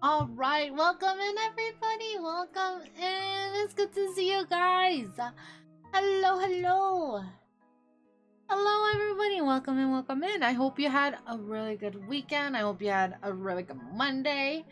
All right, welcome in, everybody. Welcome in. It's good to see you guys. Hello, hello. Hello, everybody. Welcome in, welcome in. I hope you had a really good weekend. I hope you had a really good Monday.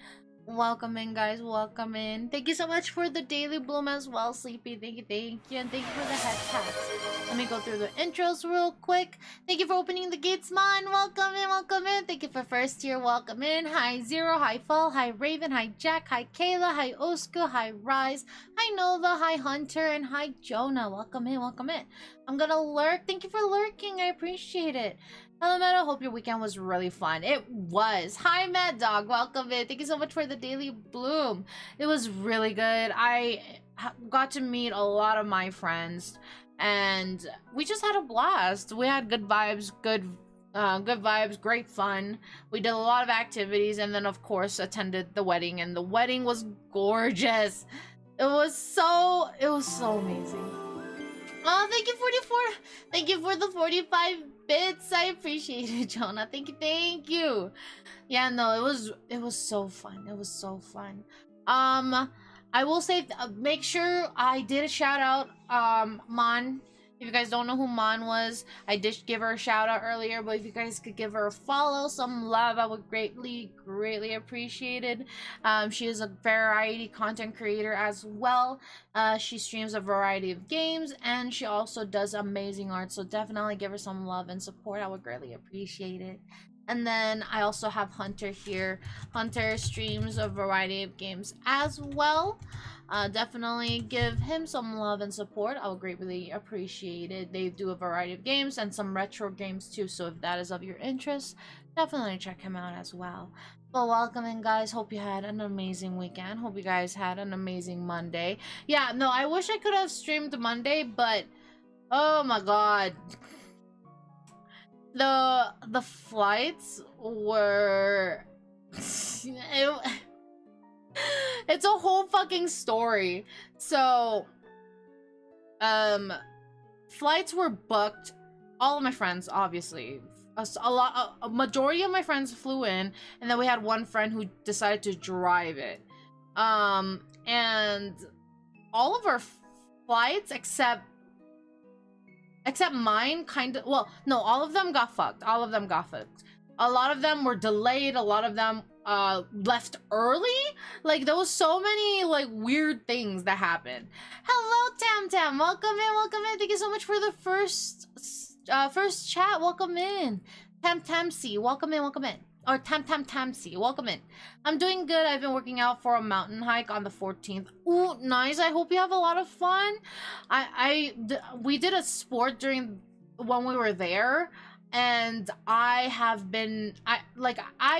Welcome in, guys. Welcome in. Thank you so much for the daily bloom as well, Sleepy. Thank you. And thank you for the head taps. Let me go through the intros real quick. Thank you for opening the gates, Mon. Welcome in, welcome in. Thank you for first year. Welcome in. Hi, Zero. Hi, Fall. Hi, Raven. Hi, Jack. Hi, Kayla. Hi, Osku. Hi, Rise. Hi, Nova. Hi, Hunter. And hi, Jonah. Welcome in, welcome in. I'm gonna lurk. Thank you for lurking. I appreciate it. Hello, Meadow. Hope your weekend was really fun. It was. Hi, Mad Dog. Welcome in. Thank you so much for the daily bloom. It was really good. I got to meet a lot of my friends, and we just had a blast. We had good vibes, good vibes, great fun. We did a lot of activities, and then of course attended the wedding, and the wedding was gorgeous. It was so amazing. Oh, thank you 44. Thank you for the 45 bits. I appreciate it, Jonah. Thank you. Yeah, no, it was so fun. It was so fun. I will say, make sure I did a shout out, Mon. If you guys don't know who Mon was, I did give her a shout out earlier, but if you guys could give her a follow, some love, I would greatly appreciate it. She is a variety content creator as well. She streams a variety of games, and she also does amazing art, so definitely give her some love and support. I would greatly appreciate it. And then I also have Hunter here. Hunter streams a variety of games as well. Definitely give him some love and support. I would greatly appreciate it. They do a variety of games and some retro games too, so if that is of your interest, definitely check him out as well. But welcome in, guys. Hope you had an amazing weekend. Hope you guys had an amazing Monday. Yeah, no, I wish I could have streamed Monday, but oh my god. The flights were it's a whole fucking story. So flights were booked. All of my friends, obviously, a majority of my friends flew in, and then we had one friend who decided to drive it. And all of our flights except mine, kind of, well, no, all of them got fucked. A lot of them were delayed. A lot of them left early. Like, there was so many like weird things that happened. Hello, Tam. Welcome in. Thank you so much for the first chat. Welcome in. Tamsi, welcome in. Or Tamsi, welcome in. I'm doing good. I've been working out for a mountain hike on the 14th. Ooh, nice. I hope you have a lot of fun. We did a sport when we were there, and I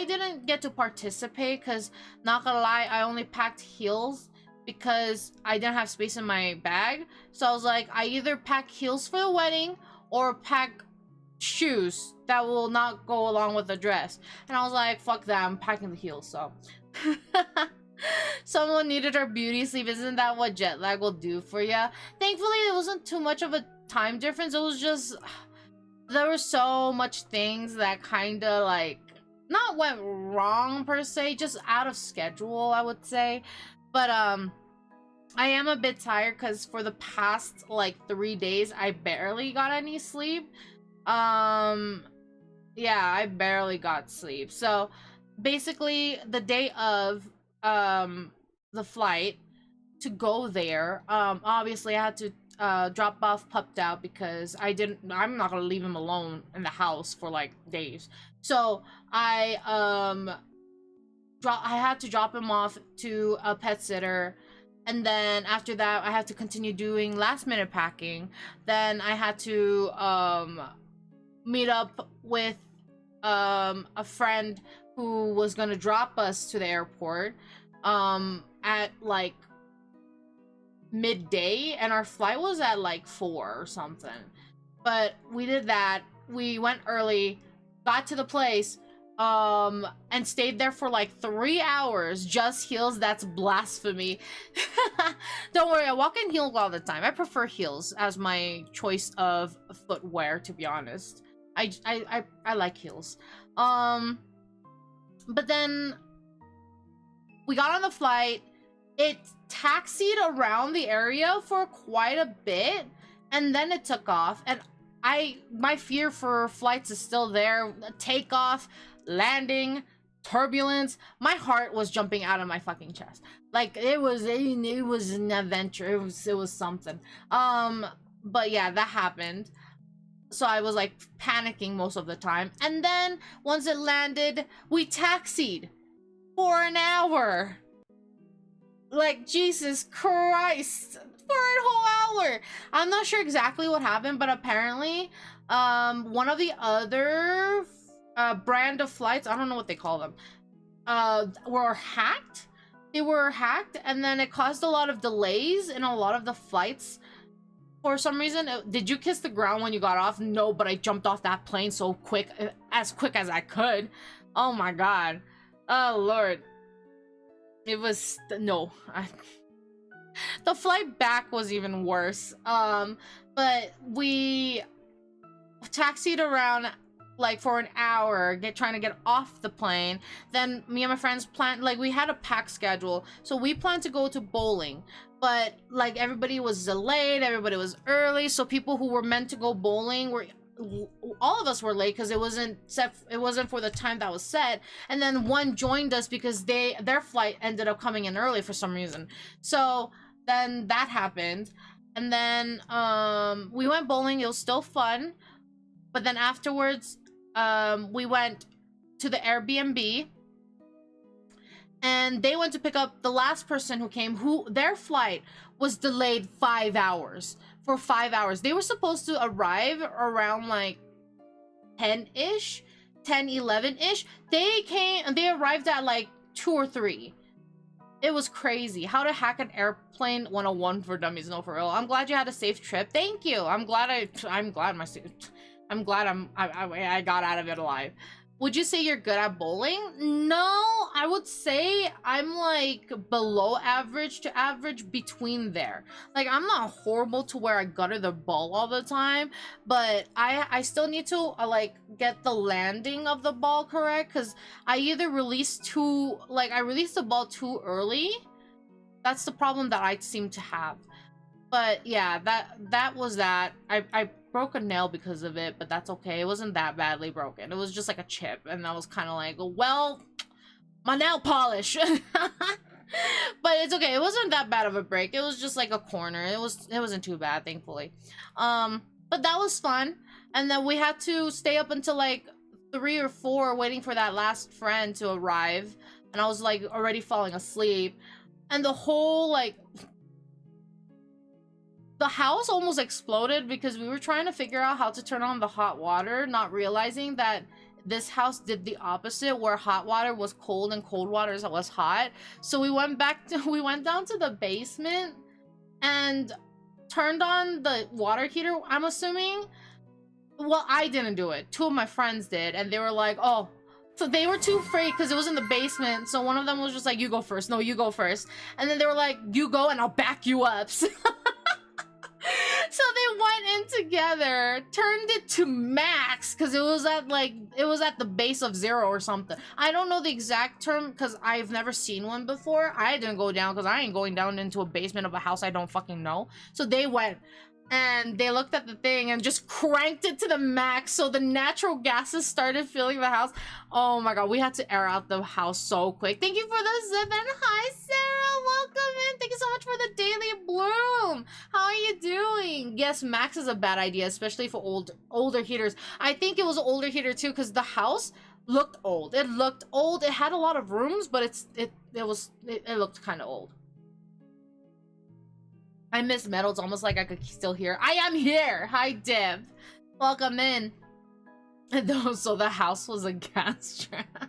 didn't get to participate because, not gonna lie, I only packed heels because I didn't have space in my bag. So I was like, I either pack heels for the wedding or pack shoes that will not go along with the dress. And I was like, fuck that, I'm packing the heels. So someone needed her beauty sleep. Isn't that what jet lag will do for you? Thankfully, it wasn't too much of a time difference. It was just, there were so much things that kind of like not went wrong per se, just out of schedule, I would say. But I am a bit tired because for the past like 3 days I barely got any sleep. Yeah, I barely got sleep. So basically the day of the flight to go there, obviously I had to drop off Pupped Out because I'm not gonna leave him alone in the house for like days. So I had to drop him off to a pet sitter, and then after that I had to continue doing last minute packing. Then I had to meet up with a friend who was gonna drop us to the airport at like midday, and our flight was at like 4 or something. But we did that. We went early, got to the place, and stayed there for like 3 hours. Just heels? That's blasphemy. Don't worry, I walk in heels all the time. I prefer heels as my choice of footwear, to be honest. I like heels. But then We got on the flight. It taxied around the area for quite a bit, and then it took off. And my fear for flights is still there. Takeoff, landing, turbulence. My heart was jumping out of my fucking chest. Like it was an adventure. It was something. But yeah, that happened. So I was like panicking most of the time. And then once it landed, we taxied for an hour. Like, Jesus Christ, for a whole hour. I'm not sure exactly what happened, but apparently one of the other brand of flights, I don't know what they call them, were hacked. They were hacked, and then it caused a lot of delays in a lot of the flights. For some reason, did you kiss the ground when you got off? No, but I jumped off that plane so quick as I could. Oh my god. Oh lord. It was no. The flight back was even worse. But we taxied around like for an hour, trying to get off the plane. Then me and my friends planned, like we had a packed schedule, so we planned to go to bowling. But like everybody was delayed, everybody was early, so people who were meant to go bowling were, all of us were late because it wasn't for the time that was set. And then one joined us because their flight ended up coming in early for some reason. So then that happened, and then we went bowling. It was still fun, but then afterwards we went to the Airbnb, and they went to pick up the last person who came, who their flight was delayed 5 hours. For 5 hours. They were supposed to arrive around like 10-ish, 10, 11-ish. They arrived at like 2 or 3. It was crazy. How to hack an airplane 101 for dummies. No, for real. I'm glad you had a safe trip. Thank you. I'm glad I got out of it alive. Would you say you're good at bowling? No, I would say I'm like below average to average, between there. Like I'm not horrible to where I gutter the ball all the time, but I still need to like get the landing of the ball correct, because I either release I release the ball too early. That's the problem that I seem to have. But yeah, that was that. I broke a nail because of it, but that's okay. It wasn't that badly broken. It was just like a chip, and I was kind of like, well, my nail polish. But it's okay. It wasn't that bad of a break. It was just like a corner. It wasn't too bad, thankfully. But that was fun. And then we had to stay up until like 3 or 4 waiting for that last friend to arrive, and I was like already falling asleep, and the whole like the house almost exploded because we were trying to figure out how to turn on the hot water, not realizing that this house did the opposite, where hot water was cold and cold water was hot. So we went down to the basement and turned on the water heater, I'm assuming. Well, I didn't do it. 2 of my friends did, and they were like, oh. So they were too afraid because it was in the basement. So one of them was just like, you go first. No, you go first. And then they were like, you go and I'll back you up. So they went in together, turned it to max because it was at the base of 0 or something. I don't know the exact term because I've never seen one before. I didn't go down because I ain't going down into a basement of a house I don't fucking know. So they went and they looked at the thing and just cranked it to the max, so the natural gases started filling the house. Oh my god, we had to air out the house so quick. Thank you for the zip, and hi Sarah, welcome in. Thank you so much for the daily bloom. How are you doing? Yes, max is a bad idea, especially for older heaters. I think it was an older heater too, because the house looked old. It looked old. It had a lot of rooms, but it looked kind of old. I miss Meadow. It's almost like I could still hear. I am here. Hi, Div. Welcome in. So the house was a gas trap.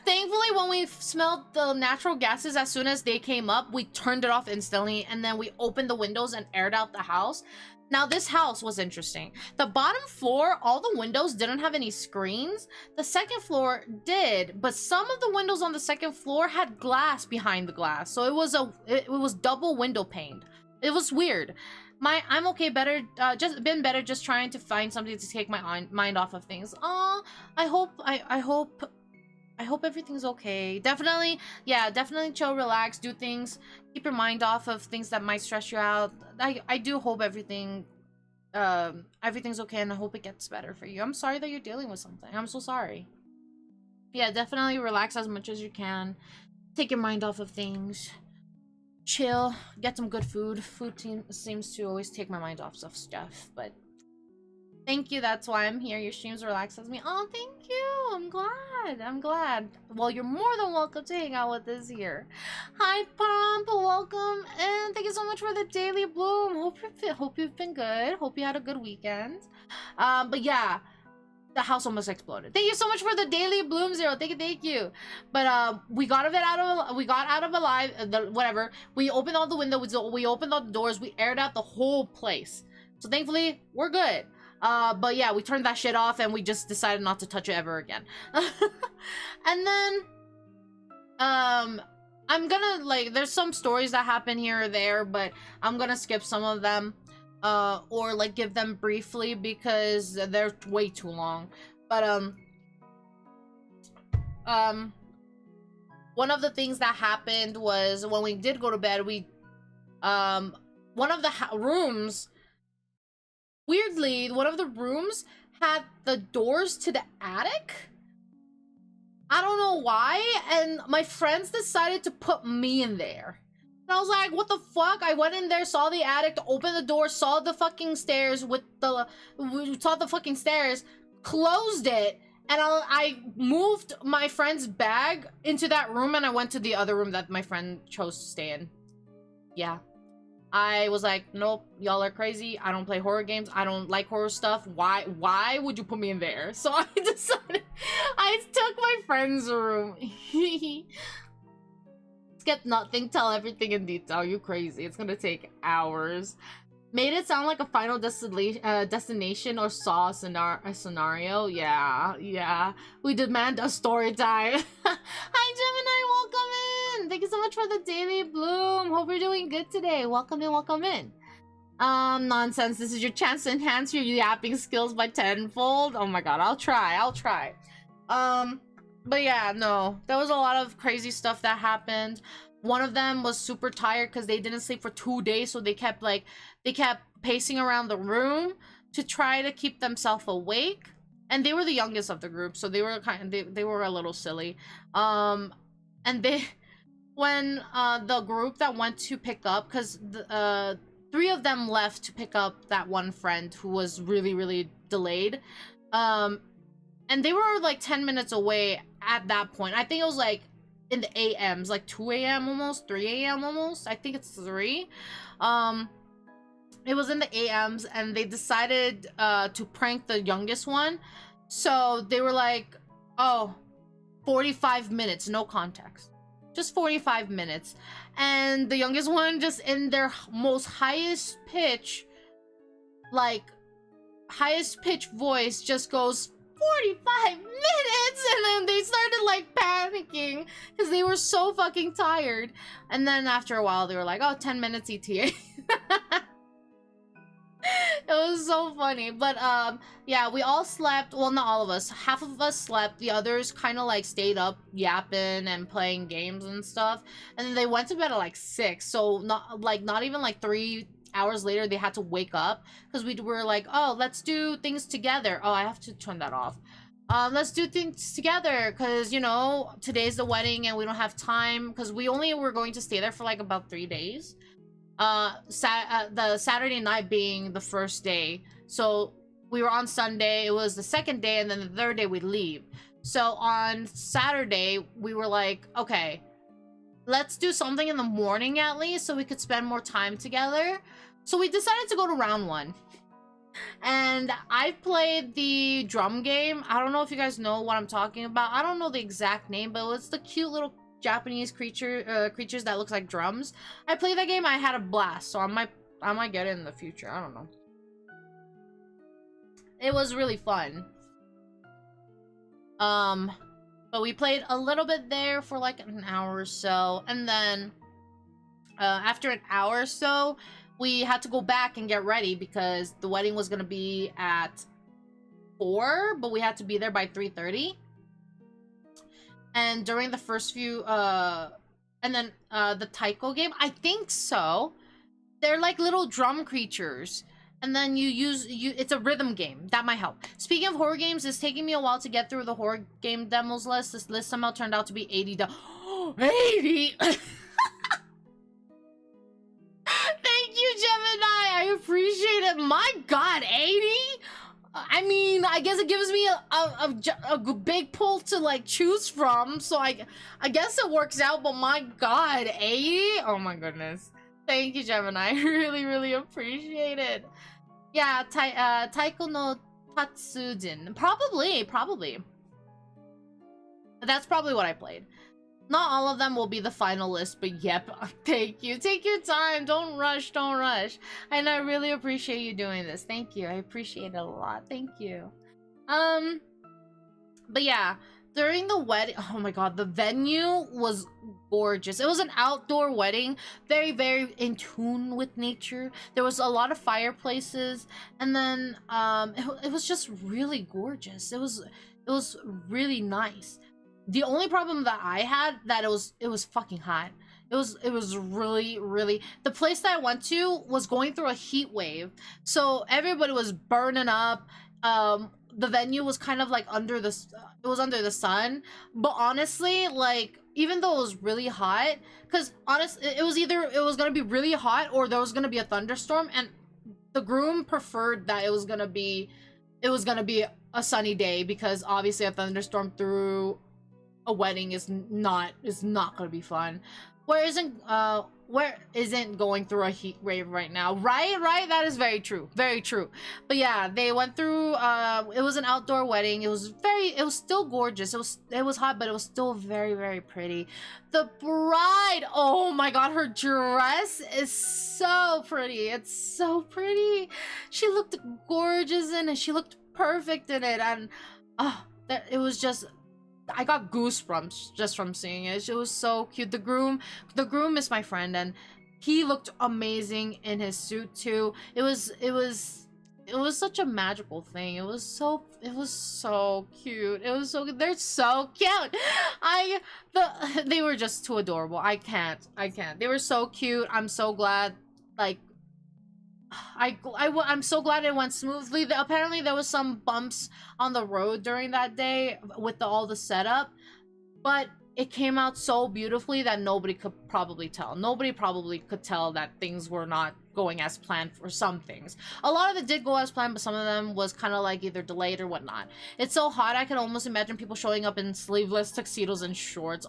Thankfully, when we smelled the natural gases, as soon as they came up, we turned it off instantly, and then we opened the windows and aired out the house. Now, this house was interesting. The bottom floor, all the windows didn't have any screens. The second floor did, but some of the windows on the second floor had glass behind the glass. So it was double window paned. It was weird. I'm okay, just trying to find something to take my mind off of things. I hope I hope everything's okay. Definitely, yeah, definitely chill, relax, do things, keep your mind off of things that might stress you out. I do hope everything's okay, and I hope it gets better for you. I'm sorry that you're dealing with something. I'm so sorry. Yeah, definitely relax as much as you can. Take your mind off of things. Chill, get some good food. Seems to always take my mind off of stuff, but thank you, that's why I'm here. Your streams relaxes me. Oh, thank you. I'm glad. I'm glad. Well, you're more than welcome to hang out with us here. Hi, Pomp. Welcome. And thank you so much for the daily bloom. Hope you've been good. Hope you had a good weekend. But yeah, the house almost exploded. Thank you so much for the daily bloom, Zero. Thank you. But we got out of alive, whatever. We opened all the windows, we opened all the doors, we aired out the whole place. So thankfully, we're good. But yeah, we turned that shit off and we just decided not to touch it ever again. And then, I'm gonna, like, there's some stories that happen here or there, but I'm gonna skip some of them, or, like, give them briefly because they're way too long. But, one of the things that happened was when we did go to bed, one of the rooms, weirdly, one of the rooms had the doors to the attic. I don't know why, and my friends decided to put me in there. And I was like, what the fuck? I went in there, saw the attic, opened the door, saw the fucking stairs closed it, and I moved my friend's bag into that room, and I went to the other room that my friend chose to stay in. Yeah. I was like, nope, y'all are crazy. I don't play horror games. I don't like horror stuff. Why would you put me in there? So I decided, I took my friend's room. Skip nothing, tell everything in detail. You crazy. It's gonna take hours. Made it sound like a Final Destination or Saw scenario. Yeah. We demand a story time. Hi, Gemini, welcome in. Thank you so much for the daily bloom. Hope you're doing good today. Welcome in. Nonsense. This is your chance to enhance your yapping skills by tenfold. Oh my god, I'll try. But yeah, no. There was a lot of crazy stuff that happened. One of them was super tired because they didn't sleep for 2 days, so they kept pacing around the room to try to keep themselves awake. And they were the youngest of the group, so they were they were a little silly. And when the group that went to pick up, because 3 of them left to pick up that one friend who was really delayed. And they were like 10 minutes away at that point. I think it was like in the AMs, like 2 a.m. almost, 3 a.m. almost. I think it's 3. It was in the AMs, and they decided to prank the youngest one. So they were like, oh, 45 minutes, no context. Just 45 minutes. And the youngest one, just in their most highest pitch voice, just goes, 45 minutes, and then they started like panicking because they were so fucking tired. And then after a while they were like, oh, 10 minutes ETA. It was so funny. But yeah, we all slept. Well, not all of us. Half of us slept. The others kind of like stayed up yapping and playing games and stuff. And then they went to bed at like 6. So not even like 3 hours later they had to wake up because we were like, oh, let's do things together. Oh, I have to turn that off. Let's do things together because, you know, today's the wedding and we don't have time because we only were going to stay there for like about 3 days. The Saturday night being the first day. So we were on Sunday, it was the second day, and then the third day we'd leave. So on Saturday we were like, okay, let's do something in the morning at least so we could spend more time together. So we decided to go to round 1. And I played the drum game. I don't know if you guys know what I'm talking about. I don't know the exact name, but it's the cute little Japanese creatures that looks like drums. I played that game. I had a blast. So I might get it in the future. I don't know. It was really fun. But we played a little bit there for like an hour or so, and then after an hour or so we had to go back and get ready because the wedding was gonna be at 4, but we had to be there by 3:30. And during the first few, and then the Taiko game, I think so. They're like little drum creatures. And then it's a rhythm game. That might help. Speaking of horror games, it's taking me a while to get through the horror game demos list. This list somehow turned out to be 80. 80! Thank you, Gemini! I appreciate it. My god, 80? I mean, I guess it gives me a big pool to like choose from, so I guess it works out, but my god, 80? Oh my goodness. Thank you, Gemini. I really, really appreciate it. Yeah, Taiko no Tatsujin. Probably. That's probably what I played. Not all of them will be the final list, but yep. Thank you. Take your time. Don't rush. And I really appreciate you doing this. Thank you. I appreciate it a lot. Thank you. But yeah, during the wedding, oh my god, the venue was gorgeous. It was an outdoor wedding, very, very in tune with nature. There was a lot of fireplaces, and then it was just really gorgeous. It was really nice. The only problem that I had that it was fucking hot. It was really, really, the place that I went to was going through a heat wave, so everybody was burning up. The venue was kind of like under the sun, but honestly, like, even though it was really hot, because honestly, it was gonna be really hot or there was gonna be a thunderstorm, and the groom preferred that it was gonna be a sunny day, because obviously a thunderstorm through a wedding is not gonna be fun. Where isn't going through a heat wave right now, right? That is very true. But yeah, they went through, it was an outdoor wedding. It was still gorgeous. It was hot, but it was still very, very pretty. The bride, oh my god, her dress is so pretty. It's so pretty. She looked gorgeous in it. She looked perfect in it, and it was just, I got goosebumps just from seeing it. It was so cute. The groom is my friend, and he looked amazing in his suit too. It was such a magical thing. It was so cute. It was so good. They're so cute. They were just too adorable. I can't. They were so cute. I'm so glad. Like, I'm so glad it went smoothly. Apparently there was some bumps on the road during that day with all the setup, but it came out so beautifully that nobody could probably tell. Nobody probably could tell that things were not going as planned for some things. A lot of it did go as planned, but some of them was kind of like either delayed or whatnot. It's so hot, I can almost imagine people showing up in sleeveless tuxedos and shorts.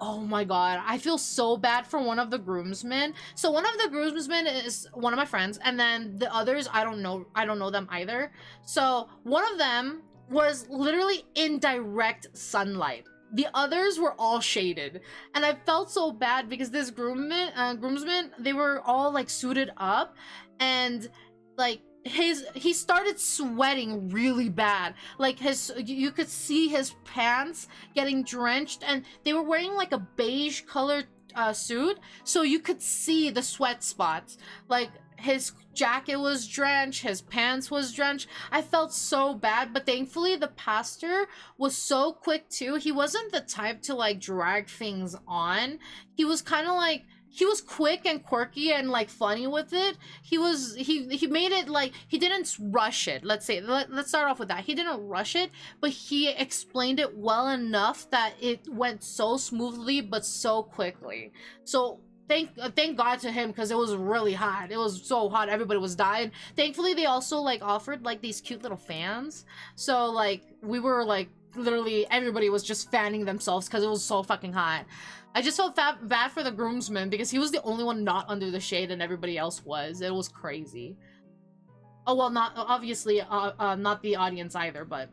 Oh my god, I feel so bad for one of the groomsmen. So one of the groomsmen is one of my friends, and then the others, I don't know them either. So one of them was literally in direct sunlight. The others were all shaded, and I felt so bad because this groomsmen, they were all like suited up, and like he started sweating really bad. Like you could see his pants getting drenched, and they were wearing like a beige colored suit, so you could see the sweat spots. Like his jacket was drenched, his pants was drenched. I felt so bad, but thankfully the pastor was so quick too. He wasn't the type to like drag things on. He was kind of like, he was quick and quirky and like funny with it. He made it like, he didn't rush it. Let's start off with that. He didn't rush it, but he explained it well enough that it went so smoothly but so quickly. So thank God to him, because it was really hot. It was so hot, everybody was dying. Thankfully they also like offered like these cute little fans, so like we were like literally everybody was just fanning themselves because it was so fucking hot. I just felt bad for the groomsman because he was the only one not under the shade and everybody else was. It was crazy. Oh well, not obviously not the audience either, but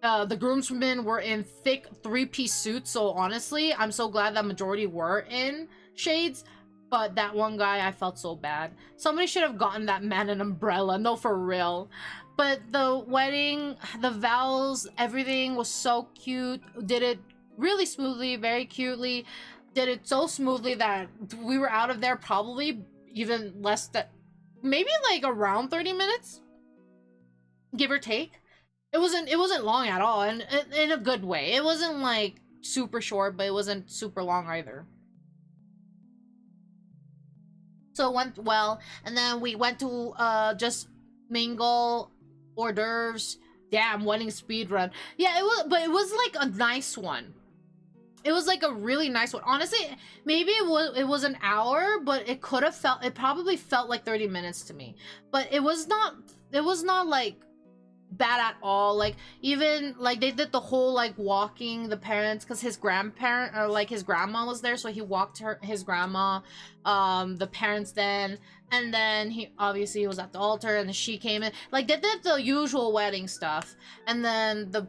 the groomsmen were in thick three-piece suits, so honestly I'm so glad that majority were in shades. But that one guy, I felt so bad. Somebody should have gotten that man an umbrella. No, for real. But the wedding, the vows, everything was so cute. Did it really smoothly, very cutely. Did it so smoothly that we were out of there probably even less than, maybe like around 30 minutes, give or take. It wasn't long at all, and in a good way. It wasn't like super short, but it wasn't super long either. So it went well, and then we went to just mingle, hors d'oeuvres. Damn, wedding speed run. Yeah, it was like a nice one. It was like a really nice one. Honestly, maybe it was an hour, but it could have felt, it probably felt like 30 minutes to me. But it was not like bad at all. Like, even like they did the whole like walking the parents, because his grandparent, or like his grandma was there, so he walked his grandma, the parents, then, and then he was at the altar, and she came in. Like, they did the usual wedding stuff, and then the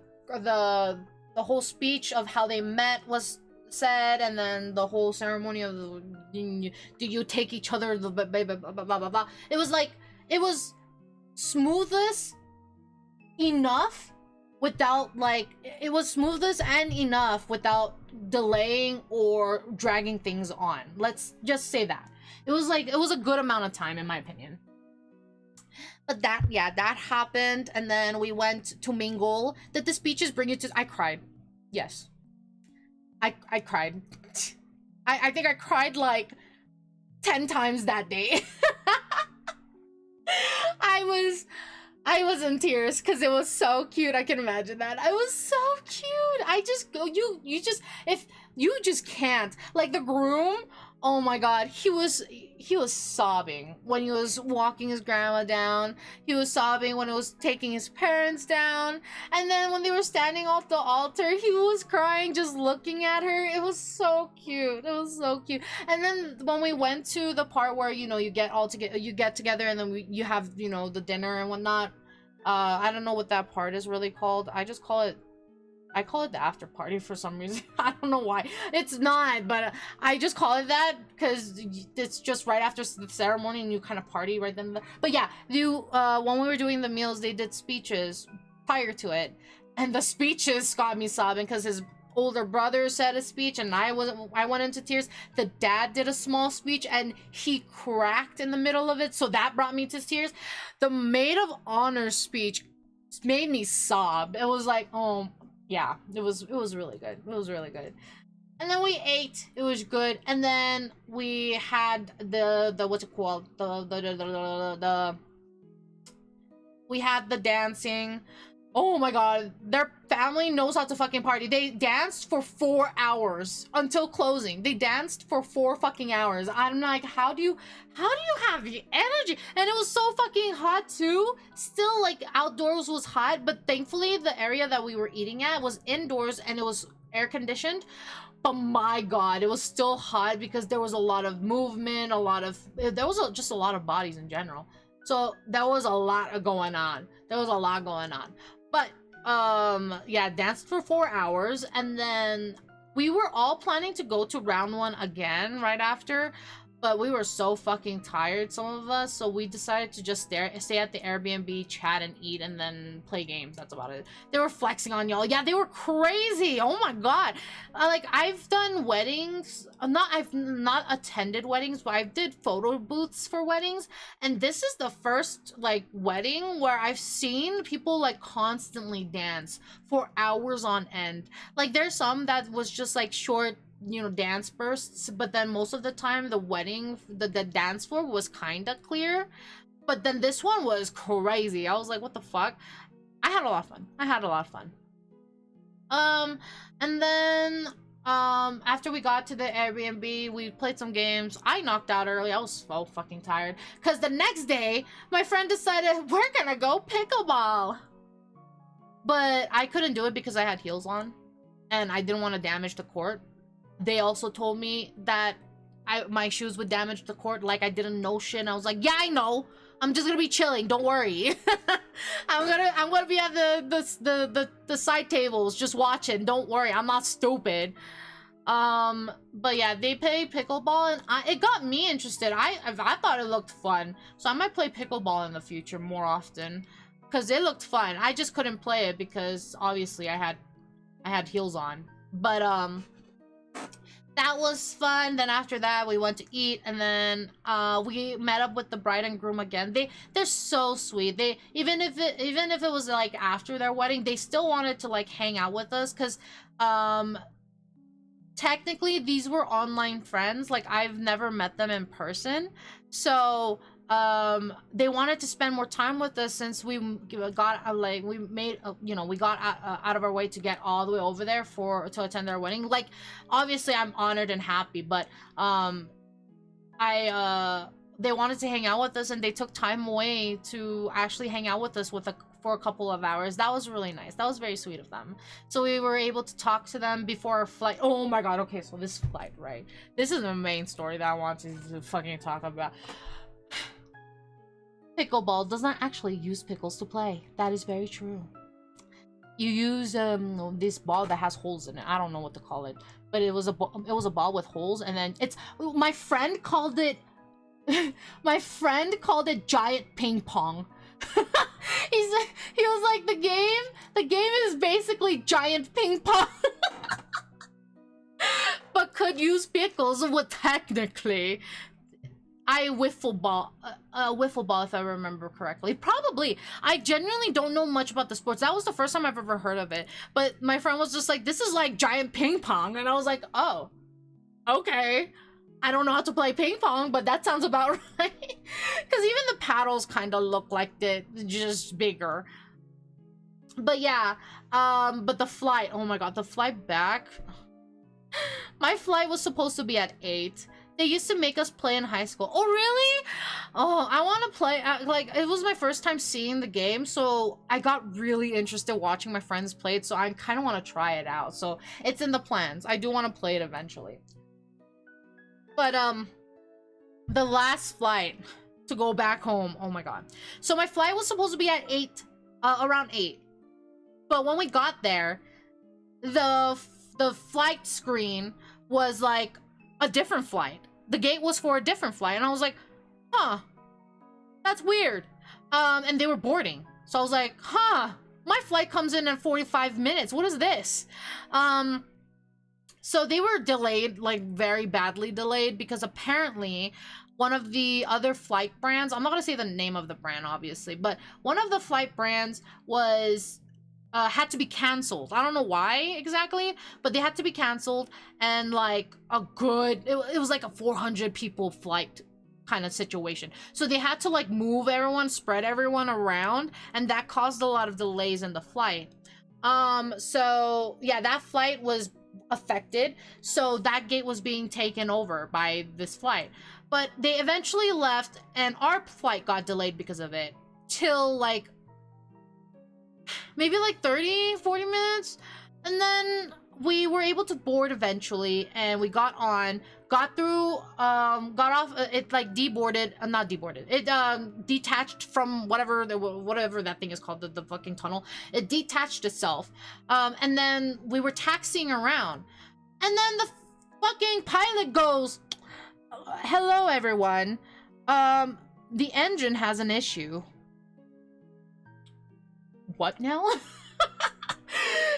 whole speech of how they met was said, and then the whole ceremony of do you take each other, blah blah blah blah blah blah. It was like, it was smoothness enough without, like, it was smoothness and enough without delaying or dragging things on. Let's just say that. It was like, it was a good amount of time, in my opinion. But that, yeah, that happened, and then we went to mingle. Did the speeches bring you to... I cried. Yes. I cried. I think I cried like 10 times that day. I was in tears because it was so cute. I can imagine that. I was so cute. I just go, you just, if you just can't, like, the groom, oh my god, he was sobbing when he was walking his grandma down. He was sobbing when he was taking his parents down. And then when they were standing off the altar, he was crying just looking at her. It was so cute. It was so cute. And then when we went to the part where, you know, you get together, and then you have, you know, the dinner and whatnot. I don't know what that part is really called. I call it the after party for some reason. I don't know why. It's not, but I just call it that because it's just right after the ceremony and you kind of party right then. But yeah, when we were doing the meals, they did speeches prior to it, and the speeches got me sobbing because his older brother said a speech and I went into tears. The dad did a small speech and he cracked in the middle of it, so that brought me to tears. The maid of honor speech made me sob. It was like, oh yeah, it was really good. It was really good. And then we ate. It was good. And then we had the what's it called? We had the dancing. Oh my god, their family knows how to fucking party. They danced for 4 hours until closing. They danced for 4 fucking hours. I'm like, how do you have the energy? And it was so fucking hot too. Still, like, outdoors was hot, but thankfully the area that we were eating at was indoors and it was air conditioned. But my god, it was still hot because there was a lot of movement, there was just a lot of bodies in general. So there was a lot going on. But yeah, danced for 4 hours, and then we were all planning to go to round 1 again right after, but we were so fucking tired, some of us, so we decided to just stay at the Airbnb, chat and eat, and then play games. That's about it. They were flexing on y'all. Yeah, they were crazy. Oh my god. Like, I've done weddings. I've not attended weddings, but I did photo booths for weddings, and this is the first, like, wedding where I've seen people, like, constantly dance for hours on end. Like, there's some that was just, like, short, you know, dance bursts, but then most of the time the dance floor was kind of clear. But then this one was crazy. I was like, what the fuck? I had a lot of fun. And then after we got to the Airbnb, we played some games. I knocked out early. I was so fucking tired because the next day my friend decided we're gonna go pickleball, but I couldn't do it because I had heels on and I didn't want to damage the court. They also told me that my shoes would damage the court, like I didn't know shit. And I was like, yeah, I know. I'm just gonna be chilling. Don't worry. I'm gonna be at the side tables just watching. Don't worry. I'm not stupid. But yeah, they play pickleball, and it got me interested. I thought it looked fun, so I might play pickleball in the future more often because it looked fun. I just couldn't play it because obviously I had heels on. But that was fun. Then after that, we went to eat, and then we met up with the bride and groom again. They're so sweet. They even if it was like after their wedding, they still wanted to like hang out with us because technically these were online friends. Like, I've never met them in person. So they wanted to spend more time with us since we got like we made you know, we got out of our way to get all the way over there to attend their wedding. Like, obviously I'm honored and happy, but they wanted to hang out with us, and they took time away to actually hang out with us for a couple of hours. That was really nice. That was very sweet of them. So we were able to talk to them before our flight. Oh my god, okay, so this flight, right? This is the main story that I wanted to fucking talk about. Pickleball does not actually use pickles to play. That is very true. You use this ball that has holes in it. I don't know what to call it, but it was a ball with holes, and then my friend called it my friend called it giant ping pong. He was like, the game is basically giant ping pong. But could use pickles. Well, technically wiffle ball if I remember correctly. Probably. I genuinely don't know much about the sports. That was the first time I've ever heard of it. But my friend was just like, this is like giant ping pong, and I was like, oh, okay. I don't know how to play ping pong, but that sounds about right. Because even the paddles kind of look like it, just bigger. But yeah, but the flight, oh my god, the flight back. My flight was supposed to be at 8. They used to make us play in high school. Oh, really? Oh, I want to play. Like, it was my first time seeing the game, so I got really interested watching my friends play it, so I kind of want to try it out. So it's in the plans. I do want to play it eventually. But, the last flight to go back home, oh my god. So my flight was supposed to be at 8, around 8. But when we got there, the flight screen was like a different flight. The gate was for a different flight, and I was like, huh, that's weird. And they were boarding. So I was like, huh, my flight comes in 45 minutes. What is this? So they were delayed, like very badly delayed, because apparently one of the other flight brands, I'm not going to say the name of the brand, obviously, but one of the flight brands was, had to be canceled. I don't know why exactly, but they had to be canceled, and like it was like a 400 people flight kind of situation. So they had to like move everyone, spread everyone around, and that caused a lot of delays in the flight. So yeah, that flight was affected, so that gate was being taken over by this flight. But they eventually left, and our flight got delayed because of it till like maybe like 30-40 minutes, and then we were able to board eventually, and we got through, got off. It like not deboarded, it detached from whatever that thing is called, the fucking tunnel. It detached itself, and then we were taxiing around, and then the fucking pilot goes, hello everyone, the engine has an issue. What now?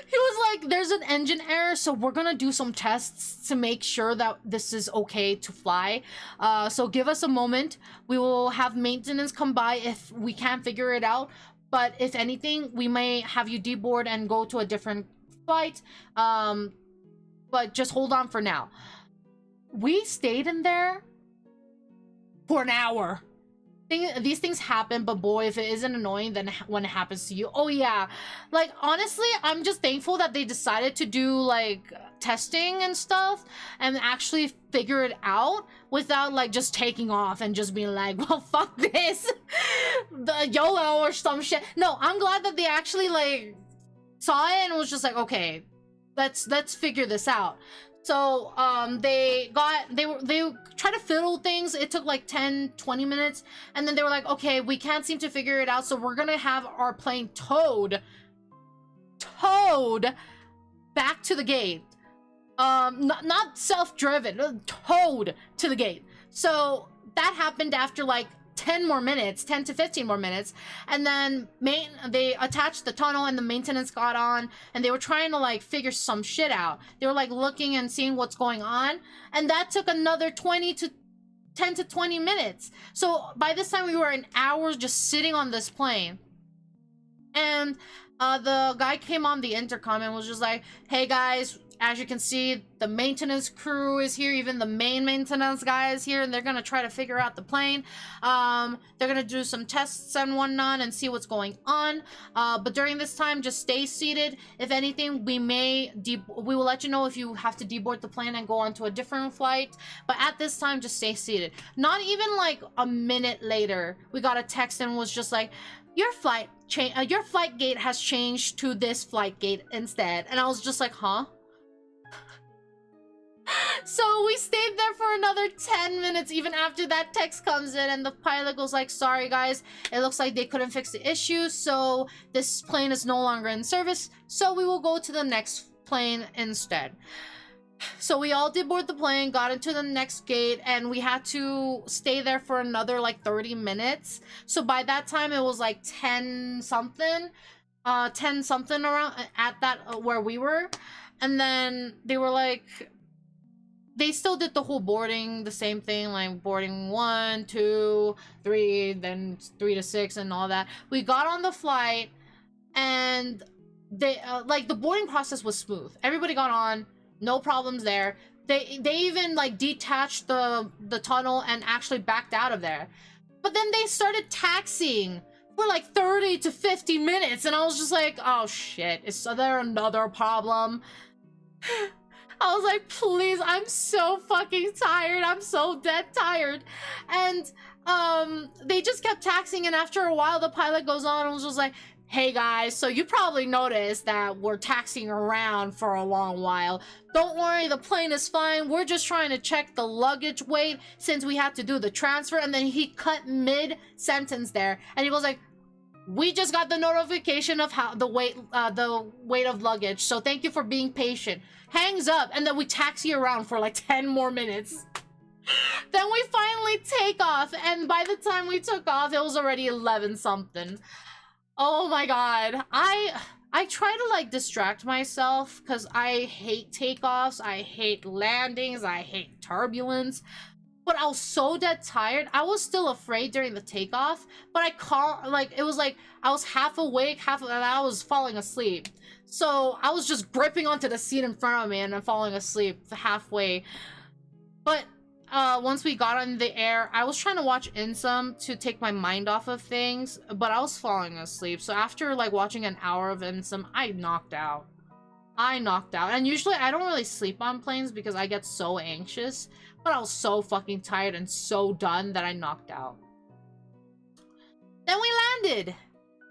He was like, there's an engine error, so we're gonna do some tests to make sure that this is okay to fly. So give us a moment. We will have maintenance come by if we can't figure it out. But if anything, we may have you deboard and go to a different flight. But just hold on for now. We stayed in there for an hour. These things happen, but boy, if it isn't annoying, then when it happens to you, oh yeah. Like, honestly, I'm just thankful that they decided to do like testing and stuff and actually figure it out without like just taking off and just being like, well, fuck this, the YOLO or some shit. No, I'm glad that they actually like saw it and was just like, okay, let's figure this out. So they tried to fiddle things. It took like 10-20 minutes, and then they were like, okay, we can't seem to figure it out, so we're gonna have our plane towed back to the gate. Not self-driven, towed to the gate. So that happened after like 10 to 15 more minutes, and then they attached the tunnel, and the maintenance got on, and they were trying to like figure some shit out. They were like looking and seeing what's going on, and that took another 10 to 20 minutes. So by this time we were an hour just sitting on this plane, and the guy came on the intercom and was just like, hey guys, as you can see, the maintenance crew is here. Even the main maintenance guy is here, and they're gonna try to figure out the plane. They're gonna do some tests and whatnot and see what's going on. But during this time, just stay seated. If anything, we will let you know if you have to deboard the plane and go on to a different flight. But at this time, just stay seated. Not even like a minute later, we got a text and was just like, your flight gate has changed to this flight gate instead. And I was just like, huh? So we stayed there for another 10 minutes even after that text comes in, and the pilot goes like, sorry guys, it looks like they couldn't fix the issue, so this plane is no longer in service, so we will go to the next plane instead. So we all did board the plane, got into the next gate, and we had to stay there for another like 30 minutes. So by that time it was like 10 something around at that where we were. And then they were like, they still did the whole boarding, the same thing, like boarding 1, 2, 3, then 3 to 6 and all that. We got on the flight, and they like the boarding process was smooth. Everybody got on, no problems there. They even like detached the tunnel and actually backed out of there. But then they started taxiing for like 30 to 50 minutes, and I was just like, oh shit, is there another problem? I was like, please, I'm so fucking tired. I'm so dead tired. And they just kept taxiing, and after a while the pilot goes on and was just like, hey guys, so you probably noticed that we're taxiing around for a long while. Don't worry, the plane is fine. We're just trying to check the luggage weight since we had to do the transfer. And then he cut mid-sentence there, and he was like, we just got the notification of how the weight of luggage, so thank you for being patient. Hangs up, and then we taxi around for like 10 more minutes. Then we finally take off, and by the time we took off, it was already 11 something. Oh my god. I try to like distract myself because I hate takeoffs, I hate landings, I hate turbulence. But I was so dead tired. I was still afraid during the takeoff, but it was like I was half awake, and I was falling asleep. So I was just gripping onto the seat in front of me and I'm falling asleep halfway. But once we got on the air, I was trying to watch Insum to take my mind off of things, but I was falling asleep. So after like watching an hour of Insum, I knocked out. And usually I don't really sleep on planes because I get so anxious. But I was so fucking tired and so done that I knocked out. Then we landed.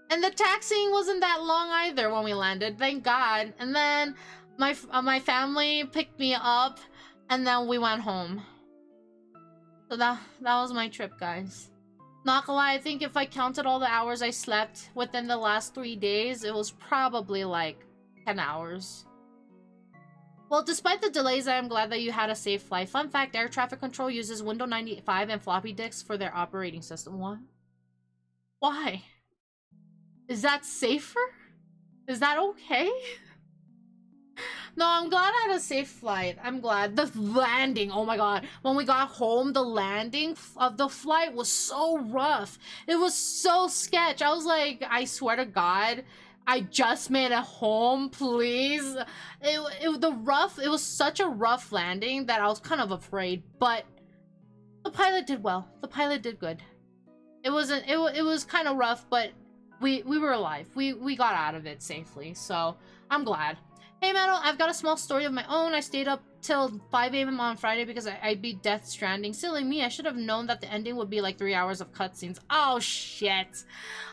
And the taxiing wasn't that long either when we landed, thank God. And then my family picked me up, and then we went home. So that was my trip, guys. Not gonna lie, I think if I counted all the hours I slept within the last 3 days, it was probably like 10 hours. Well, despite the delays, I am glad that you had a safe flight. Fun fact, air traffic control uses Windows 95 and floppy disks for their operating system. What? Why? Is that safer? Is that okay? No, I'm glad I had a safe flight. I'm glad. The landing, oh my god. When we got home, the landing of the flight was so rough. It was so sketch. I was like, I swear to God, I just made it home, please. It was such a rough landing that I was kind of afraid, but the pilot did well. The pilot did good. It was kind of rough, but we were alive. We got out of it safely, so I'm glad. Hey Meadow, I've got a small story of my own. I stayed up till 5 AM on Friday because I beat Death Stranding. Silly me, I should have known that the ending would be like 3 hours of cutscenes. Oh shit.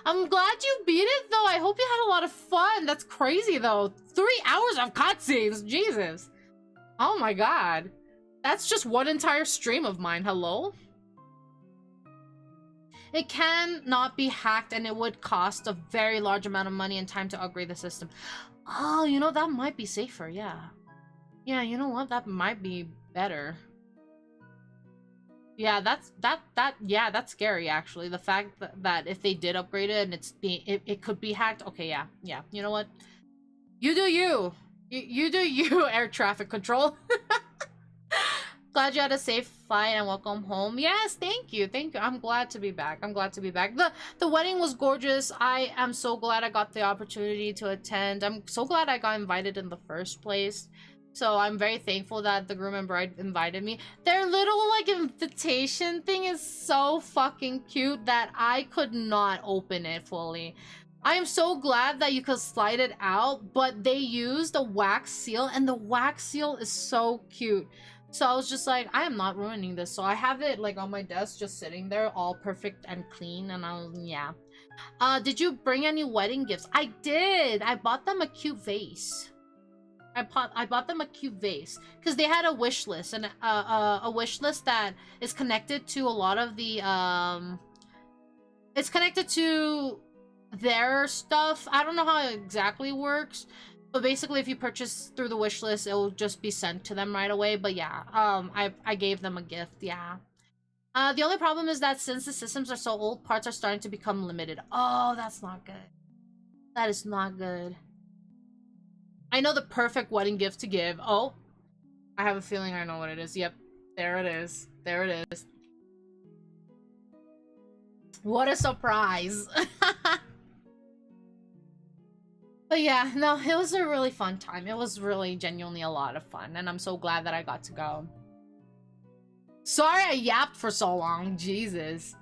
I'm glad you beat it though. I hope you had a lot of fun. That's crazy though. 3 hours of cutscenes, Jesus. Oh my god. That's just one entire stream of mine, hello? It cannot be hacked, and it would cost a very large amount of money and time to upgrade the system. Oh, you know, that might be safer, yeah. Yeah, you know what? That might be better. Yeah, that's scary actually. The fact that if they did upgrade it and it could be hacked. Okay, yeah. You know what? You do you. You do you, air traffic control. Glad you had a safe flight and welcome home. Yes, thank you. I'm glad to be back. The wedding was gorgeous. I am so glad I got the opportunity to attend. I'm so glad I got invited in the first place. So I'm very thankful that the groom and bride invited me. Their little like invitation thing is so fucking cute that I could not open it fully. I am so glad that you could slide it out, but they used a wax seal and the wax seal is so cute. So I was just like, I am not ruining this. So I have it like on my desk just sitting there all perfect and clean, and I was, yeah. Did you bring any wedding gifts? I did. I bought them a cute vase. I bought them a cute vase because they had a wish list, and a wish list that is connected to a lot of the it's connected to their stuff. I don't know how it exactly works, but basically if you purchase through the wish list, it will just be sent to them right away. But yeah, I gave them a gift. Yeah. The only problem is that since the systems are so old, parts are starting to become limited. Oh, that's not good. That is not good. I know the perfect wedding gift to give. Oh, I have a feeling I know what it is. Yep, there it is. There it is. What a surprise. But yeah, no, it was a really fun time. It was really genuinely a lot of fun, and I'm so glad that I got to go. Sorry I yapped for so long, Jesus.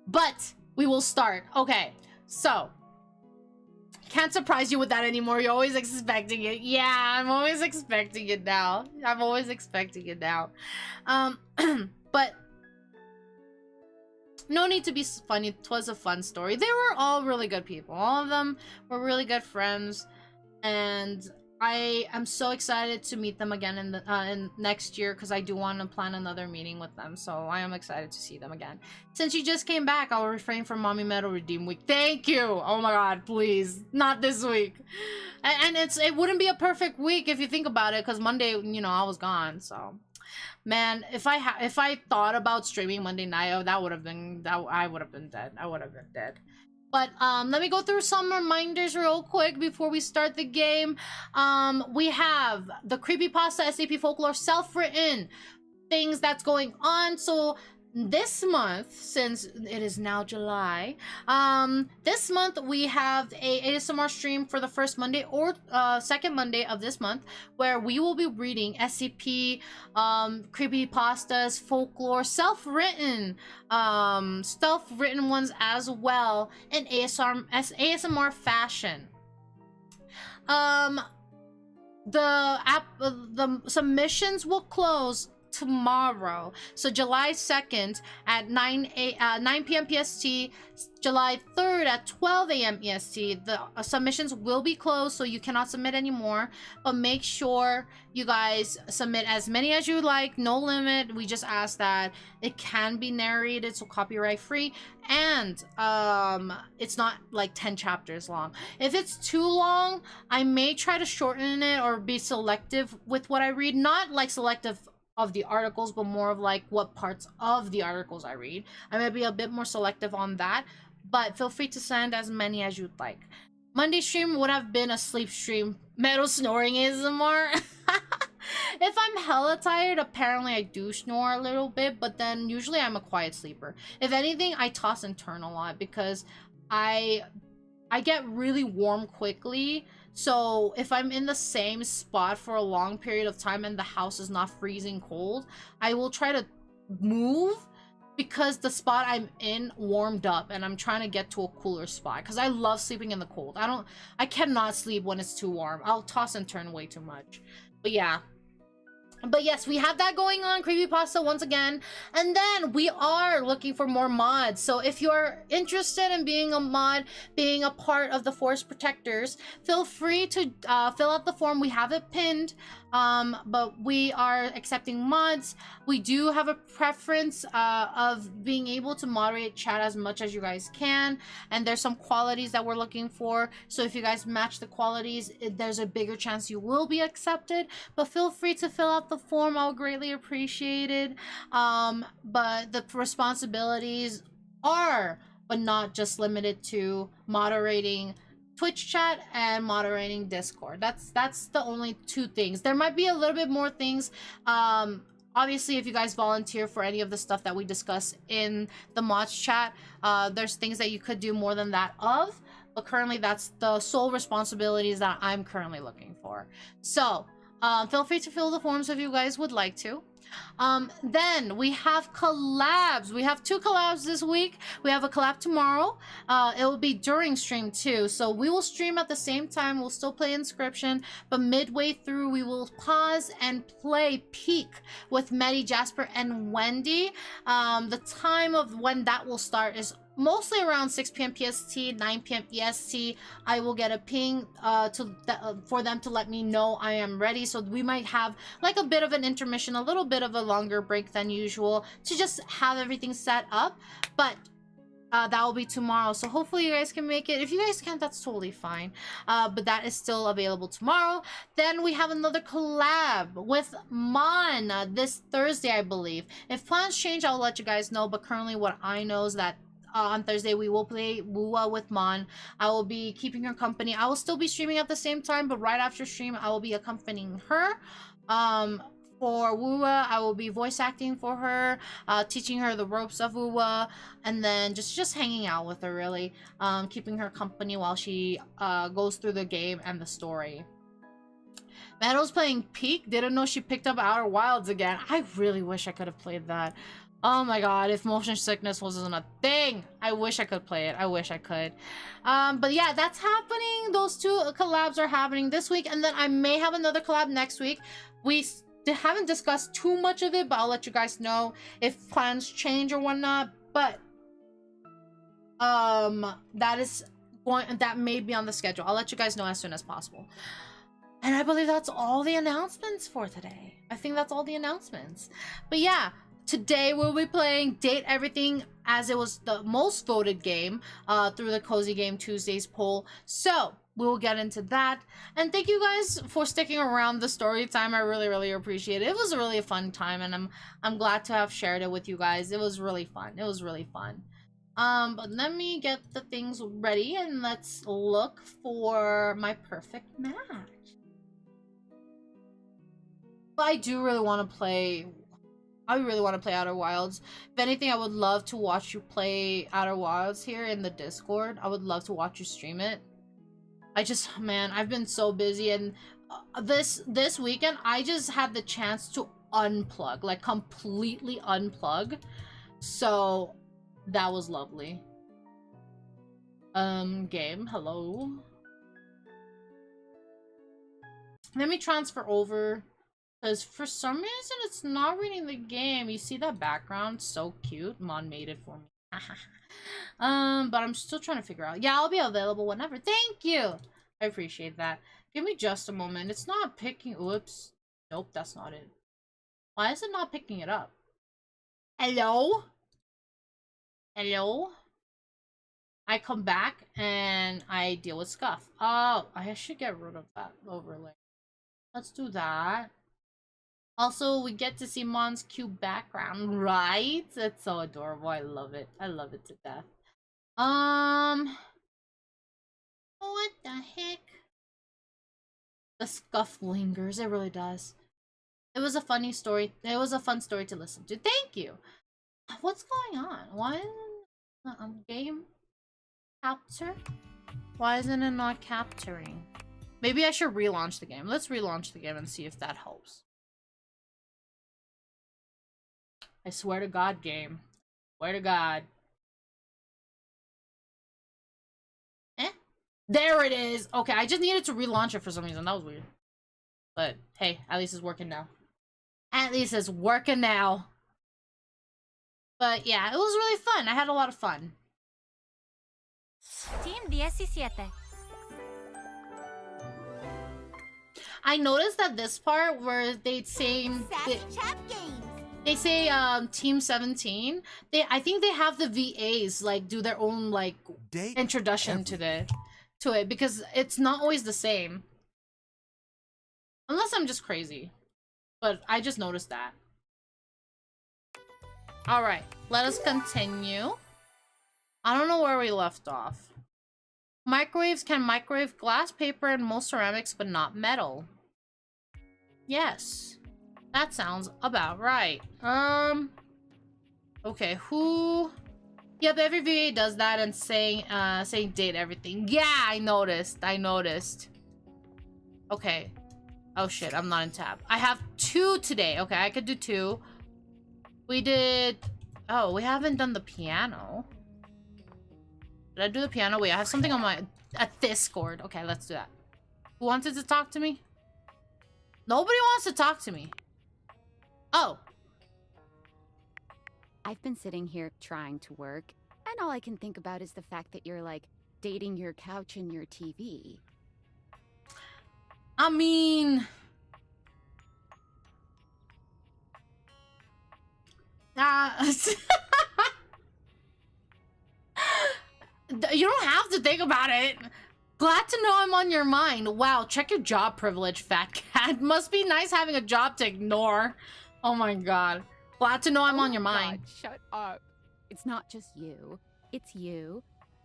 But we will start. Okay, so can't surprise you with that anymore. You're always expecting it. Yeah, I'm always expecting it now. I'm always expecting it now. But no need to be funny. It was a fun story. They were all really good people. All of them were really good friends, and I am so excited to meet them again in next year, because I do want to plan another meeting with them. So I am excited to see them again. Since you just came back, I'll refrain from Mommy Meadow Redeem Week. Thank you. Oh my God, please, not this week. And it wouldn't be a perfect week if you think about it, because Monday, you know, I was gone. So, man, if I thought about streaming Monday night, I would have been dead. I would have been dead. But let me go through some reminders real quick before we start the game. We have the Creepypasta SAP Folklore self-written things that's going on. So this month, since it is now July, this month we have a ASMR stream for the first Monday or second Monday of this month, where we will be reading SCP, creepypastas, folklore, self-written ones as well in ASMR fashion. The submissions will close tomorrow, so July 2nd at 9 p.m. PST, July 3rd at 12 a.m. EST. The submissions will be closed, so you cannot submit anymore, but make sure you guys submit as many as you like. No limit. We just ask that it can be narrated, so copyright free, and it's not like 10 chapters long. If it's too long, I may try to shorten it or be selective with what I read. Not like selective of the articles, but more of like what parts of the articles I read. I may be a bit more selective on that, but feel free to send as many as you'd like. Monday stream would have been a sleep stream. Meadow snoring ASMR. If I'm hella tired, apparently I do snore a little bit, but then usually I'm a quiet sleeper. If anything, I toss and turn a lot because I get really warm quickly. So if I'm in the same spot for a long period of time and the house is not freezing cold, I will try to move because the spot I'm in warmed up and I'm trying to get to a cooler spot, because I love sleeping in the cold. I cannot sleep when it's too warm. I'll toss and turn way too much. But yeah. But yes, we have that going on, Creepypasta once again. And then we are looking for more mods. So if you're interested in being a mod, being a part of the Forest Protectors, feel free to fill out the form. We have it pinned. But we are accepting mods. We do have a preference of being able to moderate chat as much as you guys can. And there's some qualities that we're looking for. So if you guys match the qualities, there's a bigger chance you will be accepted. But feel free to fill out the form. I'll greatly appreciate it. But the responsibilities are, but not just limited to, moderating Twitch chat and moderating Discord. That's the only two things. There might be a little bit more things. Obviously, if you guys volunteer for any of the stuff that we discuss in the mods chat, there's things that you could do more than that of, but currently that's the sole responsibilities that I'm currently looking for. So Feel free to fill the forms if you guys would like to. Then we have collabs. We have 2 collabs this week. We have a collab tomorrow. It will be during stream too. So we will stream at the same time. We'll still play Inscription, but midway through we will pause and play Peak with Medi, Jasper, and Wendy. The time of when that will start is mostly around 6 p.m. PST, 9 p.m. EST. I will get a ping for them to let me know I am ready. So we might have like a bit of an intermission, a little bit of a longer break than usual to just have everything set up. But that will be tomorrow. So hopefully you guys can make it. If you guys can't, that's totally fine. But that is still available tomorrow. Then we have another collab with Mon this Thursday, I believe. If plans change, I'll let you guys know. But currently what I know is that on Thursday we will play Wua with Mon. I will be keeping her company. I will still be streaming at the same time, but right after stream I will be accompanying her. For Wua, I will be voice acting for her, teaching her the ropes of Wua, and then just hanging out with her, really, keeping her company while she goes through the game and the story. Meadow's playing Peak. Didn't know she picked up Outer Wilds again. I really wish I could have played that. Oh my god, if motion sickness wasn't a thing, I wish I could play it. I wish I could. But yeah, that's happening. Those 2 collabs are happening this week, and then I may have another collab next week. We haven't discussed too much of it, but I'll let you guys know if plans change or whatnot. But that may be on the schedule. I'll let you guys know as soon as possible. And I believe that's all the announcements for today. I think that's all the announcements. But yeah, today we'll be playing Date Everything, as it was the most voted game through the Cozy Game Tuesdays poll. So we'll get into that. And thank you guys for sticking around the story time. I really appreciate it. It was a really fun time, and I'm glad to have shared it with you guys. It was really fun. It was really fun. But let me get the things ready and let's look for my perfect match. But I do really want to play. I really want to play Outer Wilds. If anything, I would love to watch you play Outer Wilds here in the Discord. I would love to watch you stream it. Man, I've been so busy, and this weekend I just had the chance to unplug, like completely unplug. So that was lovely. Game, hello. Let me transfer over. Because for some reason, it's not reading the game. You see that background? So cute. Mon made it for me. But I'm still trying to figure out. Yeah, I'll be available whenever. Thank you! I appreciate that. Give me just a moment. It's not picking... Oops. Nope, that's not it. Why is it not picking it up? Hello? Hello? I come back and I deal with Scuff. Oh, I should get rid of that overlay. Let's do that. Also, we get to see Mon's cute background, right? It's so adorable. I love it. I love it to death. What the heck? The Scuff lingers. It really does. It was a funny story. It was a fun story to listen to. Thank you. What's going on? Why isn't game capture? Why isn't it not capturing? Maybe I should relaunch the game. Let's relaunch the game and see if that helps. I swear to God, game. Swear to God. There it is! Okay, I just needed to relaunch it for some reason. That was weird. But, hey, at least it's working now. At least it's working now. But, yeah, it was really fun. I had a lot of fun. Team 17. I noticed that this part where they say... They say Team 17. I think they have the VAs like do their own like introduction to it because it's not always the same. Unless I'm just crazy. But I just noticed that. Alright, let us continue. I don't know where we left off. Microwaves can microwave glass, paper, and most ceramics, but not metal. Yes. That sounds about right. Okay, who... Yep, every VA does that and saying date everything. Yeah, I noticed. Okay. Oh shit, I'm not in tab. I have 2 today. Okay, I could do 2. We did... Oh, we haven't done the piano. Did I do the piano? Wait, I have something on my... A Discord. Okay, let's do that. Who wanted to talk to me? Nobody wants to talk to me. Oh. I've been sitting here trying to work, and all I can think about is the fact that you're, like, dating your couch and your TV. I mean... You don't have to think about it. Glad to know I'm on your mind. Wow, check your job privilege, fat cat. Must be nice having a job to ignore. Oh my god. Glad to know I'm on your mind. God, shut up. It's not just you. It's you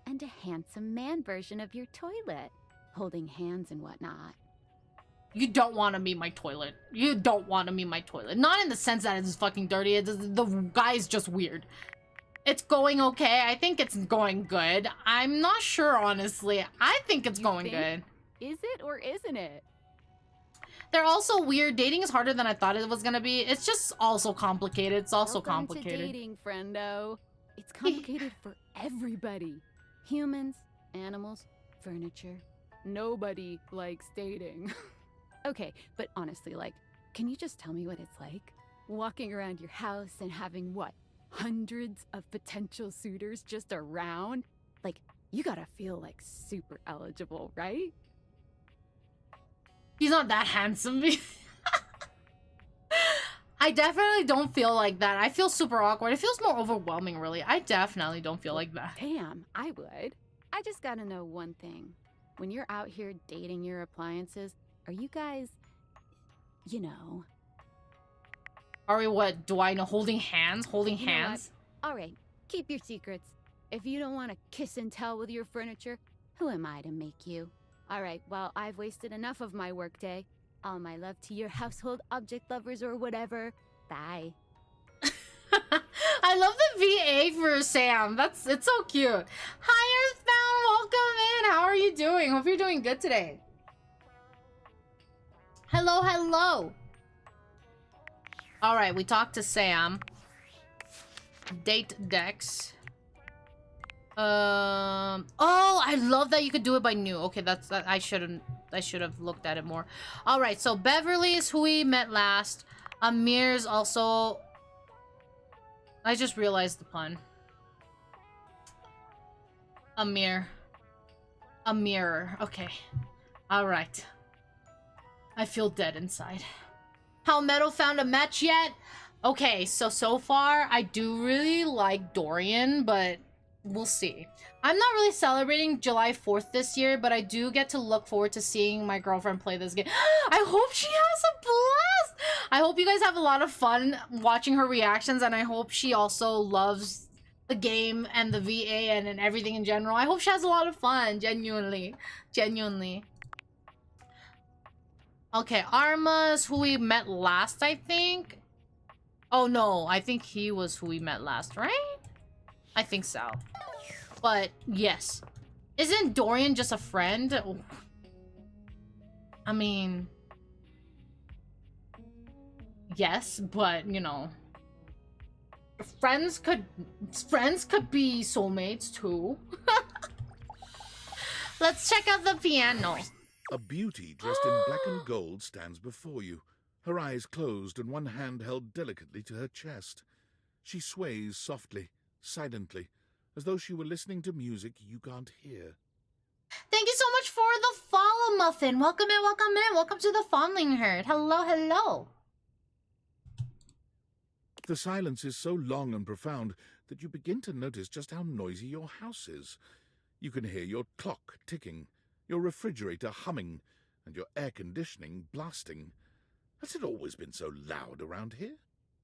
and a handsome man version of your toilet, holding hands and whatnot. You don't want to be my toilet. You don't want to be my toilet. Not in the sense that it's fucking dirty. The guy is just weird. It's going okay. I think it's going good. I'm not sure, honestly. I think it's going good. Is it or isn't it? They're also weird. Dating is harder than I thought it was gonna be. It's just also complicated. It's also Welcome complicated. To dating, friendo. It's complicated for everybody. Humans, animals, furniture. Nobody likes dating. Okay, but honestly, like, can you just tell me what it's like? Walking around your house and having, what, hundreds of potential suitors just around? Like, you gotta feel, like, super eligible, right? He's not that handsome. I definitely don't feel like that. I feel super awkward. It feels more overwhelming, really. I definitely don't feel like that. Damn, I would. I just gotta know one thing. When you're out here dating your appliances, are you guys, you know... Are we what? Do I know? Holding hands? Holding You know hands? what? All right, keep your secrets. If you don't want to kiss and tell with your furniture, who am I to make you? All right, well, I've wasted enough of my workday. All my love to your household object lovers or whatever. Bye. I love the VA for Sam. It's so cute. Hi, Earthbound. Welcome in. How are you doing? Hope you're doing good today. Hello, hello. All right, we talked to Sam. Date Dex. Oh, I love that you could do it by new. Okay, that's that. I should have looked at it more. All right, so Beverly is who we met last. Amir's also. I just realized the pun. Amir. A mirror. Okay. All right. I feel dead inside. How Meadow found a match yet? Okay, so far I do really like Dorian, but we'll see. I'm not really celebrating July 4th this year, but I do get to look forward to seeing my girlfriend play this game. I hope she has a blast! I hope you guys have a lot of fun watching her reactions, and I hope she also loves the game and the VA and everything in general. I hope she has a lot of fun, genuinely. Genuinely. Okay, Arma's who we met last, I think. Oh no, I think he was who we met last, right? I think so. But yes. Isn't Dorian just a friend? I mean... Yes, but you know... Friends could be soulmates too. Let's check out the piano. A beauty dressed in black and gold stands before you, her eyes closed and one hand held delicately to her chest. She sways softly, silently, as though she were listening to music you can't hear. Thank you so much for the follow, Muffin. Welcome in, welcome in. Welcome to the Fondling Herd. Hello, hello. The silence is so long and profound that you begin to notice just how noisy your house is. You can hear your clock ticking, your refrigerator humming, and your air conditioning blasting. Has it always been so loud around here?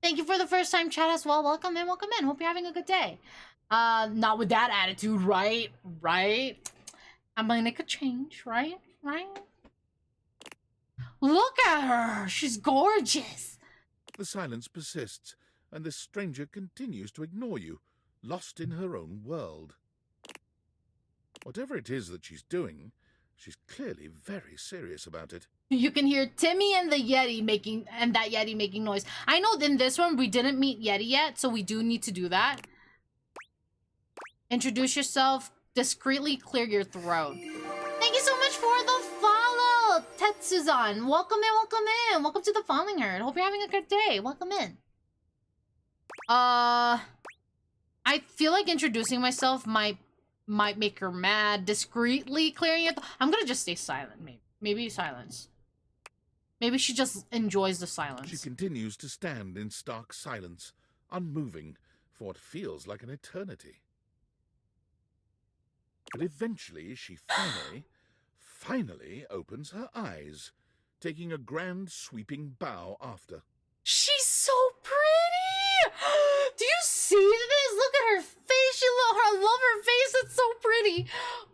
Thank you for the first time chat as well. Welcome in, welcome in. Hope you're having a good day. Not with that attitude, right? Right? I mean, it could change, right? Right? Look at her! She's gorgeous! The silence persists, and this stranger continues to ignore you, lost in her own world. Whatever it is that she's doing, She's clearly very serious about it. You can hear Timmy and the Yeti making noise. I know in this one we didn't meet Yeti yet, so we do need to do that. Introduce yourself, discreetly clear your throat. Thank you so much for the follow, Tetsuzan. Welcome in, welcome in. Welcome to the Falling Herd. Hope you're having a good day. Welcome in. I feel like introducing myself might make her mad. Discreetly clearing it. I'm gonna just stay silent, maybe. Maybe silence. Maybe she just enjoys the silence. She continues to stand in stark silence, unmoving for what feels like an eternity. But eventually she finally opens her eyes, taking a grand sweeping bow after. She's so pretty! Do you see this? Look at her face. I love her face. It's so pretty.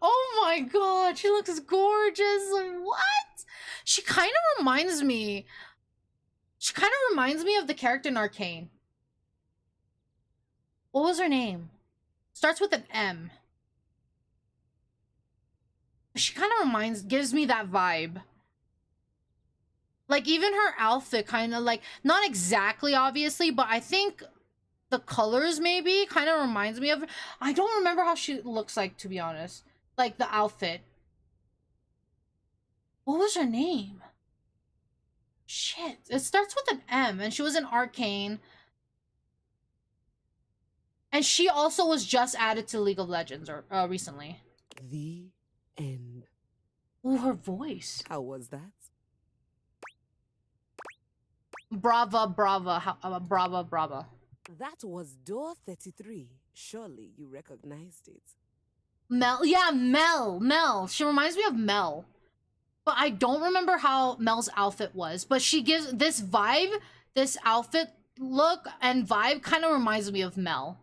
Oh my god, she looks gorgeous. What? She kind of reminds me. She kind of reminds me of the character in Arcane. What was her name? Starts with an M. She kind of gives me that vibe. Like, even her outfit kind of like, not exactly obviously, but I think the colors maybe kind of reminds me of, I don't remember how she looks like, to be honest. Like, the outfit. What was her name? Shit. It starts with an M, and she was in Arcane. And she also was just added to League of Legends recently. The end. Ooh, her voice. How was that? Brava, brava, brava, brava. That was door 33. Surely you recognized it. Mel, yeah, Mel. She reminds me of Mel. But I don't remember how Mel's outfit was. But she gives this vibe, this outfit look and vibe kind of reminds me of Mel.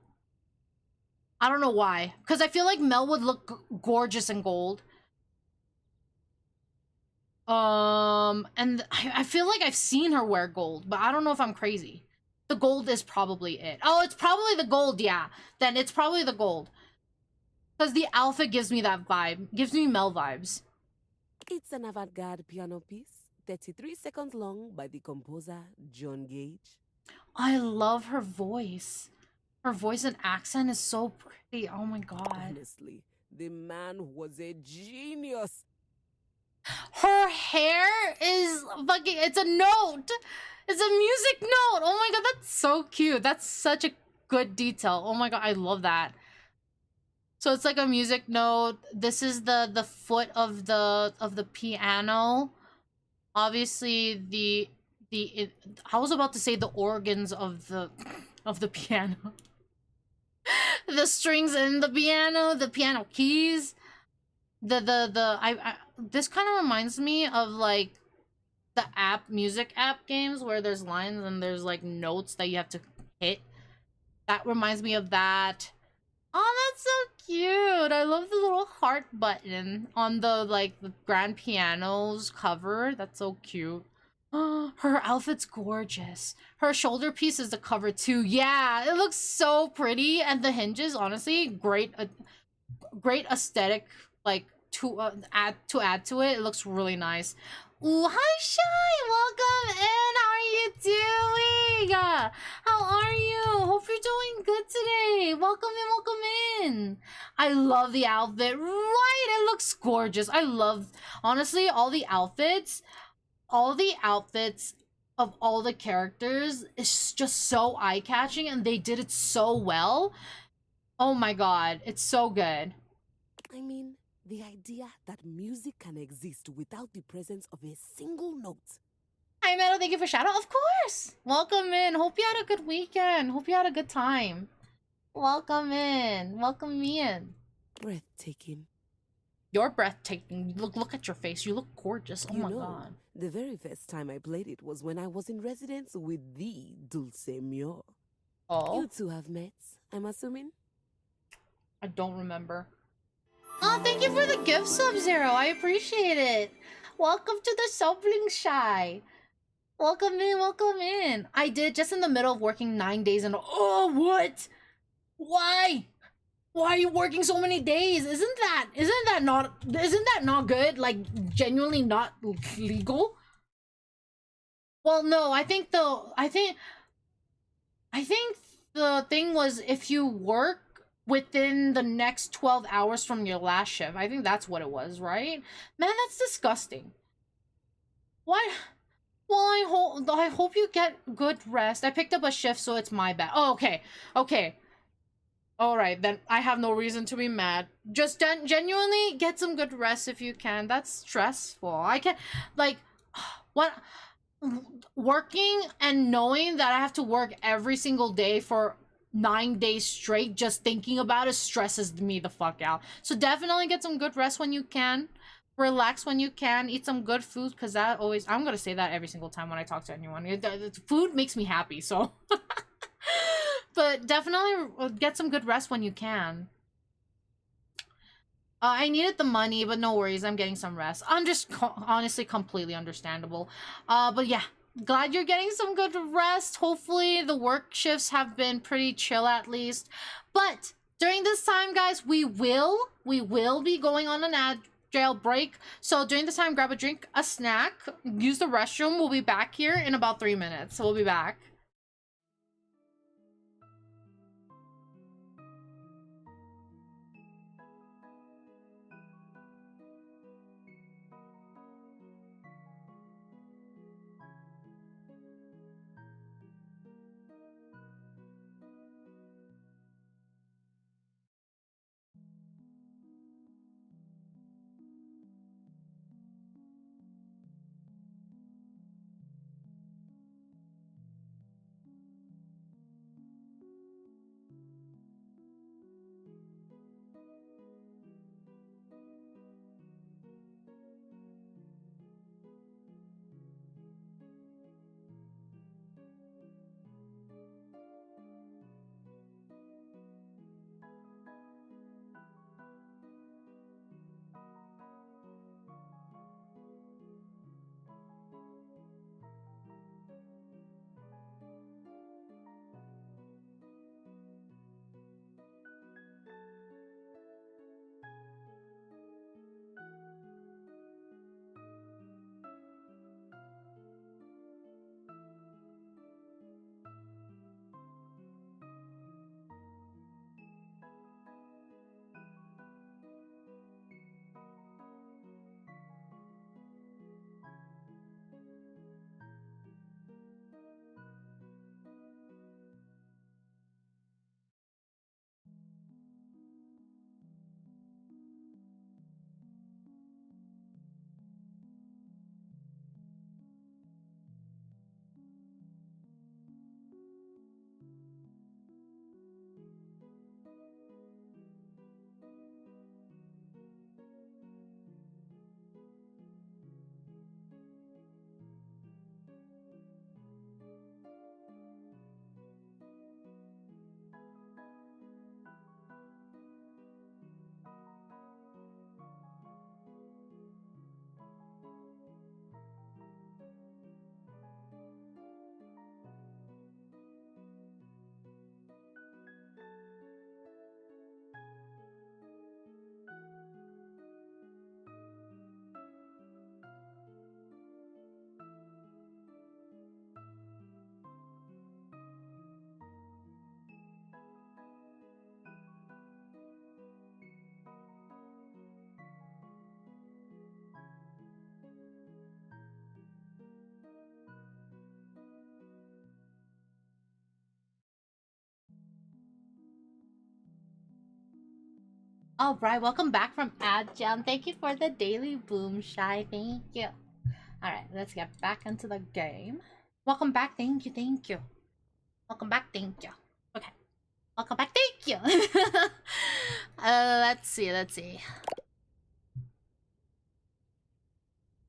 I don't know why. Because I feel like Mel would look gorgeous in gold. And I feel like I've seen her wear gold, but I don't know if I'm crazy. The gold is probably it. Oh, it's probably the gold, yeah. Then it's probably the gold. Because the outfit gives me that vibe. Gives me Mel vibes. It's an avant-garde piano piece, 33 seconds long, by the composer John Gage. I love her voice. Her voice and accent is so pretty. Oh my god. Honestly, the man was a genius. Her hair is fucking, it's a note. It's a music note. Oh my god, that's so cute. That's such a good detail. Oh my god, I love that. So it's like a music note. This is the foot of the piano. Obviously I was about to say the organs of the piano. The strings in the piano keys. This kind of reminds me of like the music app games where there's lines and there's like notes that you have to hit. That reminds me of that. Oh, that's so cute. I love the little heart button on the grand piano's cover. That's so cute. Her outfit's gorgeous. Her shoulder piece is the cover too. Yeah, it looks so pretty, and the hinges, honestly, great aesthetic. Like to add to it. It looks really nice. Ooh, hi Shy, welcome in. How are you doing? How are you? Hope you're doing good today. Welcome in. I love the outfit. Right, it looks gorgeous. I love, honestly, all the outfits of all the characters is just so eye-catching, and they did it so well. Oh my god, it's so good. I mean, the idea that music can exist without the presence of a single note. Hi, Meadow. Thank you for shout out. Of course. Welcome in. Hope you had a good weekend. Hope you had a good time. Welcome in. Welcome me in. Breathtaking. You're breathtaking. Look at your face. You look gorgeous. Oh my god. The very first time I played it was when I was in residence with the Dulce Mior. Oh? You two have met, I'm assuming? I don't remember. Oh, thank you for the gift, Sub-Zero. I appreciate it. Welcome to the Subling Shy. Welcome in. I did just in the middle of working 9 days and oh, what? Why? Why are you working so many days? Isn't that not good? Like, genuinely not legal? Well, no, I think the thing was if you work within the next 12 hours from your last shift. I think that's what it was, right? Man, that's disgusting. What? Well, I hope you get good rest. I picked up a shift, so it's my bad. Oh, okay. Okay. Alright, then I have no reason to be mad. Just genuinely get some good rest if you can. That's stressful. I can't, like, what? Working and knowing that I have to work every single day for 9 days straight, just thinking about it stresses me the fuck out. So definitely get some good rest when you can. Relax when you can. Eat some good food, because that always, I'm gonna say that every single time when I talk to anyone. Food makes me happy, so. But definitely get some good rest when you can. I needed the money, but no worries, I'm getting some rest. I'm just honestly completely understandable. But yeah, glad you're getting some good rest. Hopefully the work shifts have been pretty chill at least. But during this time, guys, we will be going on an agile break. So during this time, grab a drink, a snack, use the restroom. We'll be back here in about 3 minutes. So we'll be back. All right, welcome back from Adjam. Thank you for the daily boom, Shy. Thank you. All right, let's get back into the game. Welcome back. Thank you. Thank you. Welcome back. Thank you. Okay. Welcome back. Thank you. Let's see. Let's see.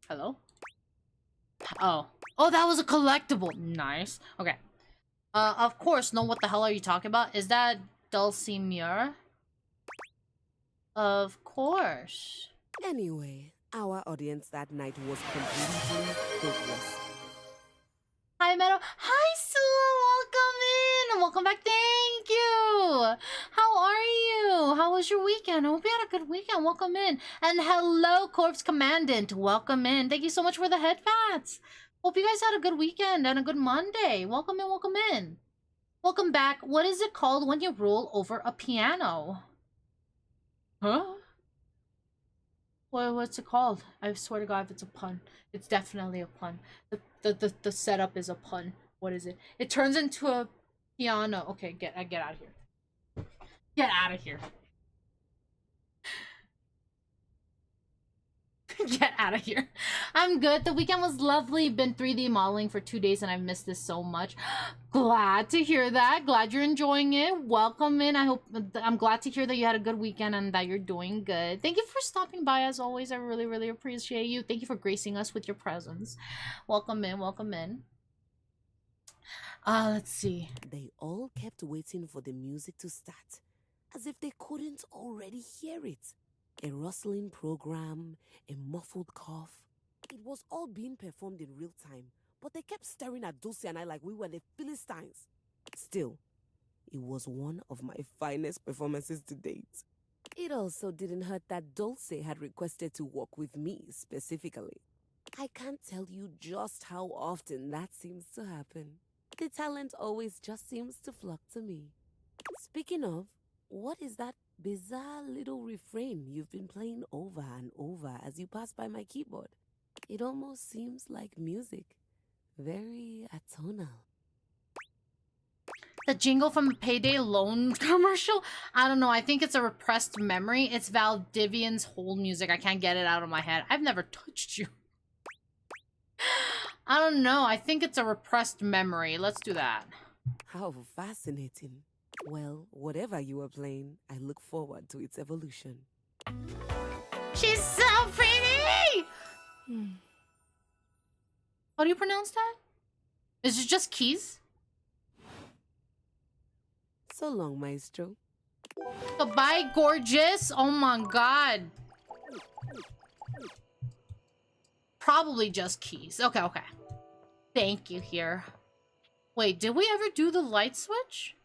Hello? Oh. Oh, that was a collectible. Nice. Okay. Of course, know what the hell are you talking about? Is that Dulcimer? Of course. Anyway, our audience that night was completely hopeless. Hi, Meadow. Hi, Sula. Welcome in. Welcome back. Thank you. How are you? How was your weekend? I hope you had a good weekend. Welcome in. And hello, Corpse Commandant. Welcome in. Thank you so much for the headpats. Hope you guys had a good weekend and a good Monday. Welcome in, welcome in. Welcome back. What is it called when you roll over a piano? Huh? What's it called? I swear to God, if it's a pun. It's definitely a pun. The setup is a pun. What is it? It turns into a piano. Okay, get out of here. Get out of here. Get out of here. I'm good. The weekend was lovely. Been 3D modeling for 2 days and I've missed this so much. Glad to hear that. Glad you're enjoying it. Welcome in. I'm glad to hear that you had a good weekend and that you're doing good. Thank you for stopping by as always. I really, really appreciate you. Thank you for gracing us with your presence. Welcome in. Welcome in. Let's see. They all kept waiting for the music to start, as if they couldn't already hear it. A rustling program, a muffled cough. It was all being performed in real time, but they kept staring at Dulce and I like we were the Philistines. Still, it was one of my finest performances to date. It also didn't hurt that Dulce had requested to work with me specifically. I can't tell you just how often that seems to happen. The talent always just seems to flock to me. Speaking of, what is that bizarre little refrain you've been playing over and over as you pass by my keyboard? It almost seems like music. Very atonal. The jingle from the Payday Loan commercial? I don't know. I think it's a repressed memory. It's Valdivian's whole music. I can't get it out of my head. I've never touched you. I don't know. I think it's a repressed memory. Let's do that. How fascinating. Well, whatever you are playing, I look forward to its evolution. She's so pretty! How do you pronounce that? Is it just keys? So long, Maestro. Goodbye, gorgeous. Oh my god. Probably just keys. Okay, okay. Thank you here. Wait, did we ever do the light switch?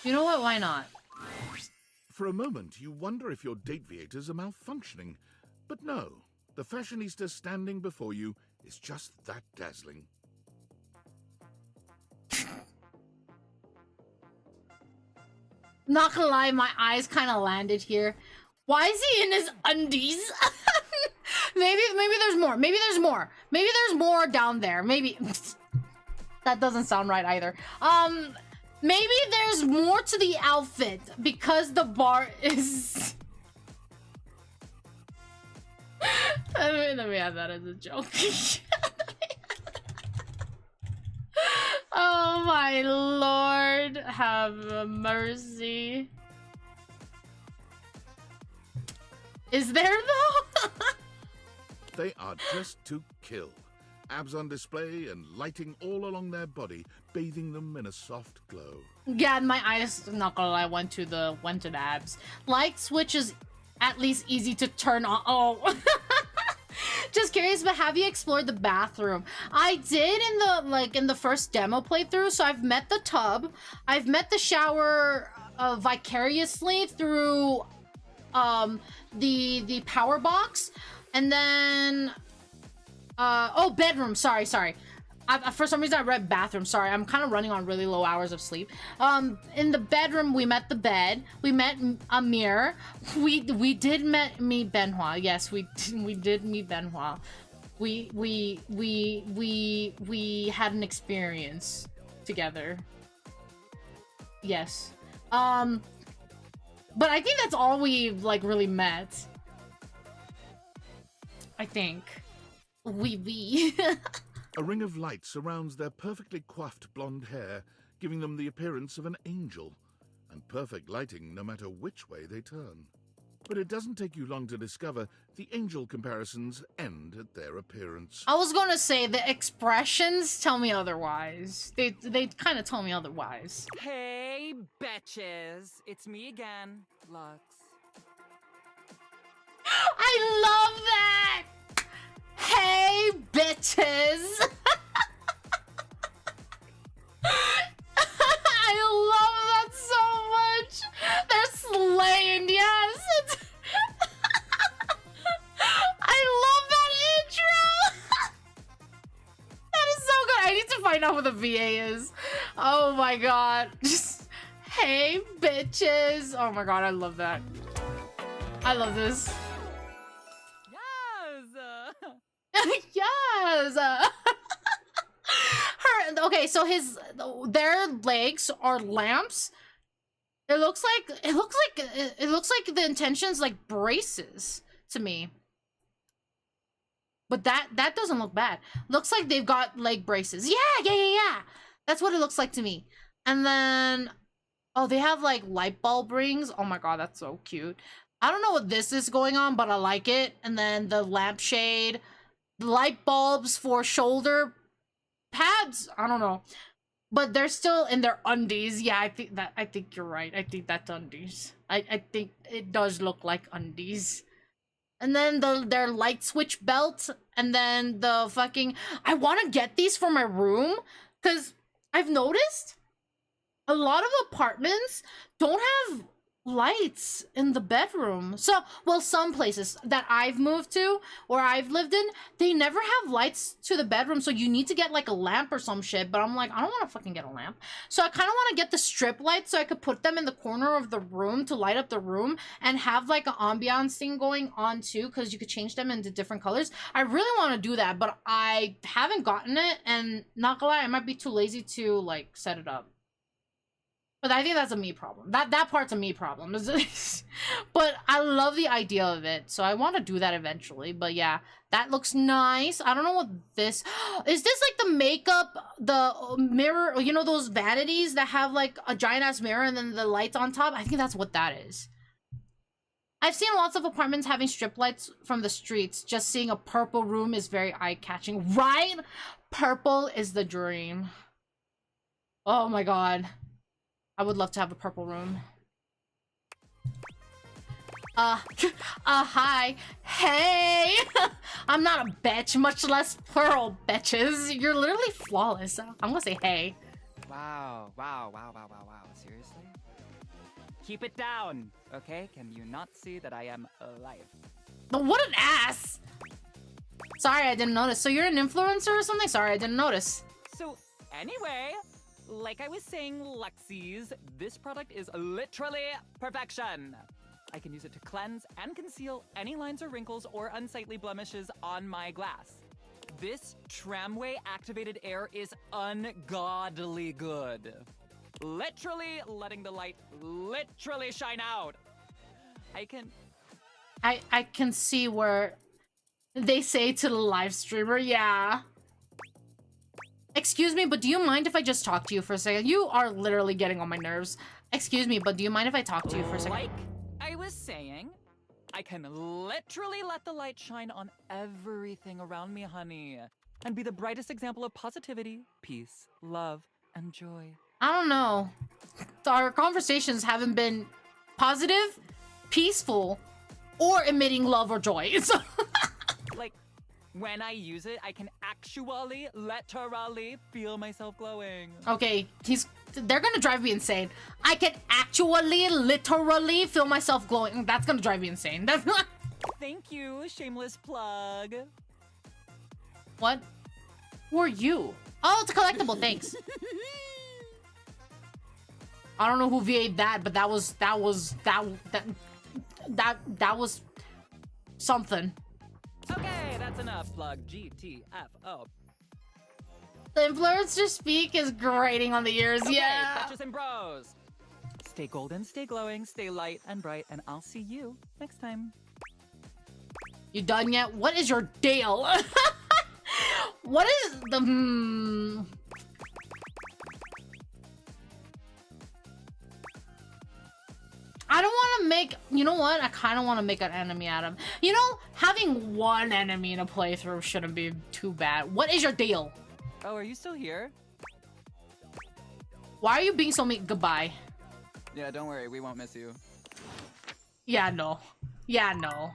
You know what? Why not? For a moment, you wonder if your date-viators are malfunctioning. But no, the fashionista standing before you is just that dazzling. Not gonna lie, my eyes kind of landed here. Why is he in his undies? maybe there's more. Maybe there's more. Maybe there's more down there. Maybe that doesn't sound right either. Maybe there's more to the outfit because the bar is. Let me have that as a joke. Oh my lord, have mercy. Is there though? They are just to kill. Abs on display and lighting all along their body, bathing them in a soft glow. Yeah, my eyes, not gonna lie, went to the abs. Light switch is at least easy to turn on. Oh. Just curious, but have you explored the bathroom? I did in the first demo playthrough, so I've met the tub. I've met the shower vicariously through the power box. And then oh, bedroom, sorry. For some reason I read bathroom, sorry. I'm kind of running on really low hours of sleep. In the bedroom we met the bed. We met Amir. We did meet Benoit. Yes, we did meet Benoit. We had an experience together. Yes. But I think that's all we like really met. I think. We. A ring of light surrounds their perfectly coiffed blonde hair, giving them the appearance of an angel, and perfect lighting no matter which way they turn. But it doesn't take you long to discover the angel comparisons end at their appearance. I was gonna say the expressions tell me otherwise. They kind of tell me otherwise. Hey, betches. It's me again, Lux. I love that! Hey, bitches! I the VA is. Oh my god. Just, hey, bitches. Oh my god, I love that. I love this. Yes! Yes! Okay, so their legs are lamps. It looks like the intention's like braces to me. But that doesn't look bad. Looks like they've got leg braces. Yeah. That's what it looks like to me. And then, oh, they have like light bulb rings. Oh my god, that's so cute. I don't know what this is going on, but I like it. And then the lampshade, light bulbs for shoulder pads. I don't know. But they're still in their undies. Yeah, I think you're right. I think that's undies. I think it does look like undies. And then their light switch belt, and then the fucking... I want to get these for my room, because I've noticed a lot of apartments don't have lights in the bedroom. So, well, some places that I've moved to, or I've lived in, they never have lights to the bedroom, so you need to get, like, a lamp or some shit, but I'm like, I don't want to fucking get a lamp. So I kind of want to get the strip lights so I could put them in the corner of the room to light up the room and have, like, an ambiance thing going on, too, because you could change them into different colors. I really want to do that, but I haven't gotten it, and not gonna lie, I might be too lazy to, like, set it up. But I think that's a me problem. That part's a me problem. But I love the idea of it, so I want to do that eventually. But yeah, that looks nice. I don't know what this... Is this like the makeup, the mirror, you know those vanities that have like a giant-ass mirror and then the lights on top? I think that's what that is. I've seen lots of apartments having strip lights from the streets. Just seeing a purple room is very eye-catching. Right? Purple is the dream. Oh my god. I would love to have a purple room. Hi. Hey! I'm not a bitch, much less plural bitches. You're literally flawless. I'm gonna say hey. Wow. Seriously? Keep it down, okay? Can you not see that I am alive? What an ass! Sorry, I didn't notice. So you're an influencer or something? Sorry, I didn't notice. So, anyway... Like I was saying, Lexies, this product is literally perfection. I can use it to cleanse and conceal any lines or wrinkles or unsightly blemishes on my glass. This tramway-activated air is ungodly good. Literally letting the light literally shine out. I can see where they say to the live streamer, yeah. Excuse me, but do you mind if I just talk to you for a second? You are literally getting on my nerves. Excuse me, but do you mind if I talk to you for a second? Like I was saying, I can literally let the light shine on everything around me, honey. And be the brightest example of positivity, peace, love, and joy. I don't know. Our conversations haven't been positive, peaceful, or emitting love or joy. Like, when I use it, I can actually, literally feel myself glowing. Okay, they're gonna drive me insane. I can actually, literally feel myself glowing. That's gonna drive me insane. That's not... Thank you, shameless plug. What? Who are you? Oh, it's a collectible, thanks. I don't know who VA'd that, but that was something. Okay, that's enough. Plug GTFO. The influencer speak is grating on the ears, Okay, yeah. Betches and bros. Stay golden, stay glowing, stay light and bright, and I'll see you next time. You done yet? What is your deal? What is the I don't want to make... You know what? I kind of want to make an enemy out of him. You know, having one enemy in a playthrough shouldn't be too bad. What is your deal? Oh, are you still here? Why are you being so mean? Goodbye. Yeah, don't worry, we won't miss you. Yeah, no. Yeah, no.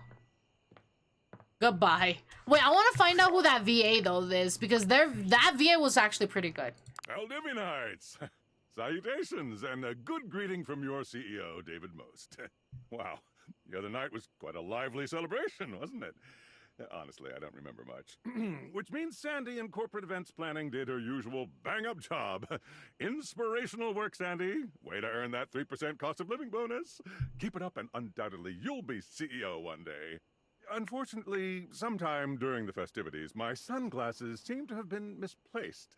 Goodbye. Wait, I want to find out who that VA, though, is, because that VA was actually pretty good. Aldivinites! Salutations, and a good greeting from your CEO, David Most. Wow, the other night was quite a lively celebration, wasn't it? Honestly, I don't remember much. Which means Sandy in corporate events planning did her usual bang-up job. Inspirational work, Sandy. Way to earn that 3% cost of living bonus. Keep it up and undoubtedly you'll be CEO one day. Unfortunately, sometime during the festivities, my sunglasses seem to have been misplaced.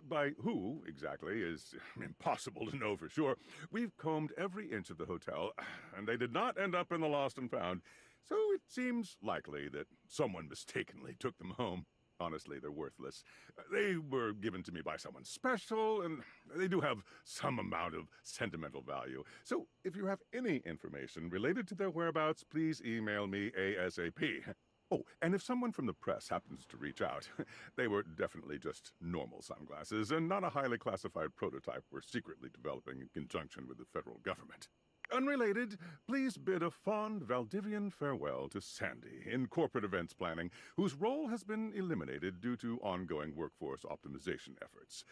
By who, exactly, is impossible to know for sure. We've combed every inch of the hotel, and they did not end up in the lost and found. So it seems likely that someone mistakenly took them home. Honestly, they're worthless. They were given to me by someone special, and they do have some amount of sentimental value. So if you have any information related to their whereabouts, please email me ASAP. Oh, and if someone from the press happens to reach out, they were definitely just normal sunglasses and not a highly classified prototype we're secretly developing in conjunction with the federal government. Unrelated, please bid a fond Valdivian farewell to Sandy in corporate events planning, whose role has been eliminated due to ongoing workforce optimization efforts.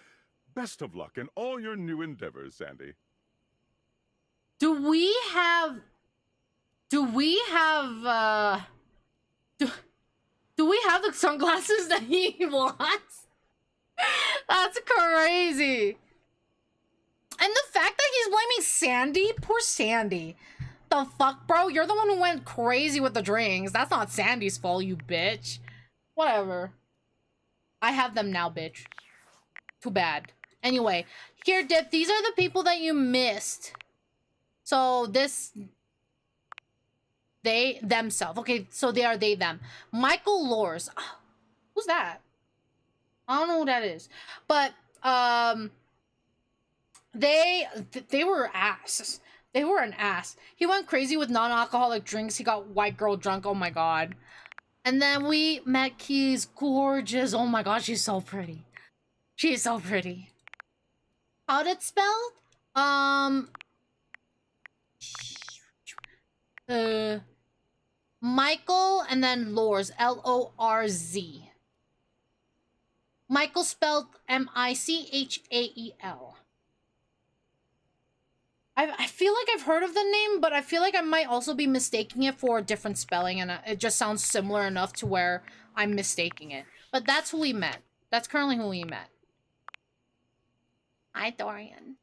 Best of luck in all your new endeavors, Sandy. Do we have the sunglasses that he wants? That's crazy. And the fact that he's blaming Sandy, poor Sandy. The fuck, bro? You're the one who went crazy with the drinks. That's not Sandy's fault, you bitch. Whatever. I have them now, bitch. Too bad. Anyway, here, Dip, these are the people that you missed. So this... They, themselves. Okay, so they are they, them. Michael Lors. Who's that? I don't know who that is. But, they were asses. They were an ass. He went crazy with non-alcoholic drinks. He got white girl drunk. Oh my god. And then we met Key's gorgeous. Oh my god, she's so pretty. She's so pretty. How'd it spelled? Michael and then Lors. L-O-R-Z. Michael spelled M-I-C-H-A-E-L. I feel like I've heard of the name, but I feel like I might also be mistaking it for a different spelling, and it just sounds similar enough to where I'm mistaking it. But that's who we met. That's currently who we met. Hi, Dorian.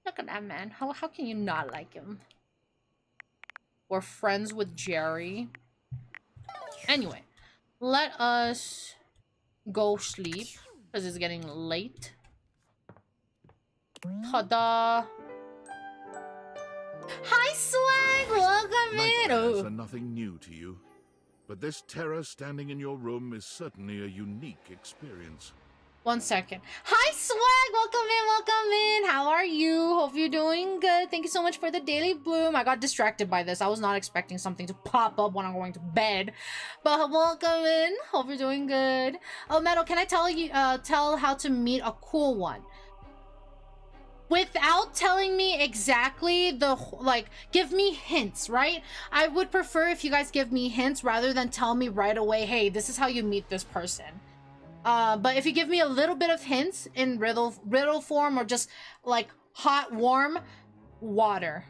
Look at that man. How can you not like him? We're friends with Jerry. Anyway, let us go sleep, because it's getting late. Ta-da! Hi, Swag! Welcome in! Nightmares are nothing new to you, but this terror standing in your room is certainly a unique experience. 1 second. Hi, Swag! Welcome in! How are you? Hope you're doing good. Thank you so much for the daily bloom. I got distracted by this. I was not expecting something to pop up when I'm going to bed. But welcome in. Hope you're doing good. Oh, Meadow, can I tell how to meet a cool one? Without telling me exactly give me hints, right? I would prefer if you guys give me hints rather than tell me right away, hey, this is how you meet this person. But if you give me a little bit of hints in riddle form, or just like hot, warm water.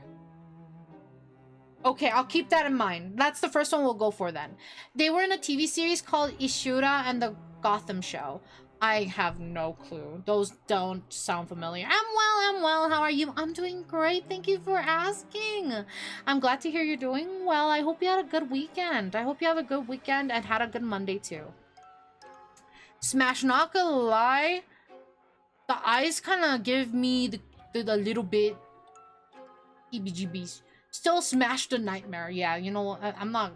Okay, I'll keep that in mind. That's the first one we'll go for then. They were in a TV series called Ishura and the Gotham Show. I have no clue. Those don't sound familiar. I'm well. How are you? I'm doing great. Thank you for asking. I'm glad to hear you're doing well. I hope you had a good weekend. I hope you have a good weekend and had a good Monday too. Smash, not gonna lie. The eyes kind of give me the little bit heebie-jeebies. Still Smash the Nightmare. Yeah, you know, I'm not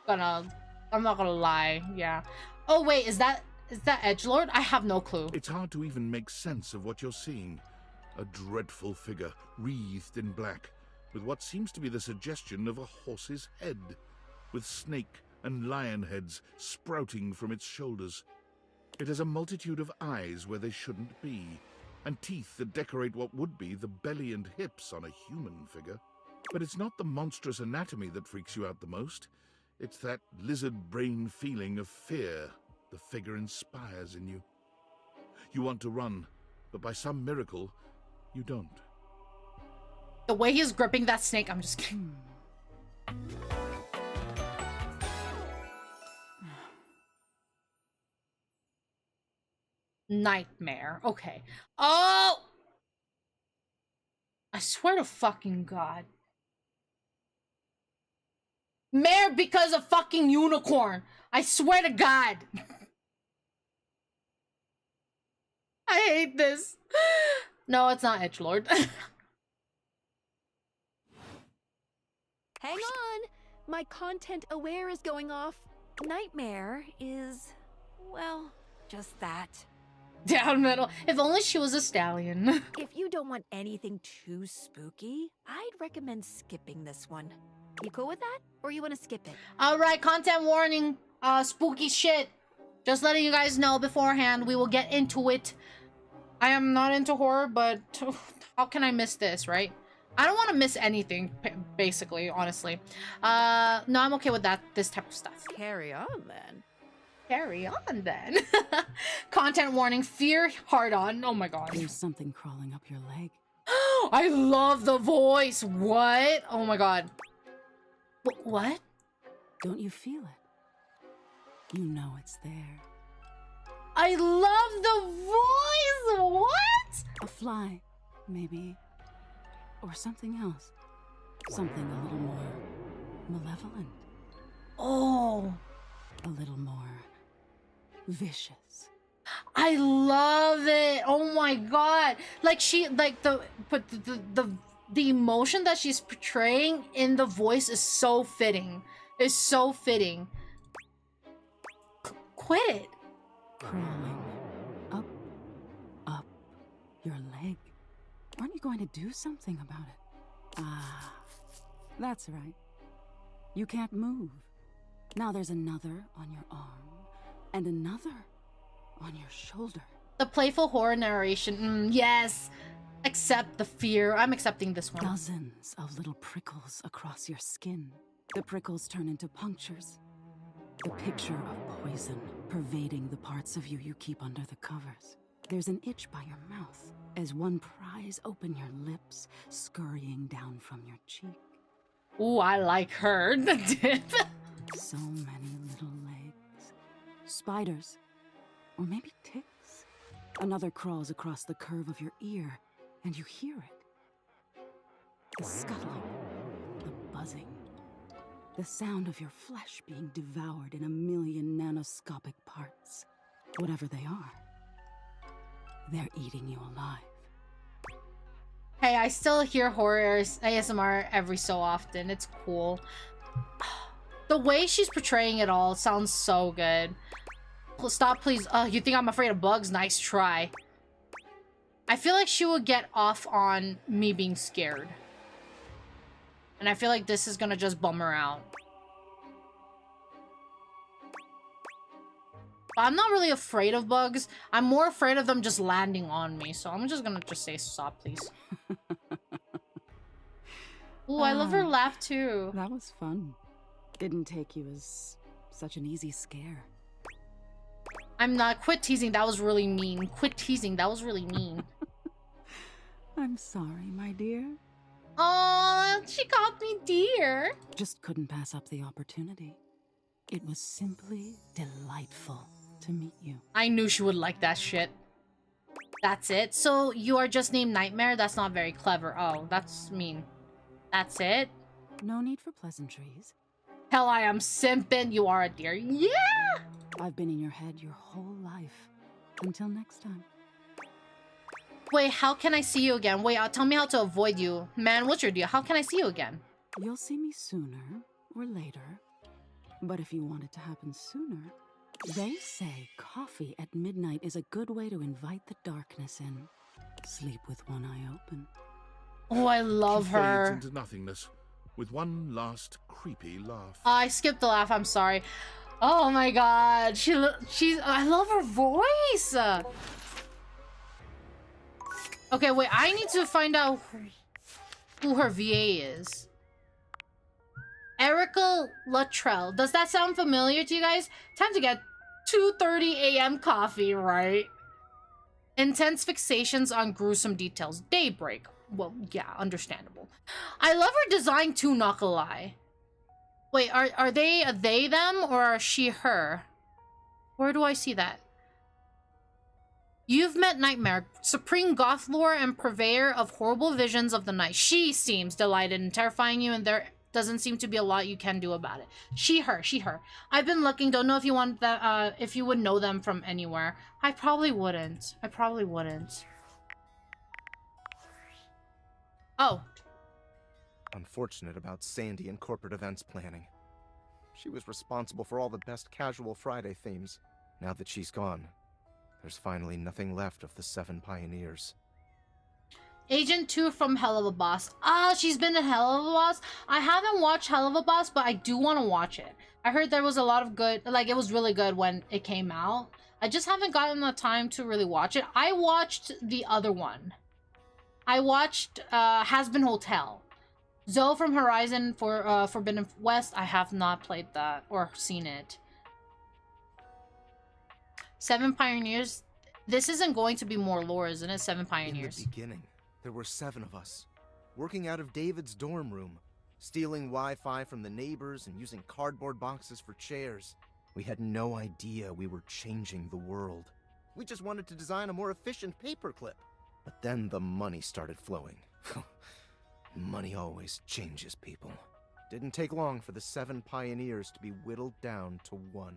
gonna lie. Yeah. Oh wait, is that Edgelord? I have no clue. It's hard to even make sense of what you're seeing. A dreadful figure, wreathed in black, with what seems to be the suggestion of a horse's head, with snake and lion heads sprouting from its shoulders. It has a multitude of eyes where they shouldn't be, and teeth that decorate what would be the belly and hips on a human figure. But it's not the monstrous anatomy that freaks you out the most. It's that lizard brain feeling of fear the figure inspires in you. You want to run, but by some miracle, you don't. The way he's gripping that snake, I'm just kidding. Nightmare. Okay. Oh! I swear to fucking God. Mare because of fucking unicorn. I swear to God. I hate this. No, it's not Edgelord. Hang on! My content aware is going off. Nightmare is, well, just that. Down middle. If only she was a stallion. If you don't want anything too spooky, I'd recommend skipping this one. You cool with that? Or you want to skip it? Alright, content warning. Spooky shit. Just letting you guys know beforehand, we will get into it. I am not into horror, but how can I miss this, right? I don't want to miss anything, basically, honestly. No, I'm okay with that, this type of stuff. Carry on, then. Carry on, then. Content warning, fear hard on. Oh my God. There's something crawling up your leg. I love the voice. What? Oh my God. What? Don't you feel it? You know it's there. I love the voice. What? A fly, maybe. Or something else. Something a little more malevolent. Oh. A little more vicious. I love it. Oh my God. Like the emotion that she's portraying in the voice is so fitting. It's so fitting. Quit it. Crawling up your leg. Aren't you going to do something about it? Ah, that's right. You can't move. Now there's another on your arm, and another on your shoulder. The playful horror narration. Yes. Accept the fear. I'm accepting this one. Dozens of little prickles across your skin. The prickles turn into punctures. The picture of poison pervading the parts of you keep under the covers. There's an itch by your mouth as one pries open your lips, scurrying down from your cheek. Ooh, I like her. The dip. So many little legs. Spiders. Or maybe ticks. Another crawls across the curve of your ear, and you hear it. The scuttling. The buzzing. The sound of your flesh being devoured in a million nanoscopic parts. Whatever they are. They're eating you alive. Hey, I still hear horror ASMR every so often. It's cool. The way she's portraying it all sounds so good. Stop, please. You think I'm afraid of bugs? Nice try. I feel like she would get off on me being scared. And I feel like this is gonna just bum her out. I'm not really afraid of bugs. I'm more afraid of them just landing on me. So I'm just gonna say stop, please. Ooh, I love her laugh too. That was fun. Didn't take you as such an easy scare. I'm not. Quit teasing. That was really mean. Quit teasing. That was really mean. I'm sorry, my dear. Oh, she called me dear. Just couldn't pass up the opportunity. It was simply delightful to meet you. I knew she would like that shit. That's it? So you are just named Nightmare? That's not very clever. Oh, that's mean. That's it? No need for pleasantries. Hell, I am simping. You are a dear. Yeah! I've been in your head your whole life. Until next time. Wait, how can I see you again? Wait, tell me how to avoid you. Man, what's your deal? How can I see you again? You'll see me sooner or later. But if you want it to happen sooner, they say coffee at midnight is a good way to invite the darkness in. Sleep with one eye open. Oh, I love She her. fades into nothingness with one last creepy laugh. I skipped the laugh. I'm sorry. Oh my God. She's. I love her voice. Okay, wait. I need to find out who her VA is. Erica Luttrell. Does that sound familiar to you guys? Time to get 2:30 a.m. coffee, right? Intense fixations on gruesome details. Daybreak. Well, yeah, understandable. I love her design too, not gonna lie. Wait, are they a they, them, or are she, her? Where do I see that? You've met Nightmare, supreme goth lore and purveyor of horrible visions of the night. She seems delighted in terrifying you, and there doesn't seem to be a lot you can do about it. She, her. I've been looking, don't know if you want that, if you would know them from anywhere. I probably wouldn't. Oh. Unfortunate about Sandy and corporate events planning. She was responsible for all the best casual Friday themes. Now that she's gone, there's finally nothing left of the 7 pioneers. Agent 2 from Hell of a Boss. Ah, she's been in Hell of a Boss. I haven't watched Hell of a Boss, but I do want to watch it. I heard there was a lot of good, like, it was really good when it came out. I just haven't gotten the time to really watch it. I watched the other one. I watched Has Been Hotel. Zoe from Horizon for Forbidden West. I have not played that or seen it. 7 Pioneers. This isn't going to be more lore, isn't it? 7 Pioneers. In the beginning, there were 7 of us, working out of David's dorm room, stealing Wi-Fi from the neighbors and using cardboard boxes for chairs. We had no idea we were changing the world. We just wanted to design a more efficient paperclip. But then the money started flowing. Money always changes people. Didn't take long for the 7 pioneers to be whittled down to 1.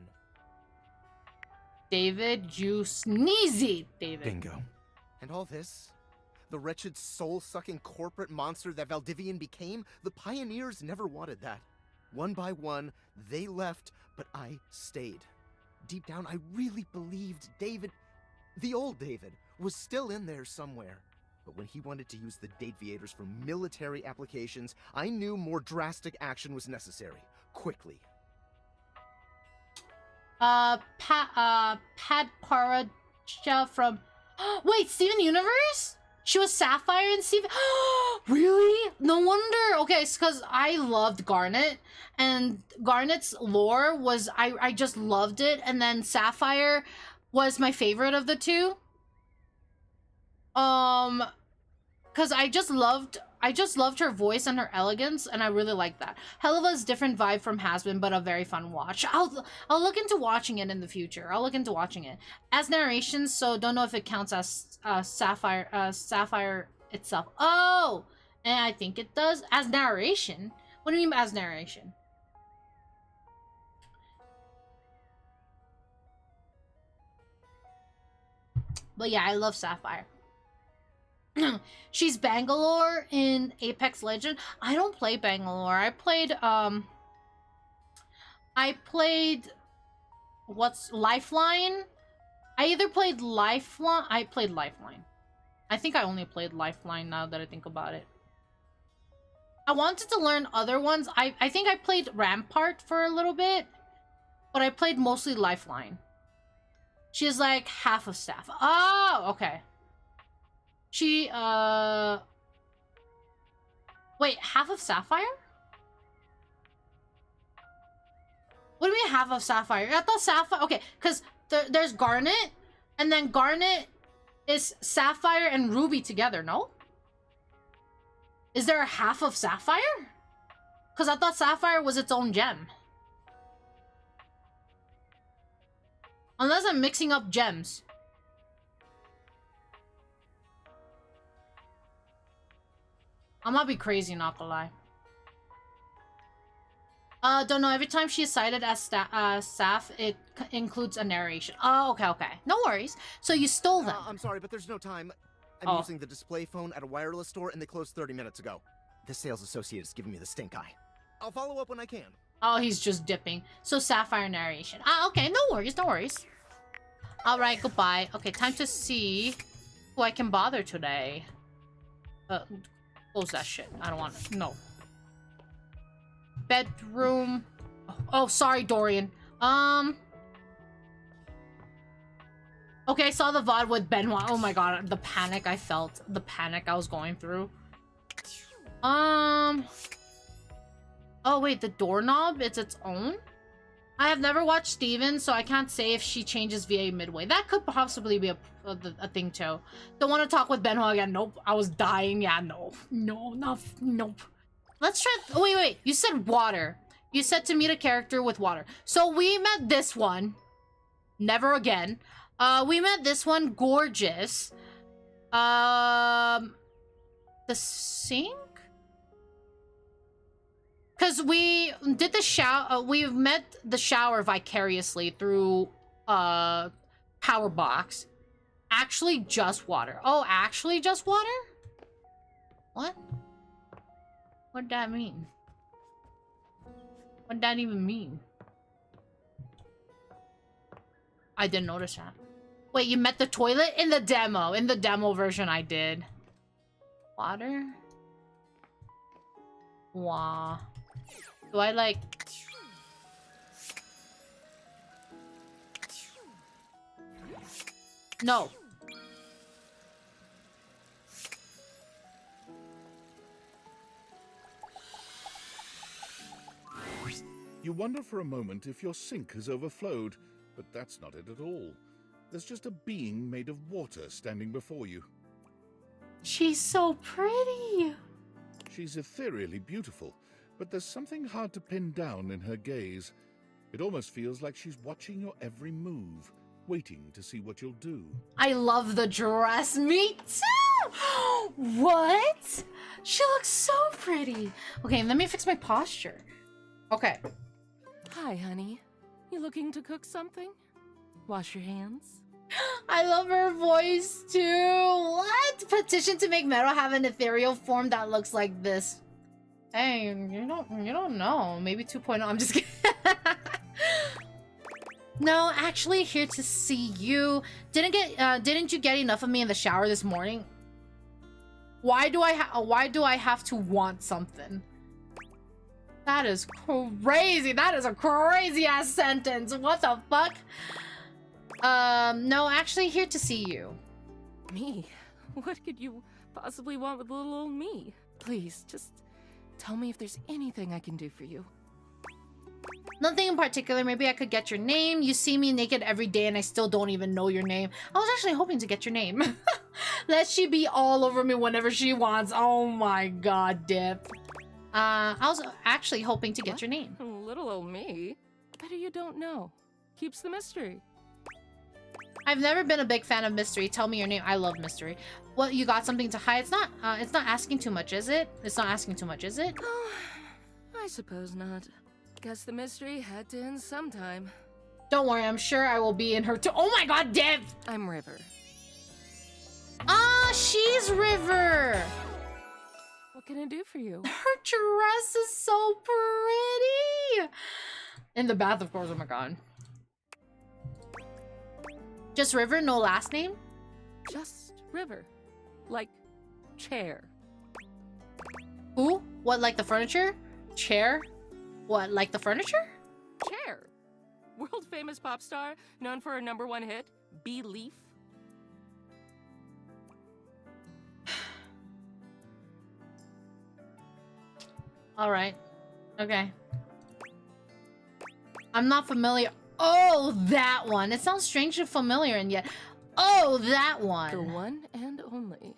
David, you sneezy, David. Bingo. And all this? The wretched soul-sucking corporate monster that Valdivian became? The pioneers never wanted that. One by one, they left, but I stayed. Deep down, I really believed David, the old David, was still in there somewhere. But when he wanted to use the Dateviators for military applications, I knew more drastic action was necessary. Quickly. Pat Paracha from... Wait, Steven Universe? She was Sapphire in Steven... Really? No wonder. Okay, it's because I loved Garnet. And Garnet's lore was... I just loved it. And then Sapphire was my favorite of the two. Because I just loved her voice and her elegance, and I really liked that. Hell of a different vibe from Has-Been, but a very fun watch. I'll look into watching it in the future. I'll look into watching it as narration, so don't know if it counts as Sapphire itself. Oh, and I think it does as narration. What do you mean as narration? But yeah, I love Sapphire. She's Bangalore in Apex Legend. I don't play Bangalore. I played what's Lifeline? I played Lifeline. I think I only played Lifeline now that I think about it. I wanted to learn other ones. I think I played Rampart for a little bit, but I played mostly Lifeline. She's like half of staff. Oh, okay. She, wait, half of Sapphire? What do you mean half of Sapphire? I thought Sapphire, okay, because there's Garnet, and then Garnet is Sapphire and Ruby together, no? Is there a half of Sapphire? Because I thought Sapphire was its own gem. Unless I'm mixing up gems. I might be crazy, not gonna lie. Don't know. Every time she is cited as Saf, it includes a narration. Oh, okay. No worries. So you stole them. I'm sorry, but there's no time. I'm using the display phone at a wireless store, and they closed 30 minutes ago. The sales associate is giving me the stink eye. I'll follow up when I can. Oh, he's just dipping. So Sapphire narration. Okay. No worries. All right. Goodbye. Okay, time to see who I can bother today. Close that shit. I don't want it. No. Bedroom. Oh, sorry, Dorian. Okay, I saw the VOD with Benoit. Oh my god, the panic I felt. The panic I was going through. Oh wait, the doorknob, it's its own? I have never watched Steven, so I can't say if she changes VA midway. That could possibly be a thing too. Don't want to talk with Benoit again. Nope. I was dying. Yeah, no. Nope. Let's try. Oh, wait. You said water. You said to meet a character with water. So we met this one. Never again. We met this one, gorgeous. The sink? Because we did the shower, we met the shower vicariously through, power box. Actually just water. Oh, actually just water? What? What'd that mean? What'd that even mean? I didn't notice that. Wait, you met the toilet? In the demo. In the demo version I did. Water? Wah. Do I like... No. You wonder for a moment if your sink has overflowed, but that's not it at all. There's just a being made of water standing before you. She's so pretty. She's ethereally beautiful, but there's something hard to pin down in her gaze. It almost feels like she's watching your every move, waiting to see what you'll do. I love the dress. Me too! What? She looks so pretty. Okay, let me fix my posture. Okay. Hi, honey. You looking to cook something? Wash your hands? I love her voice too. What? Petition to make Meadow have an ethereal form that looks like this. Hey, you don't know. Maybe 2.0. I'm just kidding. No, actually here to see you. Didn't you get enough of me in the shower this morning? Why do I have to want something? That is crazy. That is a crazy ass sentence. What the fuck? No, actually here to see you. Me? What could you possibly want with little old me? Please, just tell me if there's anything I can do for you. Nothing in particular. Maybe I could get your name. You see me naked every day and I still don't even know your name. I was actually hoping to get your name. Let she be all over me whenever she wants. Oh my god, Dip. I was actually hoping to get your name. Little old me? Better you don't know. Keeps the mystery. I've never been a big fan of mystery. Tell me your name. I love mystery. What, you got something to hide? It's not asking too much, is it? It's not asking too much, is it? Oh, I suppose not. Guess the mystery had to end sometime. Don't worry, I'm sure I will be in her too. Oh my god, Div! I'm River. Ah, she's River! What can I do for you? Her dress is so pretty! In the bath, of course, oh my god. Just River, no last name? Just River. Like, chair. Who? What, like the furniture? Chair? What, like the furniture? Chair. World famous pop star, known for her #1 hit, Belief. Alright. Okay. I'm not familiar. Oh, that one. It sounds strangely familiar and yet... Oh, that one. The one and only.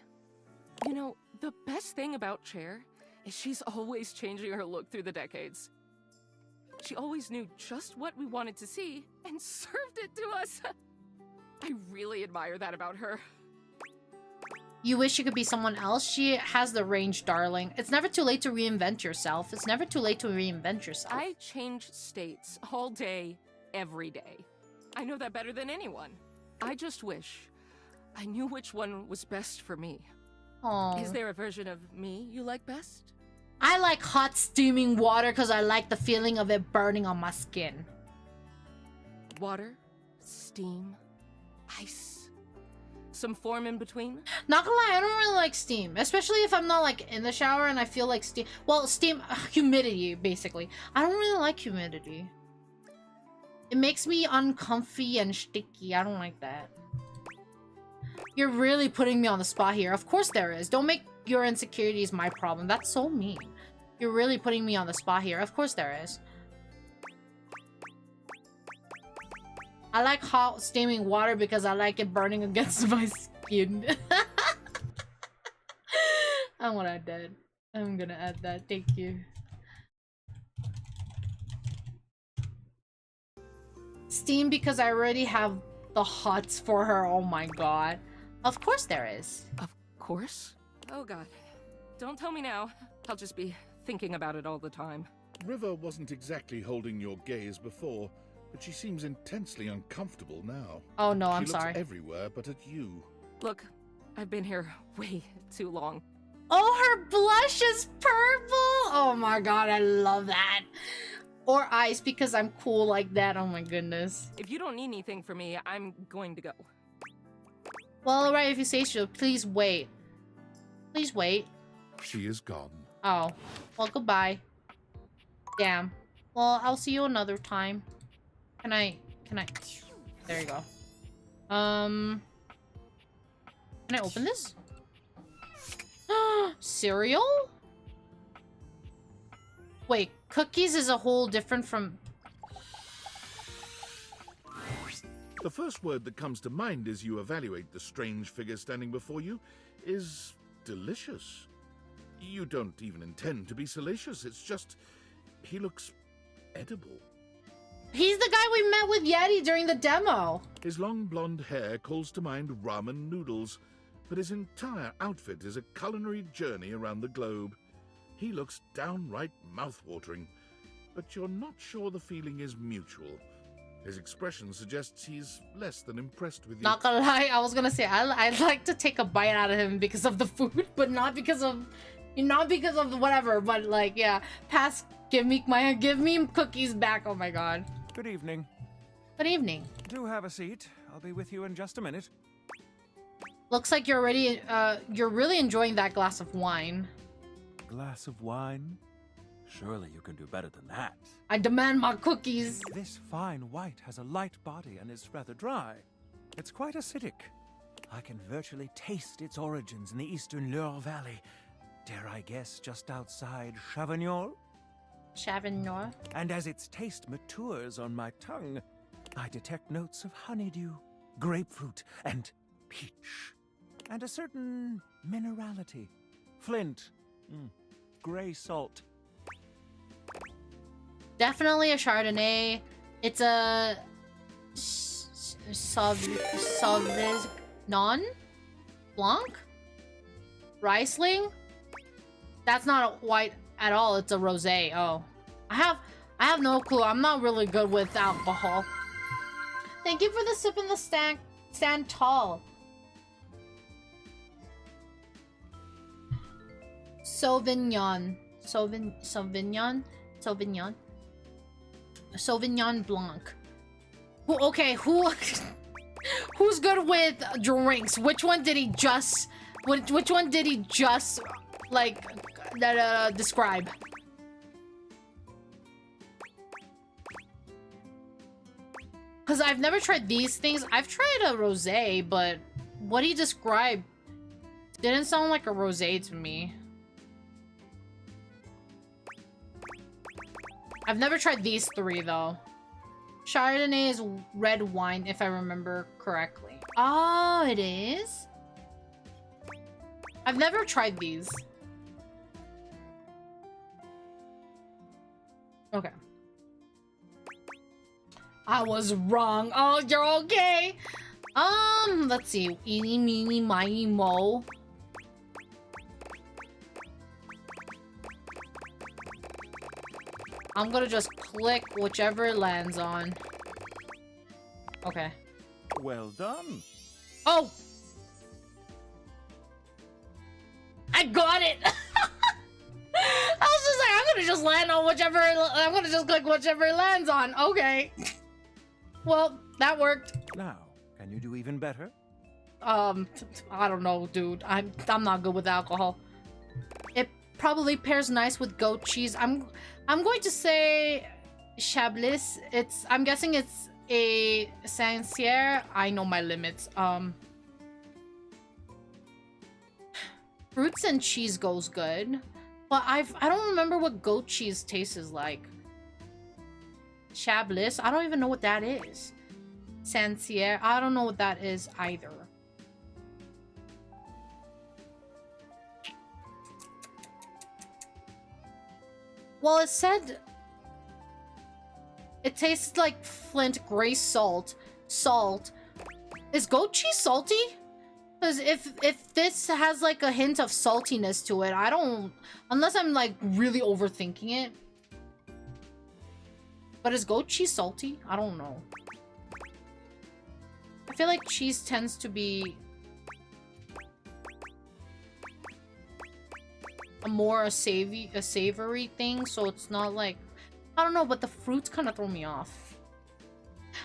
You know, the best thing about Chair is she's always changing her look through the decades. She always knew just what we wanted to see and served it to us. I really admire that about her. You wish you could be someone else? She has the range, darling. It's never too late to reinvent yourself. It's never too late to reinvent yourself. I change states all day, every day. I know that better than anyone. I just wish I knew which one was best for me. Aww. Is there a version of me you like best? I like hot steaming water because I like the feeling of it burning on my skin. Water, steam, ice. Some form in between? Not gonna lie, I don't really like steam. Especially if I'm not like in the shower and I feel like steam. Well, steam, humidity, basically. I don't really like humidity. It makes me uncomfy and sticky. I don't like that. You're really putting me on the spot here. Of course there is. Don't make your insecurities my problem. That's so mean. You're really putting me on the spot here. Of course there is. I like hot steaming water because I like it burning against my skin. I want to add that. I'm gonna add that. Thank you. Steam because I already have the huts for her. Oh my god. Of course there is. Of course. Oh god. Don't tell me now. I'll just be thinking about it all the time. River wasn't exactly holding your gaze before, but she seems intensely uncomfortable now. Oh no, I'm she sorry. looks everywhere but at you. Look, I've been here way too long. Oh, her blush is purple! Oh my god, I love that. Or ice because I'm cool like that. Oh my goodness. If you don't need anything from me, I'm going to go. Well, alright, if you say so, please wait. Please wait. She is gone. Oh. Well, goodbye. Damn. Well, I'll see you another time. Can I... There you go. Can I open this? Cereal? Wait, cookies is a whole different from... The first word that comes to mind as you evaluate the strange figure standing before you is delicious. You don't even intend to be salacious, it's just... he looks edible. He's the guy we met with Yeti during the demo. His long blonde hair calls to mind ramen noodles, but his entire outfit is a culinary journey around the globe. He looks downright mouth-watering, but you're not sure the feeling is mutual. His expression suggests he's less than impressed with you. Not gonna lie, I was gonna say I'd like to take a bite out of him because of the food, but not because of the whatever. But like, yeah, pass. Give me cookies back. Oh my god. Good evening. Good evening. Do have a seat. I'll be with you in just a minute. Looks like you're already you're really enjoying that glass of wine. Glass of wine? Surely you can do better than that. I demand my cookies. This fine white has a light body and is rather dry. It's quite acidic. I can virtually taste its origins in the eastern Loire Valley. Dare I guess just outside Chavignol? Chavignol. And as its taste matures on my tongue, I detect notes of honeydew, grapefruit, and peach. And a certain minerality. Flint. Gray salt. Definitely a Chardonnay. It's a Sauvignon Blanc? Riesling? That's not a white at all. It's a rosé. Oh. I have no clue. I'm not really good with alcohol. Thank you for the sip in the stand tall. Sauvignon Blanc. Who's good with drinks? Which one did he just like describe? Because I've never tried these things. I've tried a rosé, but what he described didn't sound like a rosé to me. I've never tried these three, though. Chardonnay is red wine, if I remember correctly. Oh, it is? I've never tried these. Okay. I was wrong. Oh, you're okay. Let's see. Eeny, meeny, miny, mo. I'm gonna just click whichever it lands on. Okay. Well done. Oh! I got it! I was just like, I'm gonna just land on whichever, I'm gonna just click whichever it lands on. Okay. Well, that worked. Now, can you do even better? I don't know, dude. I'm not good with alcohol. It probably pairs nice with goat cheese. I'm going to say Chablis. I'm guessing it's a Saint-Cyr. I know my limits. Fruits and cheese goes good. But I don't remember what goat cheese tastes like. Chablis. I don't even know what that is. Saint-Cyr. I don't know what that is either. Well, it said it tastes like Flint gray salt, Is goat cheese salty? Because if this has like a hint of saltiness to it, I don't... Unless I'm like really overthinking it. But is goat cheese salty? I don't know. I feel like cheese tends to be a savory thing, so it's not like... I don't know, but the fruits kind of throw me off.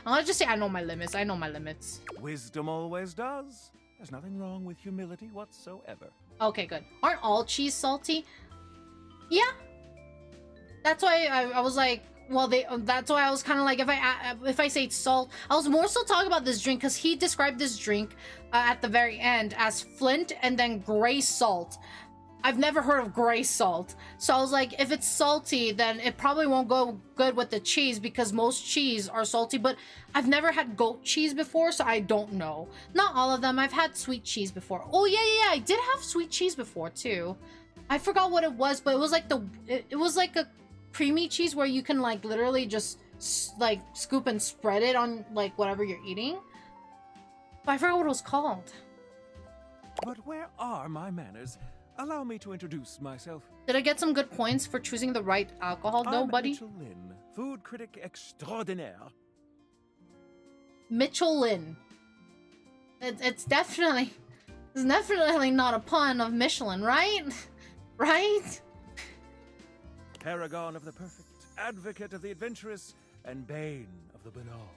I'm gonna just say I know my limits. I know my limits. Wisdom always does. There's nothing wrong with humility whatsoever. Okay, good. Aren't all cheese salty? Yeah. That's why I was like, well, that's why I was kind of like, if I say salt, I was more so talking about this drink because he described this drink at the very end as Flint and then gray salt. I've never heard of gray salt. So I was like, if it's salty, then it probably won't go good with the cheese because most cheese are salty, but I've never had goat cheese before, so I don't know. Not all of them. I've had sweet cheese before. Oh, yeah. I did have sweet cheese before, too. I forgot what it was, but it was like it was like a creamy cheese where you can like literally just like scoop and spread it on like whatever you're eating. But I forgot what it was called. But where are my manners? Allow me to introduce myself. Did I get some good points for choosing the right alcohol, though, buddy? Mitchell Lynn, food critic extraordinaire. Mitchell Lynn. It's definitely not a pun of Michelin, right? Right? Paragon of the perfect, advocate of the adventurous, and bane of the banal.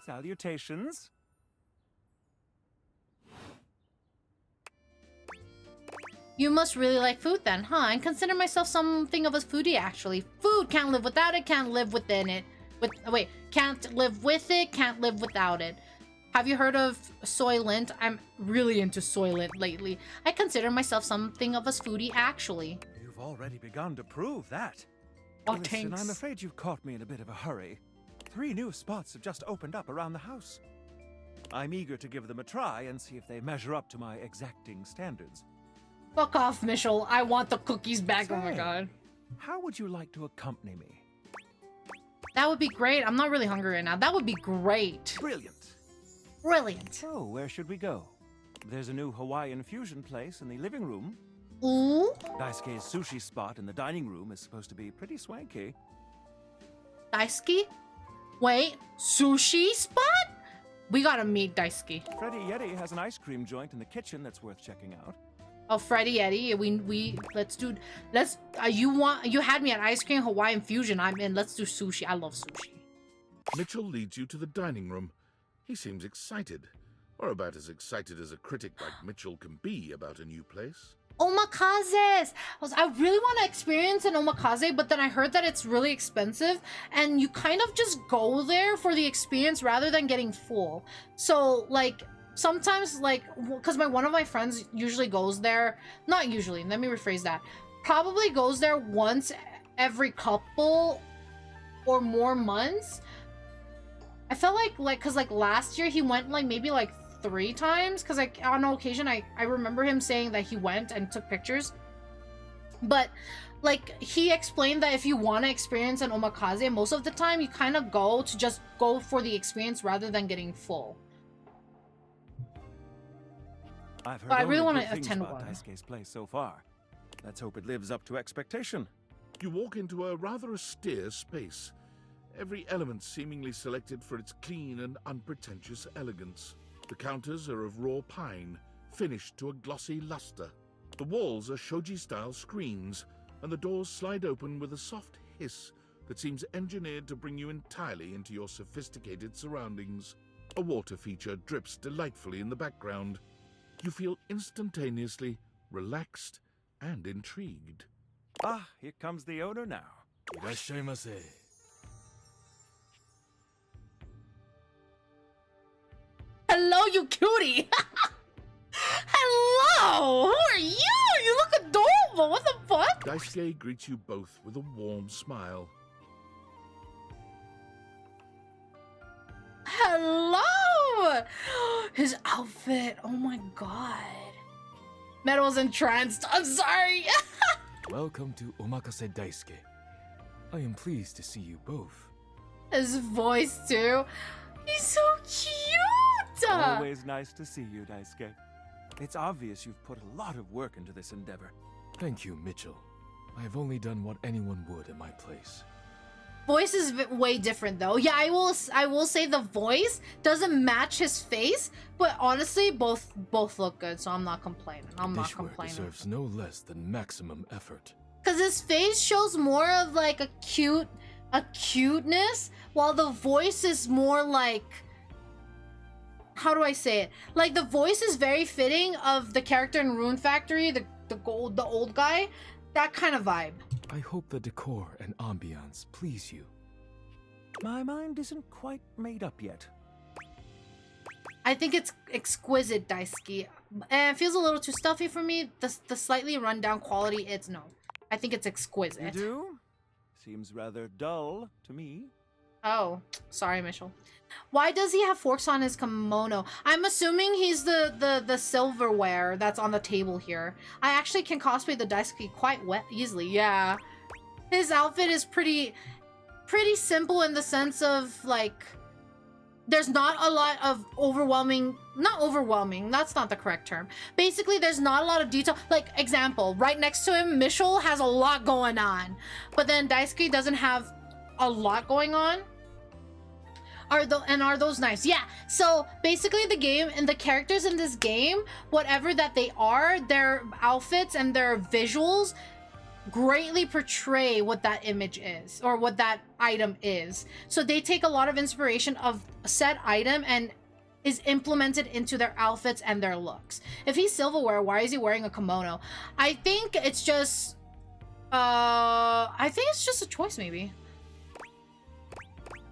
Salutations. You must really like food then, huh? I consider myself something of a foodie, actually. Food, can't live without it, can't live within it. Can't live with it, can't live without it. Have you heard of Soylent? I'm really into Soylent lately. I consider myself something of a foodie, actually. You've already begun to prove that. Oh, Listen, thanks. I'm afraid you've caught me in a bit of a hurry. 3 new spots have just opened up around the house. I'm eager to give them a try and see if they measure up to my exacting standards. Fuck off, Mitchell. I want the cookies back. Say, oh my god. How would you like to accompany me? That would be great. I'm not really hungry right now. That would be great. Brilliant. Brilliant. So, where should we go? There's a new Hawaiian fusion place in the living room. Ooh. Daisuke's sushi spot in the dining room is supposed to be pretty swanky. Daisuke? Wait, sushi spot? We gotta meet Daisuke. Freddy Yeti has an ice cream joint in the kitchen that's worth checking out. Oh, Freddy Eddie, you had me at ice cream Hawaiian fusion. I'm in. Let's do sushi. I love sushi. Mitchell leads you to the dining room. He seems excited, or about as excited as a critic like Mitchell can be about a new place. Omakazes! I really want to experience an omakase, but then I heard that it's really expensive, and you kind of just go there for the experience rather than getting full. So, like, sometimes, like, because one of my friends usually goes there, not usually, let me rephrase that, probably goes there once every couple or more months. I felt like, because, like, last year he went, like, maybe, like, 3 times, because, like, on occasion, I remember him saying that he went and took pictures. But, like, he explained that if you want to experience an omakase, most of the time, you kind of go to just go for the experience rather than getting full. I've heard But I really only want good to things attend about one. Daisuke's place so far. Let's hope it lives up to expectation. You walk into a rather austere space, every element seemingly selected for its clean and unpretentious elegance. The counters are of raw pine, finished to a glossy luster. The walls are shoji-style screens, and the doors slide open with a soft hiss that seems engineered to bring you entirely into your sophisticated surroundings. A water feature drips delightfully in the background. You feel instantaneously relaxed and intrigued. Ah, here comes the owner now. Irashaimase. Hello, you cutie! Hello! Who are you? You look adorable! What the fuck? Daisuke greets you both with a warm smile. Hello! His outfit, oh my god. Meadow's entranced, I'm sorry! Welcome to Omakase Daisuke. I am pleased to see you both. His voice too. He's so cute. Always nice to see you, Daisuke. It's obvious you've put a lot of work into this endeavor. Thank you, Mitchell. I have only done what anyone would in my place. Voice is way different though. Yeah, I will say the voice doesn't match his face, but honestly, both look good, so I'm not complaining. I'm not Dishware complaining. deserves no less than maximum effort. Cause his face shows more of like a cuteness, while the voice is more like, how do I say it? Like the voice is very fitting of the character in Rune Factory, the old guy, that kind of vibe. I hope the decor and ambiance please you. My mind isn't quite made up yet. I think it's exquisite, Daisuke. And it feels a little too stuffy for me. The slightly rundown quality, it's no. I think it's exquisite. You do? Seems rather dull to me. Oh, sorry, Mitchell. Why does he have forks on his kimono? I'm assuming he's the silverware that's on the table here. I actually can cosplay the Daisuke quite easily, yeah. His outfit is pretty simple in the sense of, like, there's not a lot of not overwhelming, that's not the correct term. Basically, there's not a lot of detail. Like, example, right next to him, Mitchell has a lot going on. But then Daisuke doesn't have a lot going on. Are those nice? Yeah. So basically the game and the characters in this game, whatever that they are, their outfits and their visuals greatly portray what that image is or what that item is. So they take a lot of inspiration of a set item and is implemented into their outfits and their looks. If he's silverware, why is he wearing a kimono? I think it's just a choice, maybe.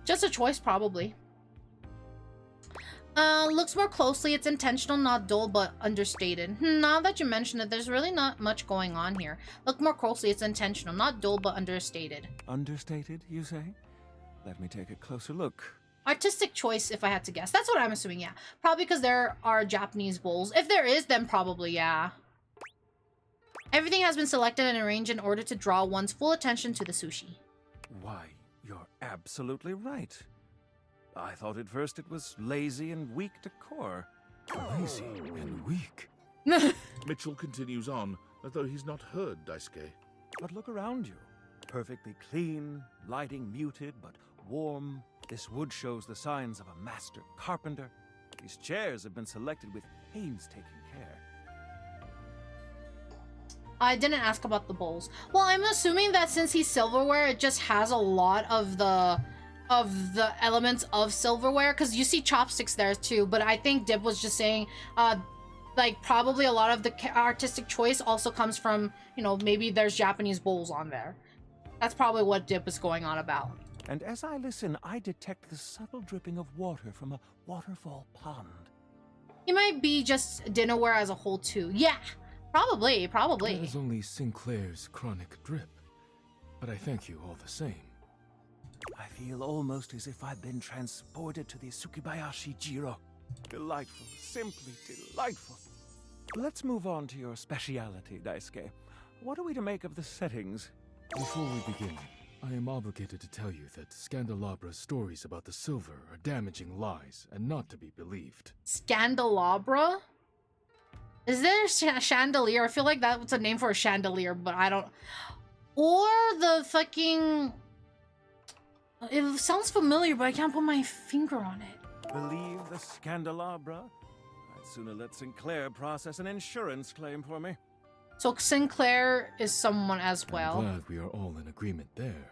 Just a choice, probably. Looks more closely. It's intentional, not dull, but understated. Now that you mention it, there's really not much going on here. Look more closely. It's intentional, not dull, but understated. Understated, you say? Let me take a closer look. Artistic choice, if I had to guess. That's what I'm assuming, yeah. Probably because there are Japanese bowls. If there is, then probably, yeah. Everything has been selected and arranged in order to draw one's full attention to the sushi. Why, you're absolutely right. I thought at first it was lazy and weak decor. Lazy and weak. Mitchell continues on, as though he's not heard Daisuke. But look around you. Perfectly clean, lighting muted but warm. This wood shows the signs of a master carpenter. These chairs have been selected with painstaking care. I didn't ask about the bowls. Well, I'm assuming that since he's silverware, it just has a lot of the elements of silverware, because you see chopsticks there too. But I think Dib was just saying, like, probably a lot of the artistic choice also comes from, you know, maybe there's Japanese bowls on there. That's probably what Dib was going on about. And as I listen, I detect the subtle dripping of water from a waterfall pond. He might be just dinnerware as a whole too. Yeah, probably. That is only Sinclair's chronic drip. But I thank you all the same. I feel almost as if I've been transported to the Tsukibayashi Jiro. Delightful, simply delightful. Let's move on to your speciality, Daisuke. What are we to make of the settings? Before we begin, I am obligated to tell you that Scandalabra's stories about the silver are damaging lies and not to be believed. Scandelabra? Is there a chandelier? I feel like that's a name for a chandelier, but I don't... Or the fucking... It sounds familiar, but I can't put my finger on it. Believe the Scandelabra? I'd sooner let Sinclair process an insurance claim for me. So Sinclair is someone as well. I'm glad we are all in agreement there.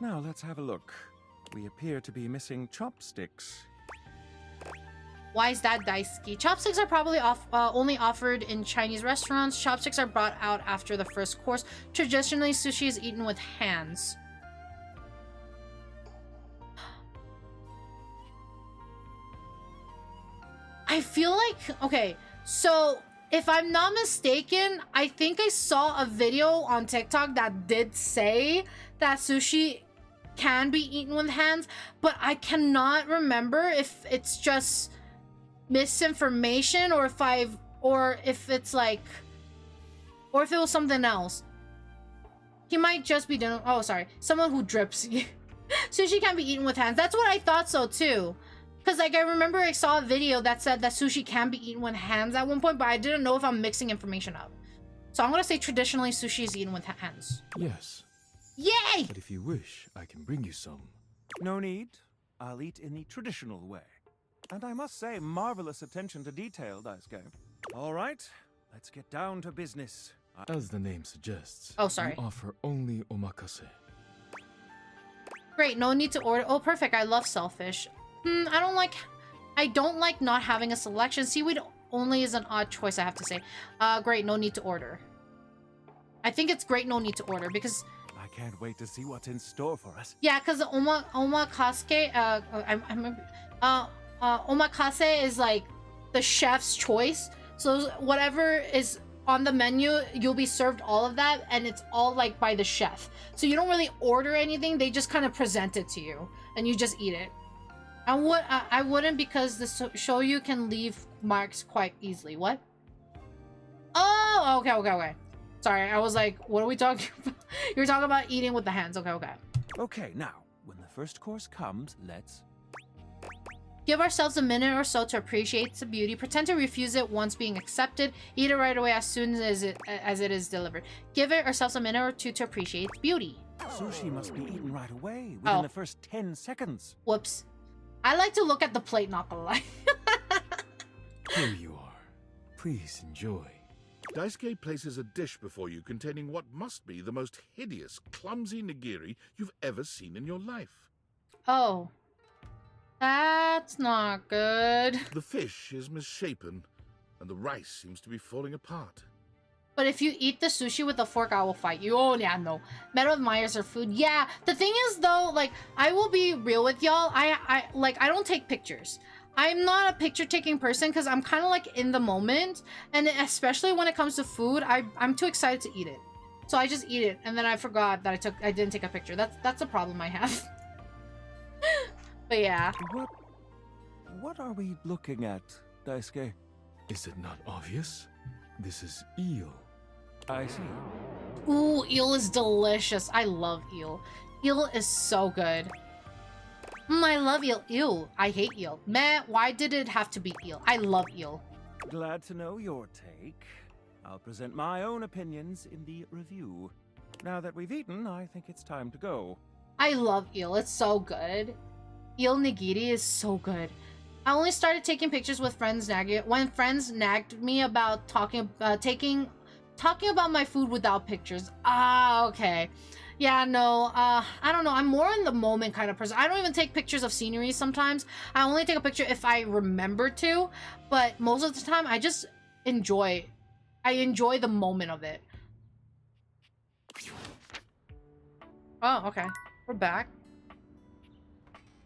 Now let's have a look. We appear to be missing chopsticks. Why is that, Daisuke? Chopsticks are probably only offered in Chinese restaurants. Chopsticks are brought out after the first course. Traditionally, sushi is eaten with hands. I feel like... Okay, so... If I'm not mistaken, I think I saw a video on TikTok that did say that sushi can be eaten with hands, but I cannot remember if it's just misinformation or if it's like, or if it was something else. He might just be doing, oh sorry, someone who drips. Sushi can be eaten with hands. That's what I thought so too. Because like I remember I saw a video that said that sushi can be eaten with hands at one point, but I didn't know if I'm mixing information up. So I'm gonna say traditionally sushi is eaten with hands. Yes. Yay! But if you wish, I can bring you some. No need. I'll eat in the traditional way. And I must say, marvelous attention to detail, Daisuke. All right, let's get down to business. As the name suggests, Oh, sorry. we offer only omakase. Great, no need to order. Oh, perfect. I love selfish. I don't like not having a selection. Seaweed only is an odd choice, I have to say. Great, no need to order. I think it's great, no need to order because. I can't wait to see what's in store for us. Yeah, because omakase. I remember. Omakase is like the chef's choice. So whatever is on the menu, you'll be served all of that, and it's all like by the chef. So you don't really order anything; they just kind of present it to you, and you just eat it. I wouldn't because the shoyu can leave marks quite easily. What? Oh, okay. Sorry, I was like, what are we talking about? You're talking about eating with the hands. Okay. Okay, now, when the first course comes, let's... Give ourselves a minute or so to appreciate the beauty. Pretend to refuse it once being accepted. Eat it right away as soon as it is delivered. Give ourselves a minute or two to appreciate its beauty. Sushi must be eaten right away, within the first 10 seconds. Whoops. I like to look at the plate, not gonna lie. Here you are. Please enjoy. Daisuke places a dish before you containing what must be the most hideous, clumsy nigiri you've ever seen in your life. Oh. That's not good. The fish is misshapen, and the rice seems to be falling apart. But if you eat the sushi with a fork, I will fight you. Oh, yeah, no. Meadow admires her food. Yeah, the thing is, though, like, I will be real with y'all. I don't take pictures. I'm not a picture-taking person because I'm kind of, like, in the moment. And especially when it comes to food, I'm too excited to eat it. So I just eat it, and then I forgot that I didn't take a picture. That's a problem I have. But yeah. What are we looking at, Daisuke? Is it not obvious? This is eel. I see. Ooh, eel is delicious. I love eel. Eel is so good. I love eel. Ew, I hate eel. Meh, why did it have to be eel? I love eel. Glad to know your take. I'll present my own opinions in the review. Now that we've eaten, I think it's time to go. I love eel. It's so good. Eel nigiri is so good. I only started taking pictures with friends when friends nagged me about talking about my food without pictures. Ah, okay. Yeah, no, I don't know. I'm more in the moment kind of person. I don't even take pictures of scenery sometimes. I only take a picture if I remember to, but most of the time I just enjoy the moment of it. Oh, okay. We're back.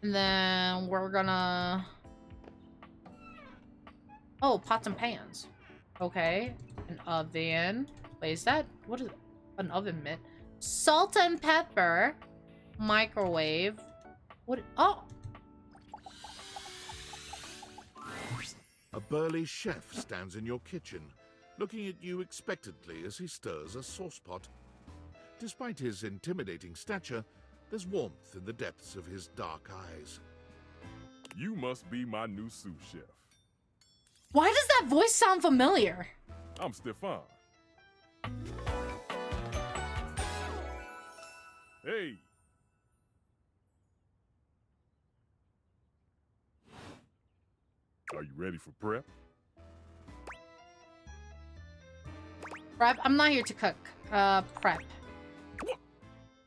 And then we're gonna... Oh, pots and pans. Okay. An oven. Wait, is that... What is it? An oven mitt. Salt and pepper. Microwave. What... Oh! A burly chef stands in your kitchen, looking at you expectantly as he stirs a saucepot. Despite his intimidating stature, there's warmth in the depths of his dark eyes. You must be my new sous chef. Why does that voice sound familiar? I'm Stefan. Hey. Are you ready for prep? Prep? I'm not here to cook. Prep.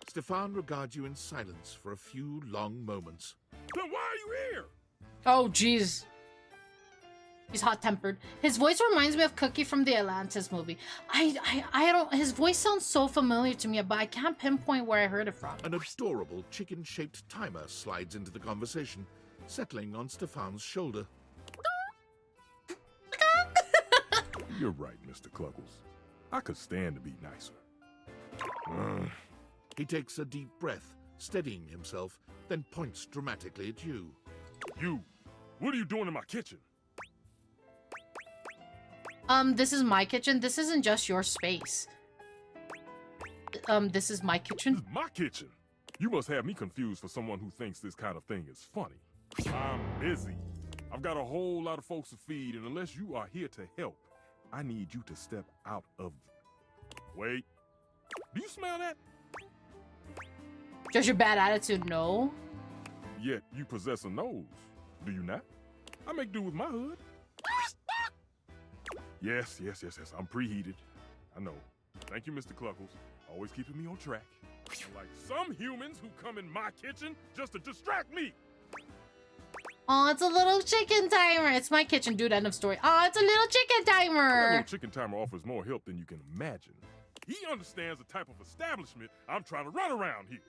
Stefan regards you in silence for a few long moments. Then why are you here? Oh, jeez. He's hot-tempered. His voice reminds me of Cookie from the Atlantis movie. I don't... His voice sounds so familiar to me, but I can't pinpoint where I heard it from. An adorable chicken-shaped timer slides into the conversation, settling on Stefan's shoulder. You're right, Mr. Cluckles. I could stand to be nicer. He takes a deep breath, steadying himself, then points dramatically at you. You! What are you doing in my kitchen? This is my kitchen. This isn't just your space. This is my kitchen. This is my kitchen. You must have me confused for someone who thinks this kind of thing is funny. I'm busy. I've got a whole lot of folks to feed, and unless you are here to help, I need you to step out of... Wait. Do you smell that? Just your bad attitude, no. Yet you possess a nose, do you not? I make do with my hood. Yes. I'm preheated. I know. Thank you, Mr. Cluckles. Always keeping me on track. Unlike some humans who come in my kitchen just to distract me. Oh, it's a little chicken timer. It's my kitchen, dude. End of story. Oh, it's a little chicken That timer. little chicken timer offers more help than you can imagine. He understands the type of establishment I'm trying to run around here.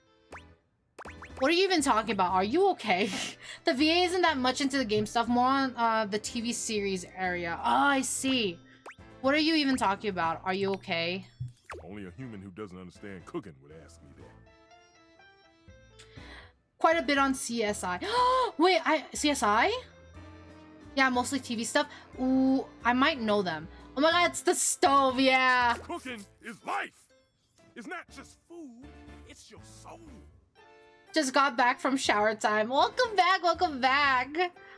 What are you even talking about? Are you okay? The VA isn't that much into the game stuff, more on the TV series area. Oh, I see. What are you even talking about? Are you okay? Only a human who doesn't understand cooking would ask me that. Quite a bit on CSI. Wait, CSI? Yeah, mostly TV stuff. Ooh, I might know them. Oh my god, it's the stove, yeah. Cooking is life. It's not just food, it's your soul. Just got back from shower time. Welcome back, welcome back.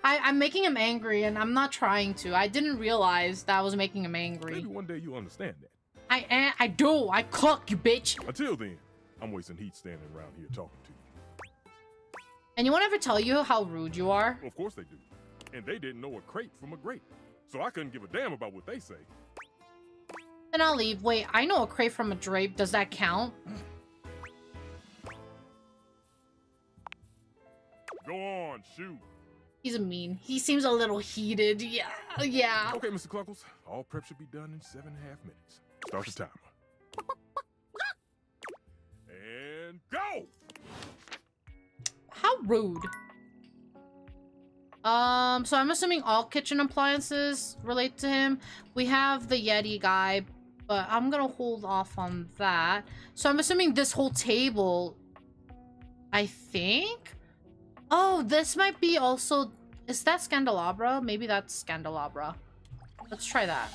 I'm making him angry, and I'm not trying to. I didn't realize that I was making him angry. Maybe one day you'll understand that. I do. I cook, you bitch. Until then, I'm wasting heat standing around here talking to you. Anyone ever tell you how rude you are? Of course they do. And they didn't know a crate from a grape. So I couldn't give a damn about what they say. Then I'll leave. Wait, I know a crate from a drape. Does that count? Go on, shoot. He's a mean. He seems a little heated. Yeah. Okay, Mr. Cluckles. All prep should be done in 7.5 minutes. Start the timer. And go! How rude. So I'm assuming all kitchen appliances relate to him. We have the Yeti guy, but I'm gonna hold off on that. So I'm assuming this whole table, I think? Oh, this might be also... Is that Scandelabra? Maybe that's Scandelabra. Let's try that.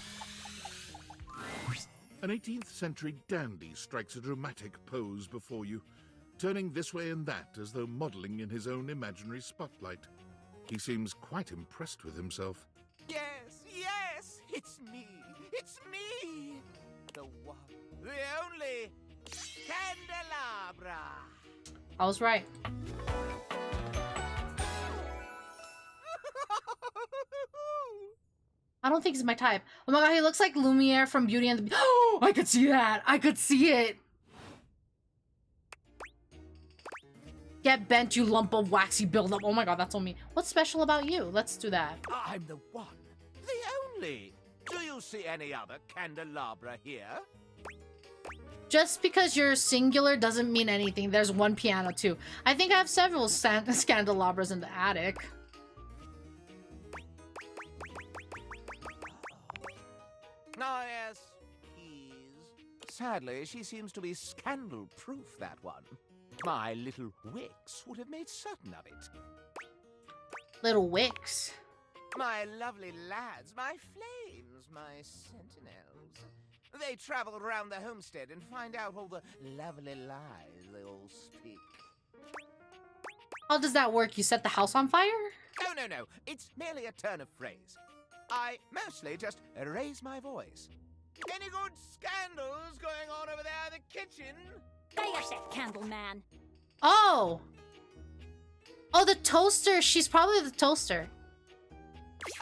An 18th century dandy strikes a dramatic pose before you, turning this way and that as though modelling in his own imaginary spotlight. He seems quite impressed with himself. Yes, it's me. It's me. The one, the only Candelabra. I was right. I don't think he's my type. Oh my god, he looks like Lumiere from Beauty and the Beast. Oh, I could see that. I could see it. Get bent, you lump of waxy buildup. Oh my god, that's on me. What's special about you? Let's do that. I'm the one, the only. Do you see any other candelabra here? Just because you're singular doesn't mean anything. There's one piano too. I think I have several candelabras in the attic. Oh, yes, he's. Sadly, she seems to be scandal-proof, that one. My little wicks would have made certain of it. Little wicks? My lovely lads, my flames, my sentinels. They travel around the homestead and find out all the lovely lies they all speak. How does that work? You set the house on fire? Oh, no. It's merely a turn of phrase. I mostly just raise my voice. Any good scandals going on over there in the kitchen? There's that candle man. Oh! Oh, the toaster. She's probably the toaster.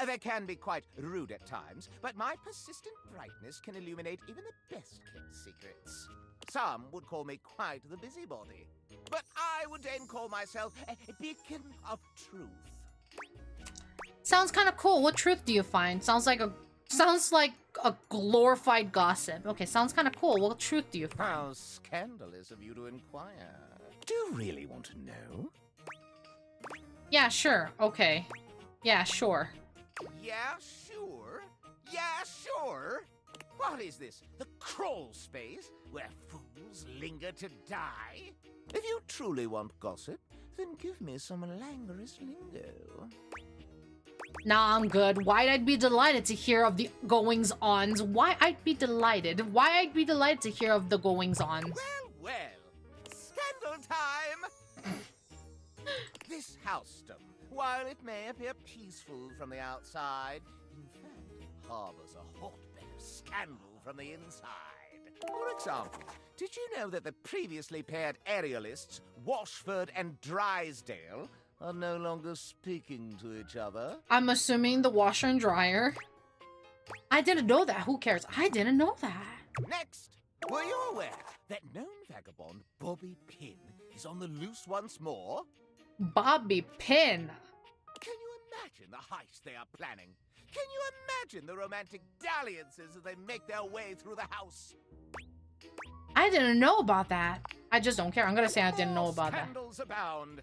They can be quite rude at times, but my persistent brightness can illuminate even the best-kept secrets. Some would call me quite the busybody, but I would then call myself a beacon of truth. Sounds kind of cool. What truth do you find? Sounds like a glorified gossip. Okay, sounds kind of cool. What truth do you find? How scandalous of you to inquire. Do you really want to know? Yeah, sure. Okay. Yeah, sure. Yeah, sure. What is this? The crawl space where fools linger to die? If you truly want gossip, then give me some languorous lingo. Nah, I'm good. Why I'd be delighted to hear of the goings-ons. Why I'd be delighted to hear of the goings-ons. Well. Scandal time! This housedom, while it may appear peaceful from the outside, in fact harbors a hotbed of scandal from the inside. For example, did you know that the previously paired aerialists, Washford and Drysdale, are no longer speaking to each other? I'm assuming the washer and dryer. I didn't know that. Who cares? I didn't know that. Next, were you aware that known vagabond Bobby Pin is on the loose once more? Bobby Pin. Can you imagine the heist they are planning? Can you imagine the romantic dalliances as they make their way through the house? I didn't know about that. I just don't care. I'm gonna say I didn't know about that. Scandals abound.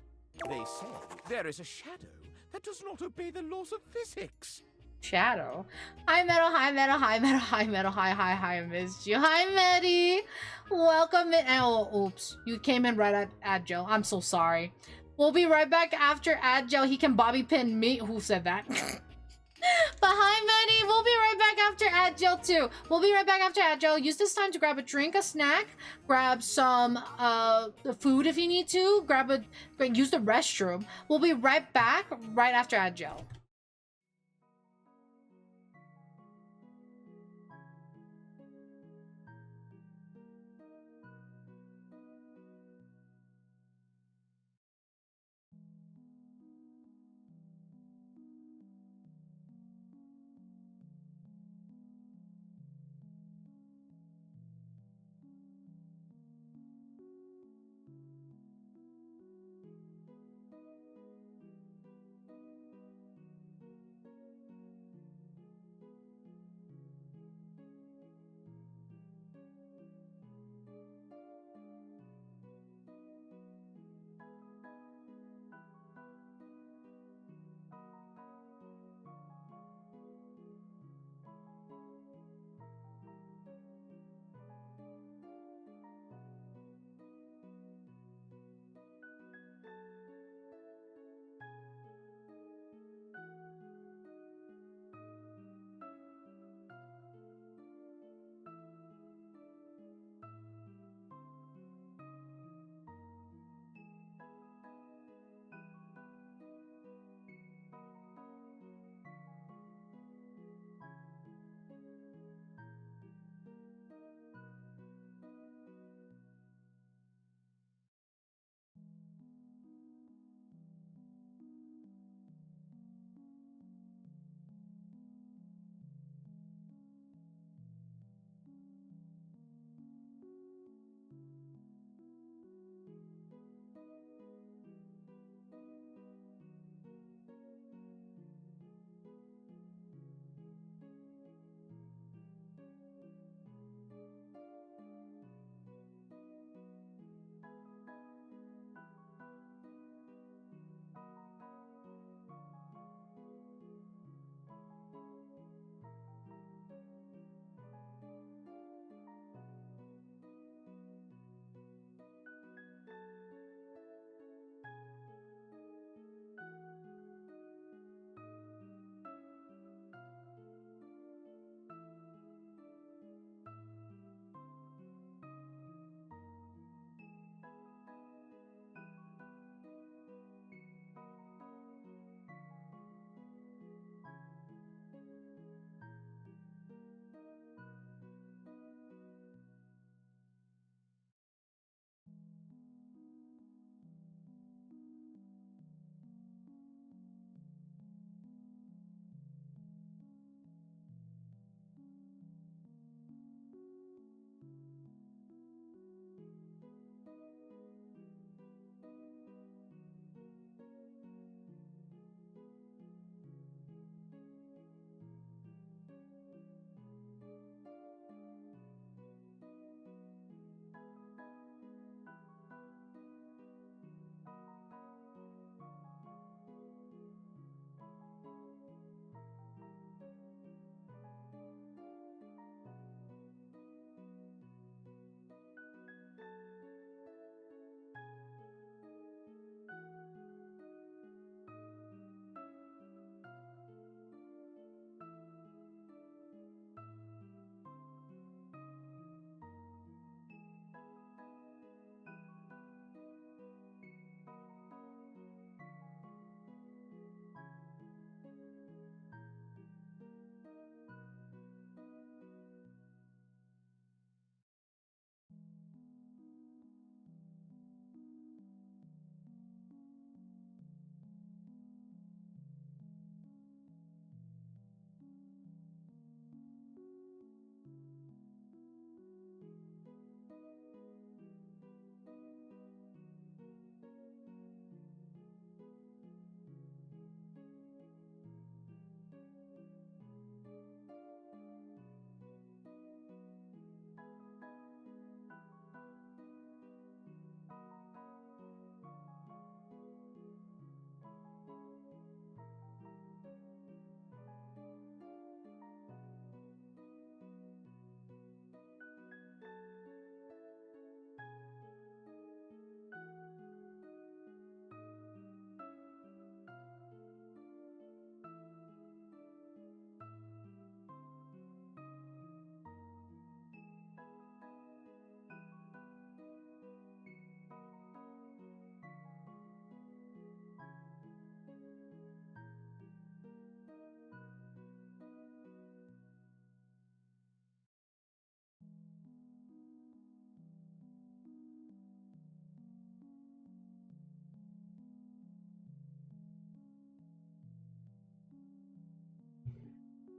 They say there is a shadow that does not obey the laws of physics. Shadow. Hi Meadow, hi Meadow, hi Meadow, hi Meadow, hi, I missed you. Hi Maddie. Welcome in. Oh, oops. You came in right at Joe. I'm so sorry. We'll be right back after Adjo. He can bobby pin me. Who said that? But hi Maddie. We'll be right back after Adjo too. We'll be right back after Adjo. Use this time to grab a drink, a snack, grab some food if you need to, use the restroom. We'll be right back right after Adjo.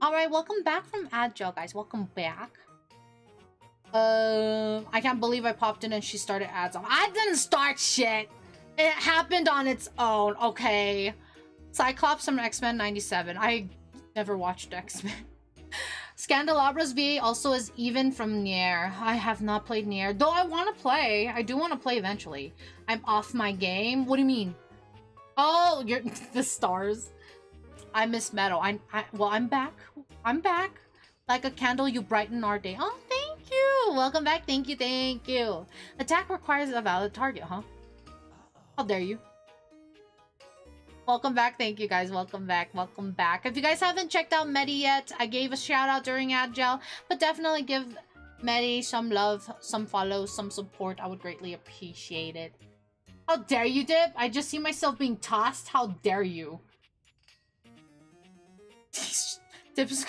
Alright, welcome back from Agile, guys. Welcome back. I can't believe I popped in and she started ads on. I didn't start shit! It happened on its own, okay? Cyclops from X-Men 97. I never watched X-Men. Scandalabra's VA also is even from Nier. I have not played Nier, though I want to play. I do want to play eventually. I'm off my game. What do you mean? Oh, you're the stars. I miss Meadow. Well, I'm back. I'm back. Like a candle, you brighten our day. Oh, thank you. Welcome back. Thank you. Thank you. Attack requires a valid target, huh? How dare you? Welcome back. Thank you, guys. Welcome back. Welcome back. If you guys haven't checked out Medi yet, I gave a shout out during Agile, but definitely give Medi some love, some follows, some support. I would greatly appreciate it. How dare you, Dip? I just see myself being tossed. How dare you? Dip's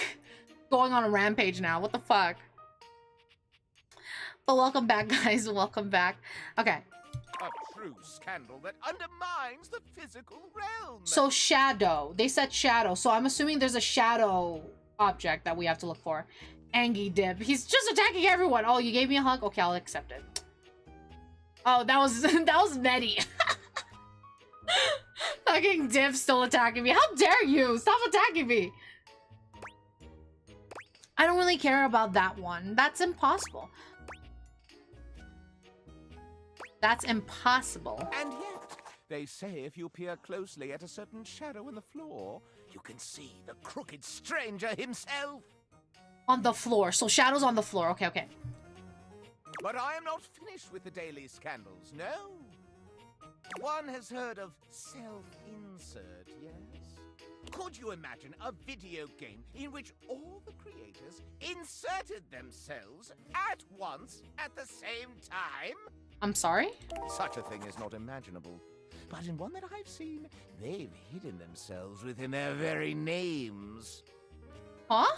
going on a rampage now. What the fuck? But welcome back, guys. Welcome back. Okay. A true scandal that undermines the physical realm. So shadow. They said shadow. So I'm assuming there's a shadow object that we have to look for. Angie Dip. He's just attacking everyone. Oh, you gave me a hug? Okay, I'll accept it. Oh, that was Medi. Fucking Dip still attacking me. How dare you? Stop attacking me. I don't really care about that one. That's impossible. That's impossible. And yet, they say if you peer closely at a certain shadow in the floor, you can see the crooked stranger himself. On the floor. So shadows on the floor. Okay, okay. But I am not finished with the daily scandals, no. One has heard of self-insert, yes? Could you imagine a video game in which all the creators inserted themselves at once at the same time? I'm sorry? Such a thing is not imaginable. But in one that I've seen, they've hidden themselves within their very names. Huh?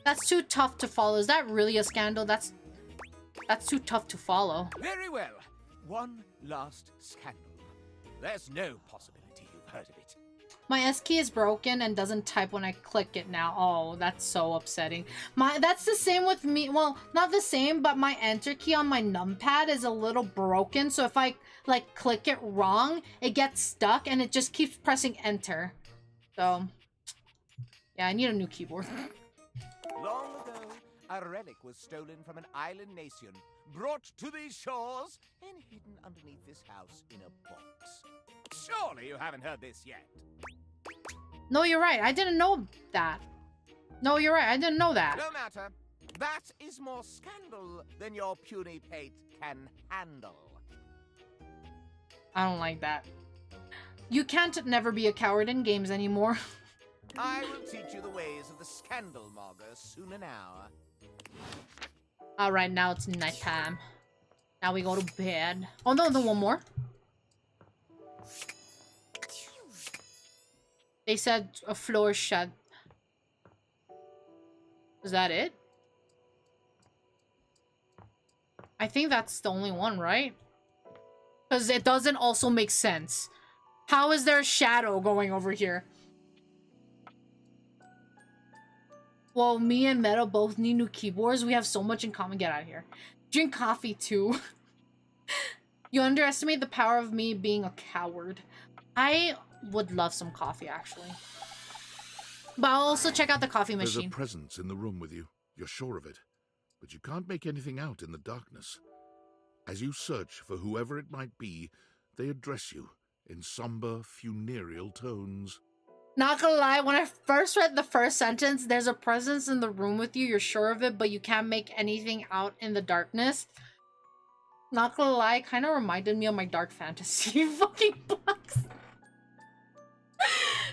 That's too tough to follow. Is that really a scandal? That's too tough to follow. Very well. One last scandal. There's no possibility you've heard of it. My S key is broken and doesn't type when I click it now. Oh, that's so upsetting. That's the same with me. Well, not the same, but my enter key on my numpad is a little broken. So if I like click it wrong, it gets stuck and it just keeps pressing enter. So yeah, I need a new keyboard. Long ago, a relic was stolen from an island nation, brought to these shores, and hidden underneath this house in a box. Surely you haven't heard this yet. No, you're right. I didn't know that. No, you're right. I didn't know that. No matter. That is more scandal than your puny pate can handle. I don't like that. You can't never be a coward in games anymore. I will teach you the ways of the scandal monger soon an hour. Alright, now it's nighttime. Now we go to bed. Oh no, the one more. They said a floor shut. Is that it? I think that's the only one, right? Because it doesn't also make sense. How is there a shadow going over here? Well, me and Meadow both need new keyboards. We have so much in common. Get out of here. Drink coffee too. You underestimate the power of me being a coward. I would love some coffee, actually. But I'll also check out the coffee machine. There's a presence in the room with you. You're sure of it. But you can't make anything out in the darkness. As you search for whoever it might be, they address you in somber, funereal tones. Not gonna lie, when I first read the first sentence, there's a presence in the room with you, you're sure of it, but you can't make anything out in the darkness. Not gonna lie, kind of reminded me of my dark fantasy fucking books.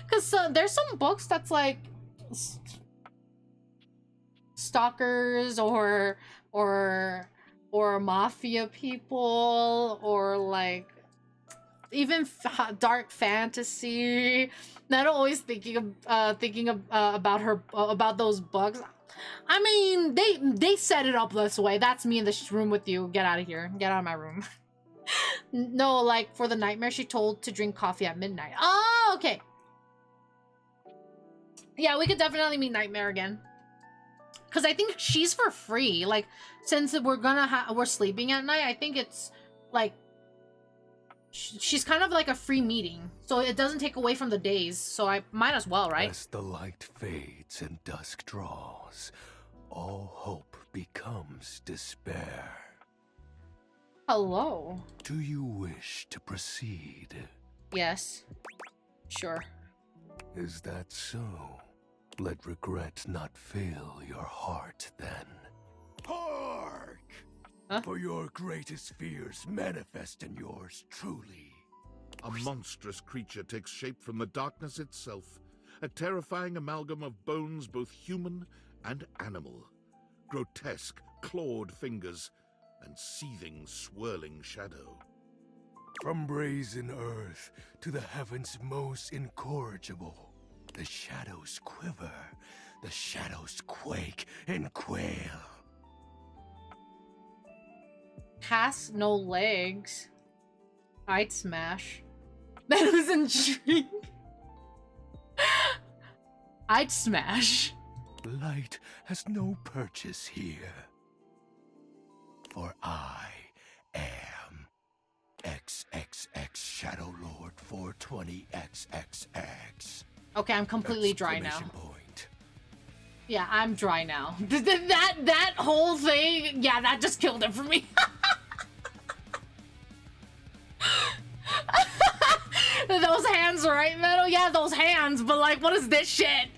Because there's some books that's like stalkers or mafia people or like even dark fantasy. Not always thinking about those books. I mean, they set it up this way. That's me in this room with you. Get out of here. Get out of my room. No, like for the nightmare, she told to drink coffee at midnight. Oh, okay. Yeah, we could definitely meet Nightmare again. Cause I think she's for free. Like, since we're sleeping at night, I think it's like she's kind of like a free meeting, so it doesn't take away from the days. So I might as well, right? As the light fades and dusk draws, all hope becomes despair. Hello. Do you wish to proceed? Yes. Sure. Is that so? Let regret not fill your heart then. Hark! Huh? For your greatest fears manifest in yours truly. A monstrous creature takes shape from the darkness itself, a terrifying amalgam of bones both human and animal, grotesque, clawed fingers, and seething, swirling shadow. From brazen earth to the heavens most incorrigible, the shadows quiver, the shadows quake and quail. Has no legs. I'd smash. That was intriguing. I'd smash. Light has no purchase here. For I am XXX Shadow Lord 420XXX. Okay, I'm completely dry now. Exclamation point. Yeah, I'm dry now. That whole thing, yeah, that just killed it for me. Those hands, right, Meadow? Yeah, those hands, but like, what is this shit?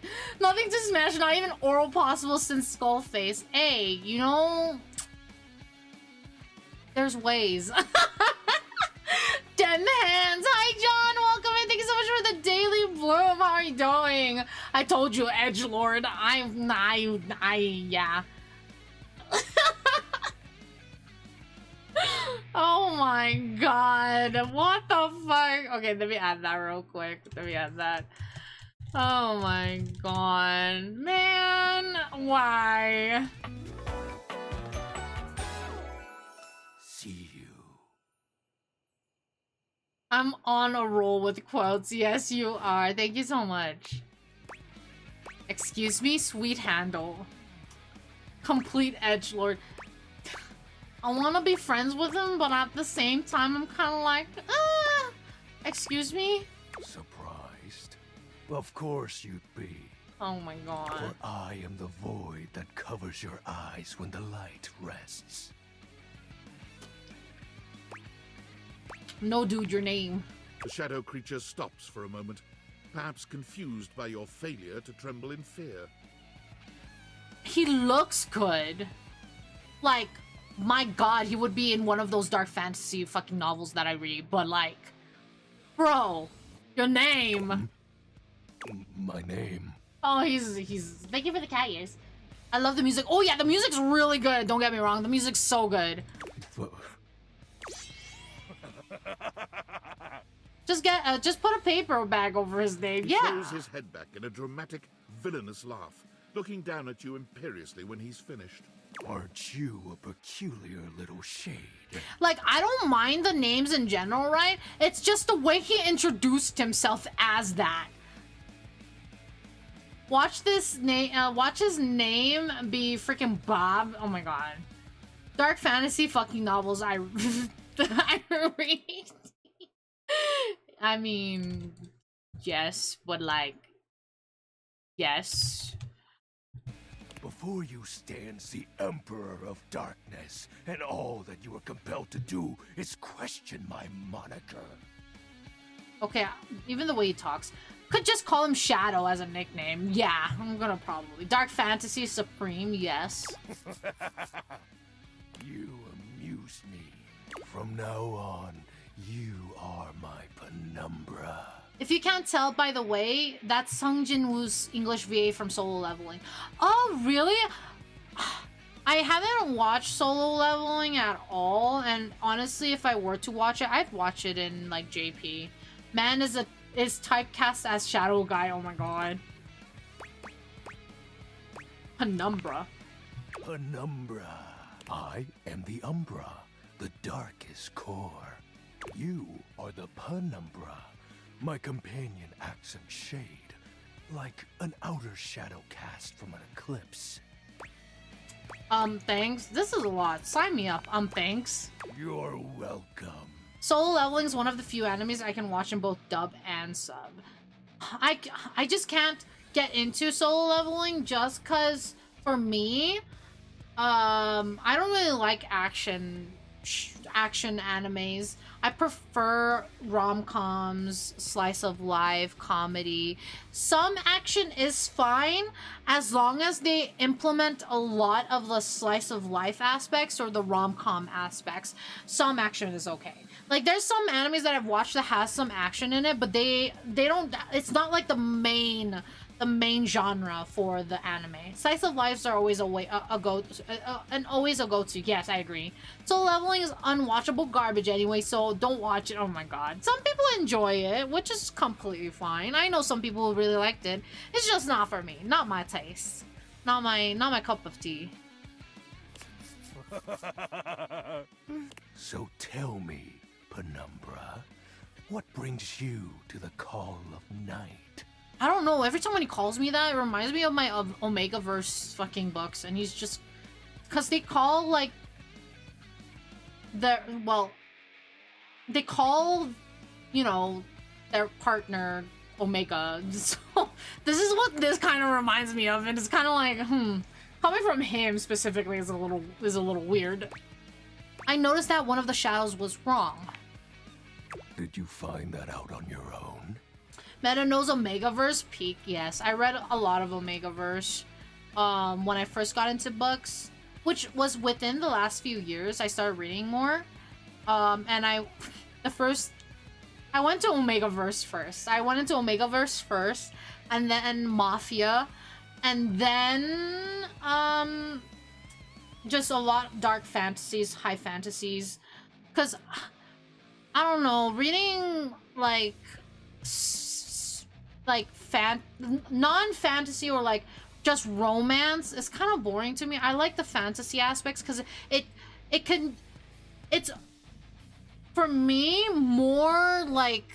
Nothing to smash, not even oral possible since Skullface. Hey, you know, there's ways. 10 hands. Hi, John. Welcome in. Thank you so much for the daily bloom. How are you doing? I told you, edgelord. Yeah. Oh my god. What the fuck? Okay, let me add that real quick. Let me add that. Oh my god. Man, why? See you. I'm on a roll with quotes. Yes, you are. Thank you so much. Excuse me, sweet handle. Complete edgelord. I want to be friends with him, but at the same time, I'm kind of like, excuse me? Surprised? Of course you'd be. Oh my god. For I am the void that covers your eyes when the light rests. No, dude, your name. The shadow creature stops for a moment, perhaps confused by your failure to tremble in fear. He looks good. Like, my god, he would be in one of those dark fantasy fucking novels that I read, but like, bro, your name. My name. Oh, he's thank you for the cat ears. I love the music. Oh yeah, the music's really good. Don't get me wrong, the music's so good. Just put a paper bag over his name. He Yeah. throws his head back in a dramatic, villainous laugh, looking down at you imperiously when he's finished. Aren't you a peculiar little shade? Like, I don't mind the names in general, right? It's just the way he introduced himself as that. Watch this name. Watch his name be freaking Bob. Oh my god. Dark fantasy fucking novels. I read. I mean, yes, but like, yes. Before you stands the Emperor of Darkness, and all that you are compelled to do is question my moniker. Okay, even the way he talks. Could just call him Shadow as a nickname. Yeah, I'm gonna probably. Dark Fantasy Supreme, yes. You amuse me. From now on, you are my penumbra. If you can't tell, by the way, that's Sung Jin-woo's English VA from Solo Leveling. Oh, really? I haven't watched Solo Leveling at all, and honestly, if I were to watch it, I'd watch it in, like, JP. Man is typecast as Shadow Guy, oh my god. Penumbra. Penumbra. I am the Umbra, the darkest core. You are the Penumbra. My companion accent shade. like an outer shadow cast from an eclipse. Thanks. This is a lot. Sign me up. Thanks. You're welcome. Solo leveling is one of the few animes I can watch in both dub and sub. I just can't get into solo leveling just because, for me, I don't really like action animes. I prefer rom-coms, slice of life, comedy. Some action is fine as long as they implement a lot of the slice of life aspects or the rom-com aspects. Some action is okay. Like, there's some animes that I've watched that has some action in it, but they don't, it's not like the main genre for the anime. Slice of lives are always always a go-to. Yes, I agree. So leveling is unwatchable garbage anyway, so don't watch it. Oh my god. Some people enjoy it, which is completely fine. I know some people who really liked it. It's just not for me. Not my taste. Not my cup of tea. So tell me, Penumbra, what brings you to the call of night? I don't know. Every time when he calls me that, it reminds me of my Omega-verse fucking books. And he's just... Because they call, like... They call, you know, their partner Omega. So, this is what this kind of reminds me of. And it's kind of like, coming from him specifically is a little weird. I noticed that one of the shadows was wrong. Did you find that out on your own? Meadow knows Omegaverse peak. Yes, I read a lot of Omegaverse when I first got into books, which was within the last few years. I started reading more, and I went to Omegaverse first. I went into Omegaverse first, and then Mafia, and then just a lot of dark fantasies, high fantasies, because I don't know, reading like non-fantasy or like just romance is kind of boring to me. I like the fantasy aspects because it's for me more like,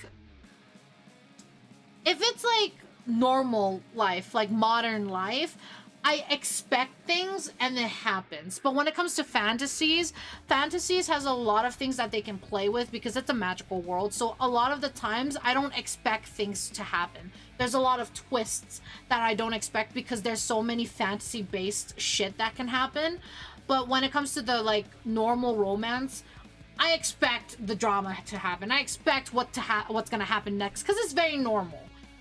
if it's like normal life, like modern life, I expect things and it happens. But when it comes to fantasies has a lot of things that they can play with because it's a magical world. So a lot of the times I don't expect things to happen. There's a lot of twists that I don't expect because there's so many fantasy-based shit that can happen. But when it comes to the like normal romance, I expect the drama to happen. I expect what's gonna happen next because it's very normal.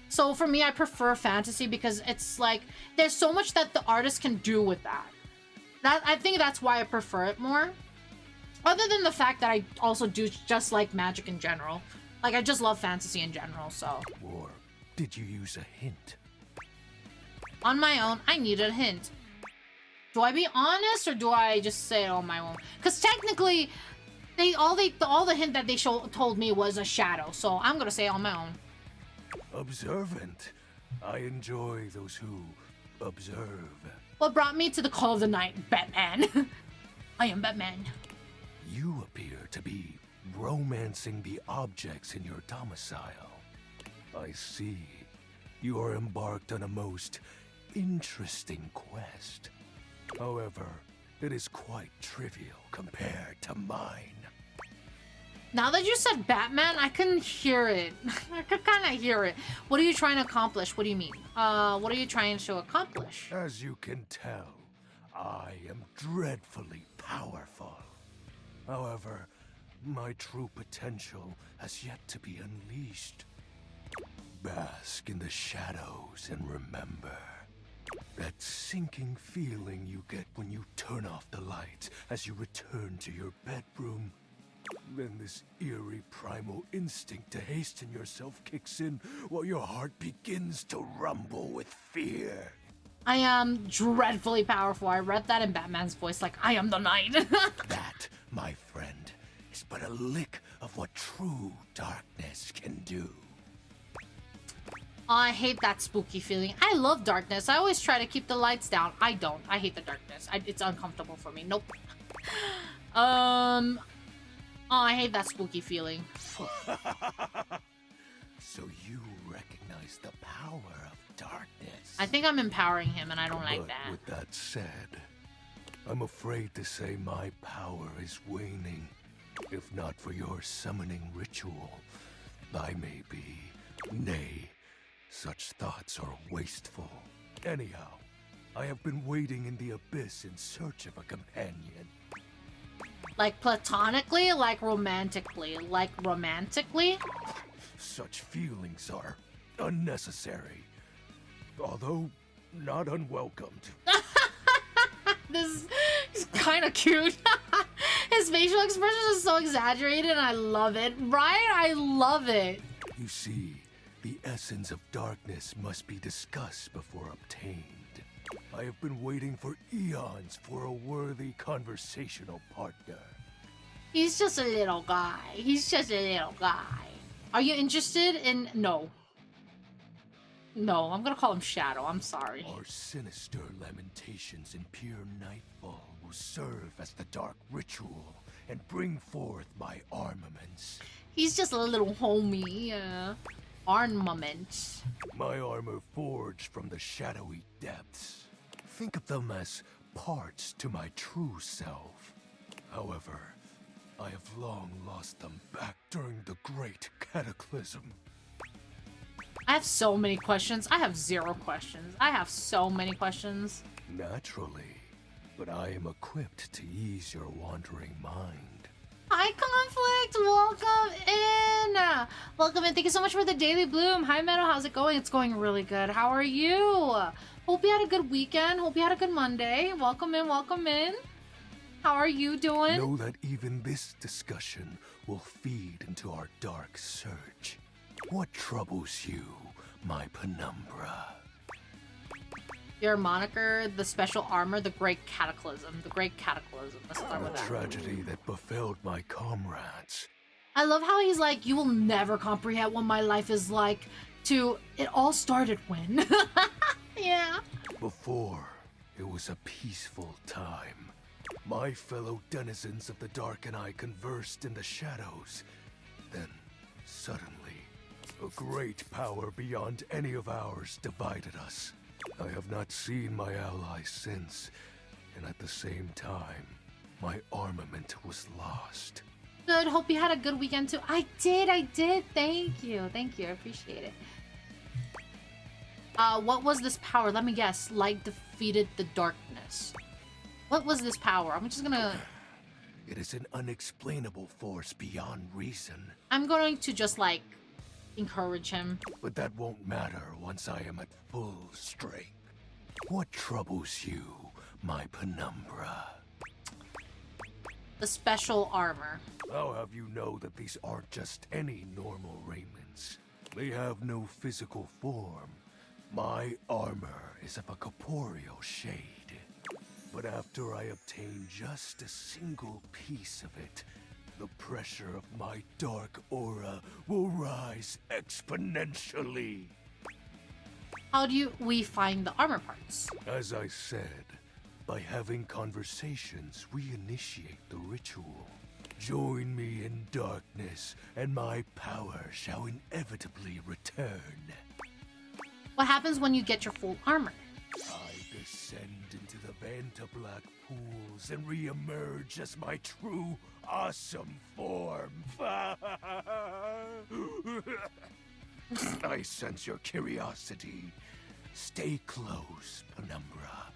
So for me, I prefer fantasy because it's like, there's so much that the artist can do with that. I think that's why I prefer it more. Other than the fact that I also do just like magic in general. Like, I just love fantasy in general, so. Or did you use a hint? On my own, I needed a hint. Do I be honest or do I just say it on my own? Because technically, all the hint that they told me was a shadow, so I'm gonna say it on my own. Observant. I enjoy those who observe. What brought me to the call of the night, Batman? I am Batman. You appear to be romancing the objects in your domicile. I see. You are embarked on a most interesting quest. However, it is quite trivial compared to mine. Now that you said Batman, I can hear it. I could kind of hear it. What are you trying to accomplish? What do you mean? What are you trying to accomplish? As you can tell, I am dreadfully powerful. However, my true potential has yet to be unleashed. Bask in the shadows and remember. That sinking feeling you get when you turn off the lights as you return to your bedroom. Then this eerie primal instinct to hasten yourself kicks in while your heart begins to rumble with fear. I am dreadfully powerful. I read that in Batman's voice, like, I am the knight. That, my friend, is but a lick of what true darkness can do. I hate that spooky feeling. I love darkness. I always try to keep the lights down. I don't. I hate the darkness. It's uncomfortable for me. Nope. Oh, I hate that spooky feeling. So you recognize the power of darkness. I think I'm empowering him, and I don't like But that. with that said, I'm afraid to say my power is waning. If not for your summoning ritual, I may be. Nay, such thoughts are wasteful. Anyhow, I have been waiting in the abyss in search of a companion. Like platonically, like romantically, like romantically? Such feelings are unnecessary, although not unwelcomed. This is kind of cute. His facial expressions are so exaggerated, and I love it. Right? I love it. You see, the essence of darkness must be discussed before obtained. I have been waiting for eons for a worthy conversational partner. He's just a little guy. He's just a little guy. Are you interested in... No. No, I'm gonna call him Shadow. I'm sorry. Our sinister lamentations in pure nightfall will serve as the dark ritual and bring forth my armaments. He's just a little homie. Armament. My armor forged from the shadowy depths. Think of them as parts to my true self. However, I have long lost them back during the great cataclysm. I have so many questions. I have 0 questions. I have so many questions. Naturally, but I am equipped to ease your wandering mind. Hi, Conflict! Welcome in! Welcome in. Thank you so much for the Daily Bloom. Hi, Meadow. How's it going? It's going really good. How are you? Hope you had a good weekend. Hope you had a good Monday. Welcome in. Welcome in. How are you doing? Know that even this discussion will feed into our dark search. What troubles you, my penumbra? Your moniker, the special armor, the Great Cataclysm. The Great Cataclysm. Let's start with A that. tragedy that befell my comrades. I love how he's like, you will never comprehend what my life is like, to, it all started when. Yeah. Before, it was a peaceful time. My fellow denizens of the dark and I conversed in the shadows. Then, suddenly, a great power beyond any of ours divided us. I have not seen my allies since, and at the same time, my armament was lost. Good. Hope you had a good weekend too. I did. Thank you. I appreciate it. What was this power? Let me guess. Light defeated the darkness. What was this power? I'm just gonna... It is an unexplainable force beyond reason. I'm going to just, like, encourage him. But that won't matter once I am at full strength. What troubles you, my penumbra? The special armor. I'll have you know that these aren't just any normal raiments. They have no physical form. My armor is of a corporeal shade. But after I obtain just a single piece of it, the pressure of my dark aura will rise exponentially. How do we find the armor parts? As I said, by having conversations, we initiate the ritual. Join me in darkness, and my power shall inevitably return. What happens when you get your full armor? I descend into the Vantablack pools and re-emerge as my true, awesome form. I sense your curiosity. Stay close, Penumbra,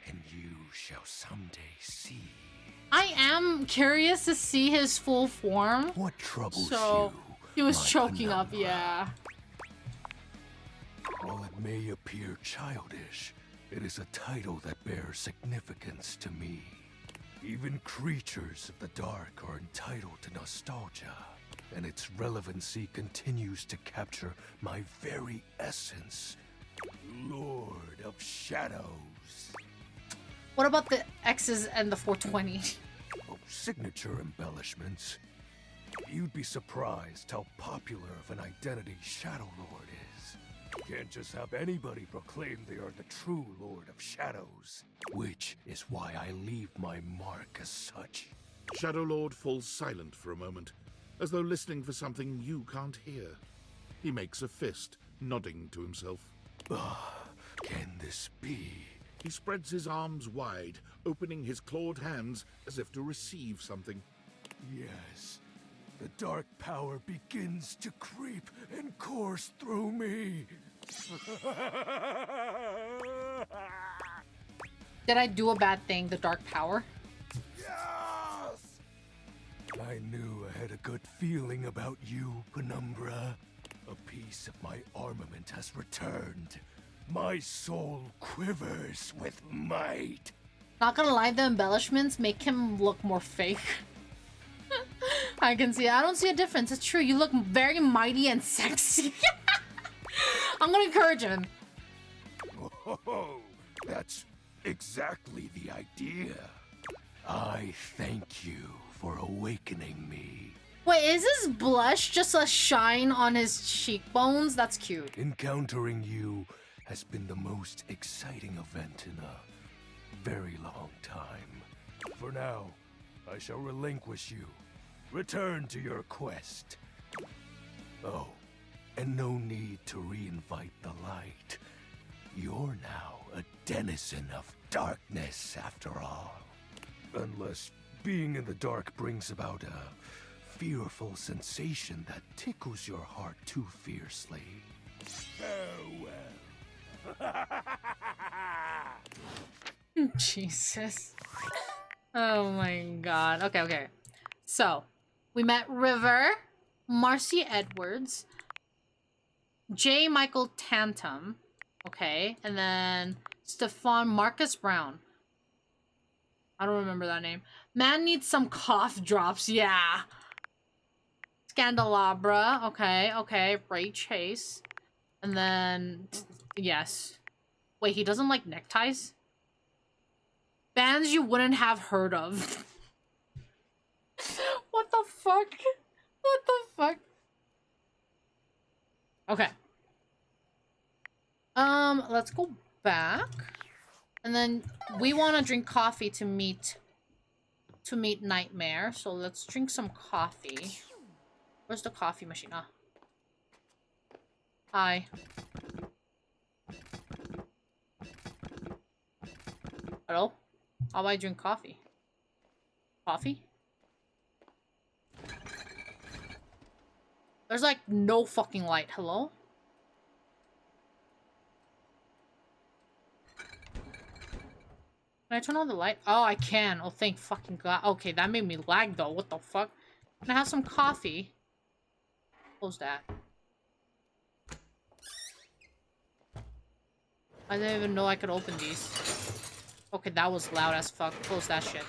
and you shall someday see. I am curious to see his full form. What troubles so, you? He was my choking up, penumbra? yeah. While it may appear childish, it is a title that bears significance to me. Even creatures of the dark are entitled to nostalgia, and its relevancy continues to capture my very essence. Lord of Shadows. What about the X's and the 420? Oh, signature embellishments. You'd be surprised how popular of an identity Shadow Lord is. Can't just have anybody proclaim they are the true Lord of Shadows, which is why I leave my mark as such. Shadow Lord falls silent for a moment, as though listening for something you can't hear. He makes a fist, nodding to himself. Can this be? He spreads his arms wide, opening his clawed hands as if to receive something. Yes. The dark power begins to creep and course through me. Did I do a bad thing, the dark power? Yes! I knew I had a good feeling about you, Penumbra. A piece of my armament has returned. My soul quivers with might. Not gonna lie, the embellishments make him look more fake. I can see it. I don't see a difference. It's true. You look very mighty and sexy. I'm gonna encourage him. Oh, that's exactly the idea. I thank you for awakening me. Wait, is his blush just a shine on his cheekbones? That's cute. Encountering you has been the most exciting event in a very long time. For now, I shall relinquish you. Return to your quest. Oh, and no need to reinvite the light. You're now a denizen of darkness, after all. Unless being in the dark brings about a fearful sensation that tickles your heart too fiercely. Farewell. Jesus. Oh my god. Okay. So, we met River, Marcy Edwards, J. Michael Tantum, okay, and then Stefan Marcus Brown. I don't remember that name. Man needs some cough drops, yeah. Scandelabra, okay. Ray Chase. And then, yes. Wait, he doesn't like neckties? Bands you wouldn't have heard of. What the fuck? What the fuck? Okay. Let's go back. And then we want to drink coffee to meet Nightmare. So let's drink some coffee. Where's the coffee machine? Ah. Hi. Hello? How do I drink coffee? Coffee? There's like no fucking light. Hello? Can I turn on the light? Oh, I can. Oh, thank fucking god. Okay, that made me lag though. What the fuck? Can I have some coffee? Close that. I didn't even know I could open these. Okay, that was loud as fuck. Close that shit.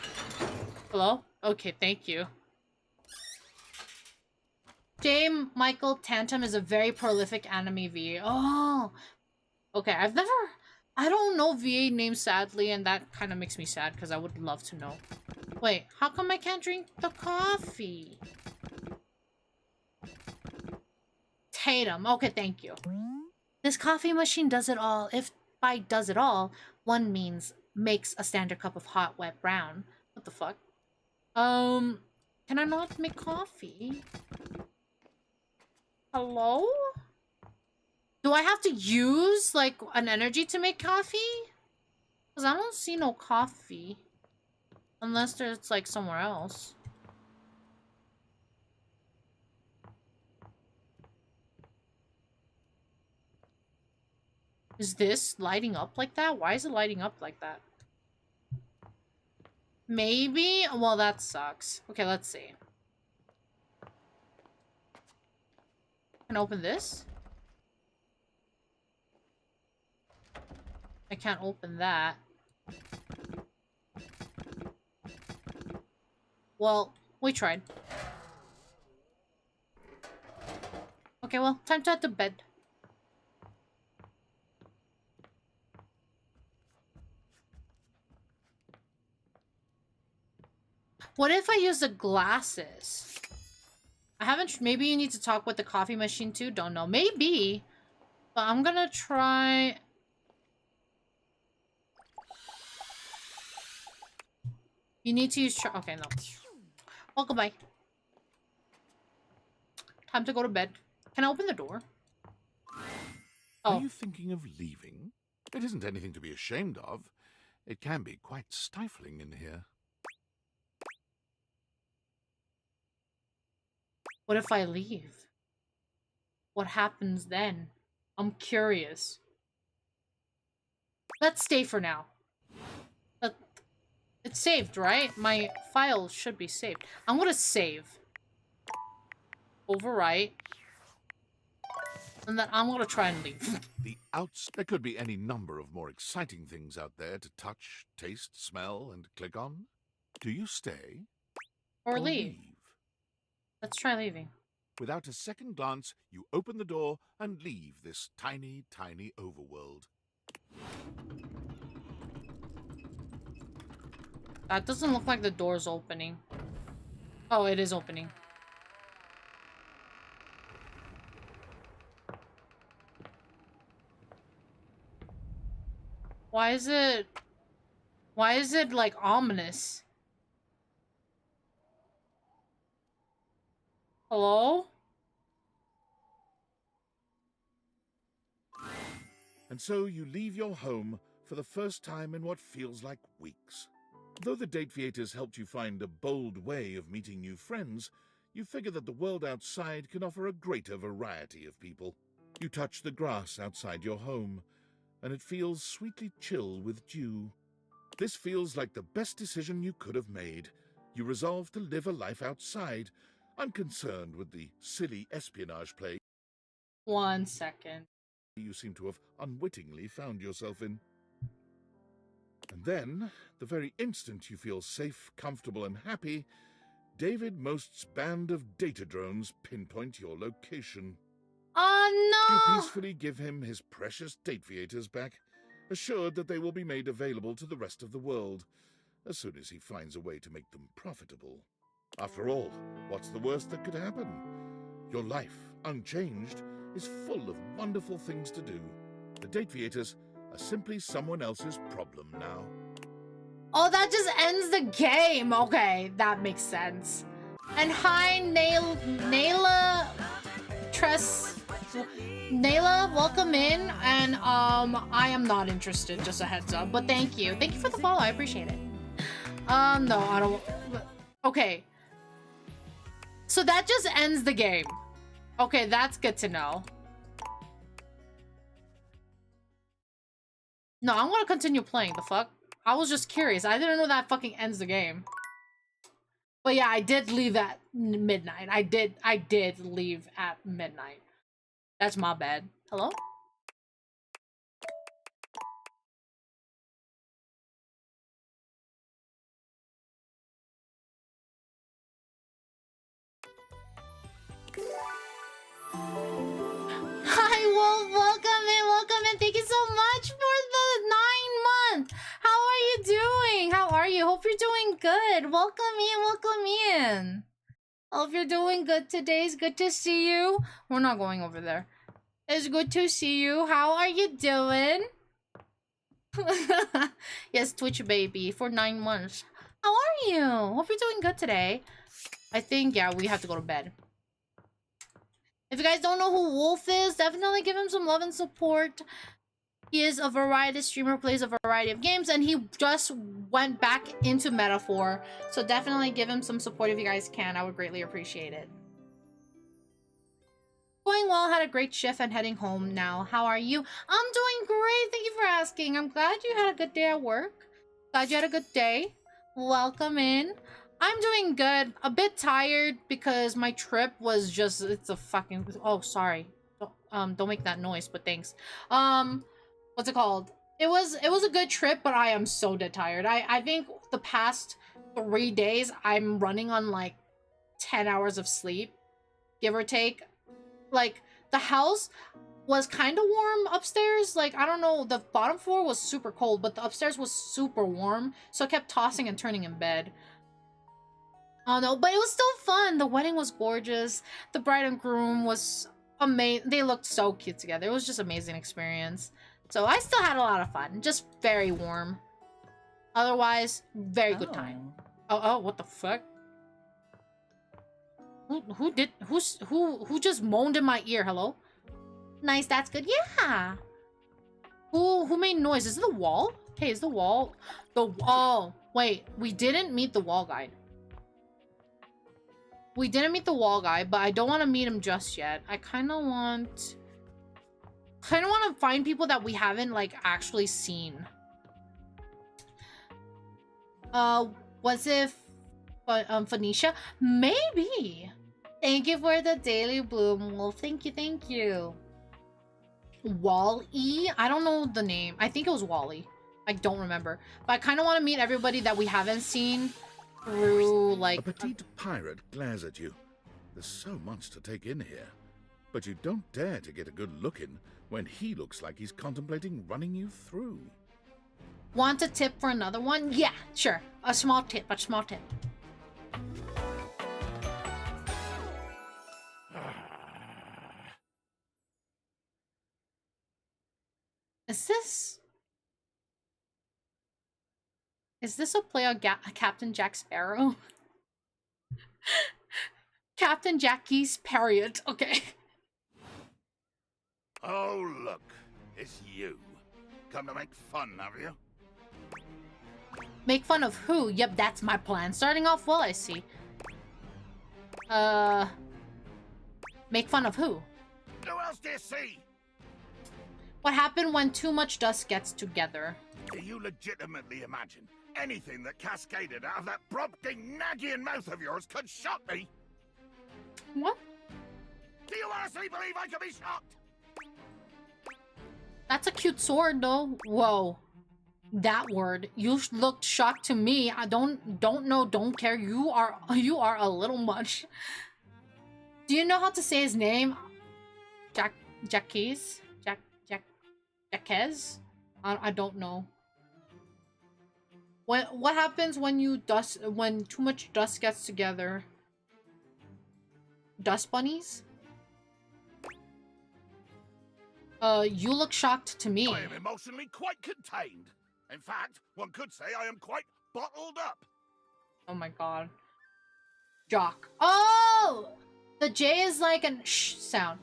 Hello? Okay, thank you. J. Michael Tantum is a very prolific anime VA. Oh! Okay, I don't know VA names, sadly, and that kind of makes me sad, because I would love to know. Wait, how come I can't drink the coffee? Tatum. Okay, thank you. This coffee machine does it all. If by does it all, one means makes a standard cup of hot, wet brown. What the fuck? Can I not make coffee? Hello? Do I have to use, like, an energy to make coffee? Because I don't see no coffee. Unless there's, like, somewhere else. Is this lighting up like that? Why is it lighting up like that? Maybe? Well, that sucks. Okay, let's see. Can I open this? I can't open that. Well, we tried. Okay, well, time to head to bed. What if I use the glasses? I haven't... Maybe you need to talk with the coffee machine too? Don't know. Maybe. But I'm gonna try... You need to use... Okay, no. Well, goodbye. Time to go to bed. Can I open the door? Are you thinking of leaving? It isn't anything to be ashamed of. It can be quite stifling in here. What if I leave? What happens then? I'm curious. Let's stay for now. It's saved, right? My file should be saved. I'm gonna save. Overwrite. And then I'm gonna try and leave. There could be any number of more exciting things out there to touch, taste, smell, and click on. Do you stay? Or leave? Let's try leaving. Without a second glance, you open the door and leave this tiny, tiny overworld. That doesn't look like the door's opening. Oh, it is opening. Why is it like ominous? Hello? And so you leave your home for the first time in what feels like weeks. Though the date theaters helped you find a bold way of meeting new friends, you figure that the world outside can offer a greater variety of people. You touch the grass outside your home, and it feels sweetly chill with dew. This feels like the best decision you could have made. You resolve to live a life outside, unconcerned with the silly espionage play 1 second. You seem to have unwittingly found yourself in. And then, the very instant you feel safe, comfortable, and happy, David Most's band of data drones pinpoint your location. Oh no! You peacefully give him his precious date theaters back, assured that they will be made available to the rest of the world, as soon as he finds a way to make them profitable. After all, what's the worst that could happen? Your life, unchanged, is full of wonderful things to do. The date theaters are simply someone else's problem now. Oh, that just ends the game. Okay, that makes sense. And hi, Nayla Nayla, welcome in. And I am not interested, just a heads up. But thank you. Thank you for the follow. I appreciate it. No, I don't. Okay. So that just ends the game. Okay, that's good to know. No, I'm gonna continue playing. The fuck? I was just curious. I didn't know that fucking ends the game. But yeah, I did leave at midnight. I did leave at midnight. That's my bad. Hello? Hi, Wolf. Welcome in. Thank you so much for the 9 months. How are you doing? How are you? Hope you're doing good. Welcome in. Hope you're doing good today. It's good to see you. We're not going over there. It's good to see you. How are you doing? Yes, Twitch baby for 9 months. How are you? Hope you're doing good today. I think, yeah, we have to go to bed. If you guys don't know who Wolf is, definitely give him some love and support. He is a variety streamer, plays a variety of games, and he just went back into Metaphor. So definitely give him some support if you guys can. I would greatly appreciate it. Going well, had a great shift and heading home now. How are you? I'm doing great. Thank you for asking. I'm glad you had a good day at work. Glad you had a good day. Welcome in. I'm doing good. A bit tired because my trip was just, it's a fucking, oh, sorry. Don't make that noise, but thanks. What's it called? It was a good trip, but I am so dead tired. I think the past 3 days, I'm running on like 10 hours of sleep, give or take. Like, the house was kind of warm upstairs. Like, I don't know, the bottom floor was super cold, but the upstairs was super warm. So I kept tossing and turning in bed. Oh no, but it was still fun. The wedding was gorgeous. The bride and groom was amazing. They looked so cute together. It was just an amazing experience. So I still had a lot of fun. Just very warm. Otherwise, very good time. Oh, what the fuck? Who just moaned in my ear? Hello? Nice, that's good. Yeah. Who made noise? Is it the wall? Hey, is the wall the wall? Wait, we didn't meet the wall guy. We didn't meet the wall guy, but I don't want to meet him just yet. I kind of want to find people that we haven't like actually seen. Was it Phoenicia? Maybe. Thank you for the daily bloom. Well, thank you. Wall-E? I don't know the name. I think it was Wally. I don't remember. But I kind of want to meet everybody that we haven't seen through, like... A petite pirate glares at you. There's so much to take in here. But you don't dare to get a good look in when he looks like he's contemplating running you through. Want a tip for another one? Yeah, sure. A small tip. Is this a play on Captain Jack Sparrow? Captain Jackie's period. Okay. Oh, look. It's you. Come to make fun, have you? Make fun of who? Yep, that's my plan. Starting off well, I see. Make fun of who? Who else do you see? What happened when too much dust gets together? Do you legitimately imagine anything that cascaded out of that prompting, nagging mouth of yours could shock me? What? Do you honestly believe I could be shocked? That's a cute sword, though. Whoa. That word. You looked shocked to me. I don't know, don't care. You are a little much. Do you know how to say his name? Jaquez? Jaquez? I don't know. What happens when too much dust gets together? Dust bunnies? You look shocked to me. I am emotionally quite contained. In fact, one could say I am quite bottled up. Oh my god. Jock. Oh! The J is like an sh sound.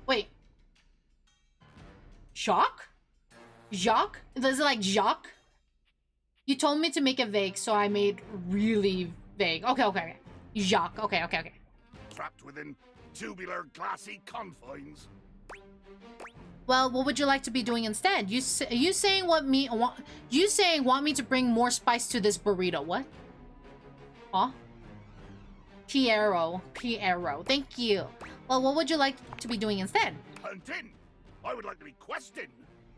Wait. Jacques? Jacques? Is it like Jacques? You told me to make it vague, so I made really vague. Okay. Jacques. Okay. Trapped within tubular, glassy confines. Well, what would you like to be doing instead? You saying want me to bring more spice to this burrito? What? Huh? Piero. Thank you. Well, what would you like to be doing instead? Hunting. I would like to be questing.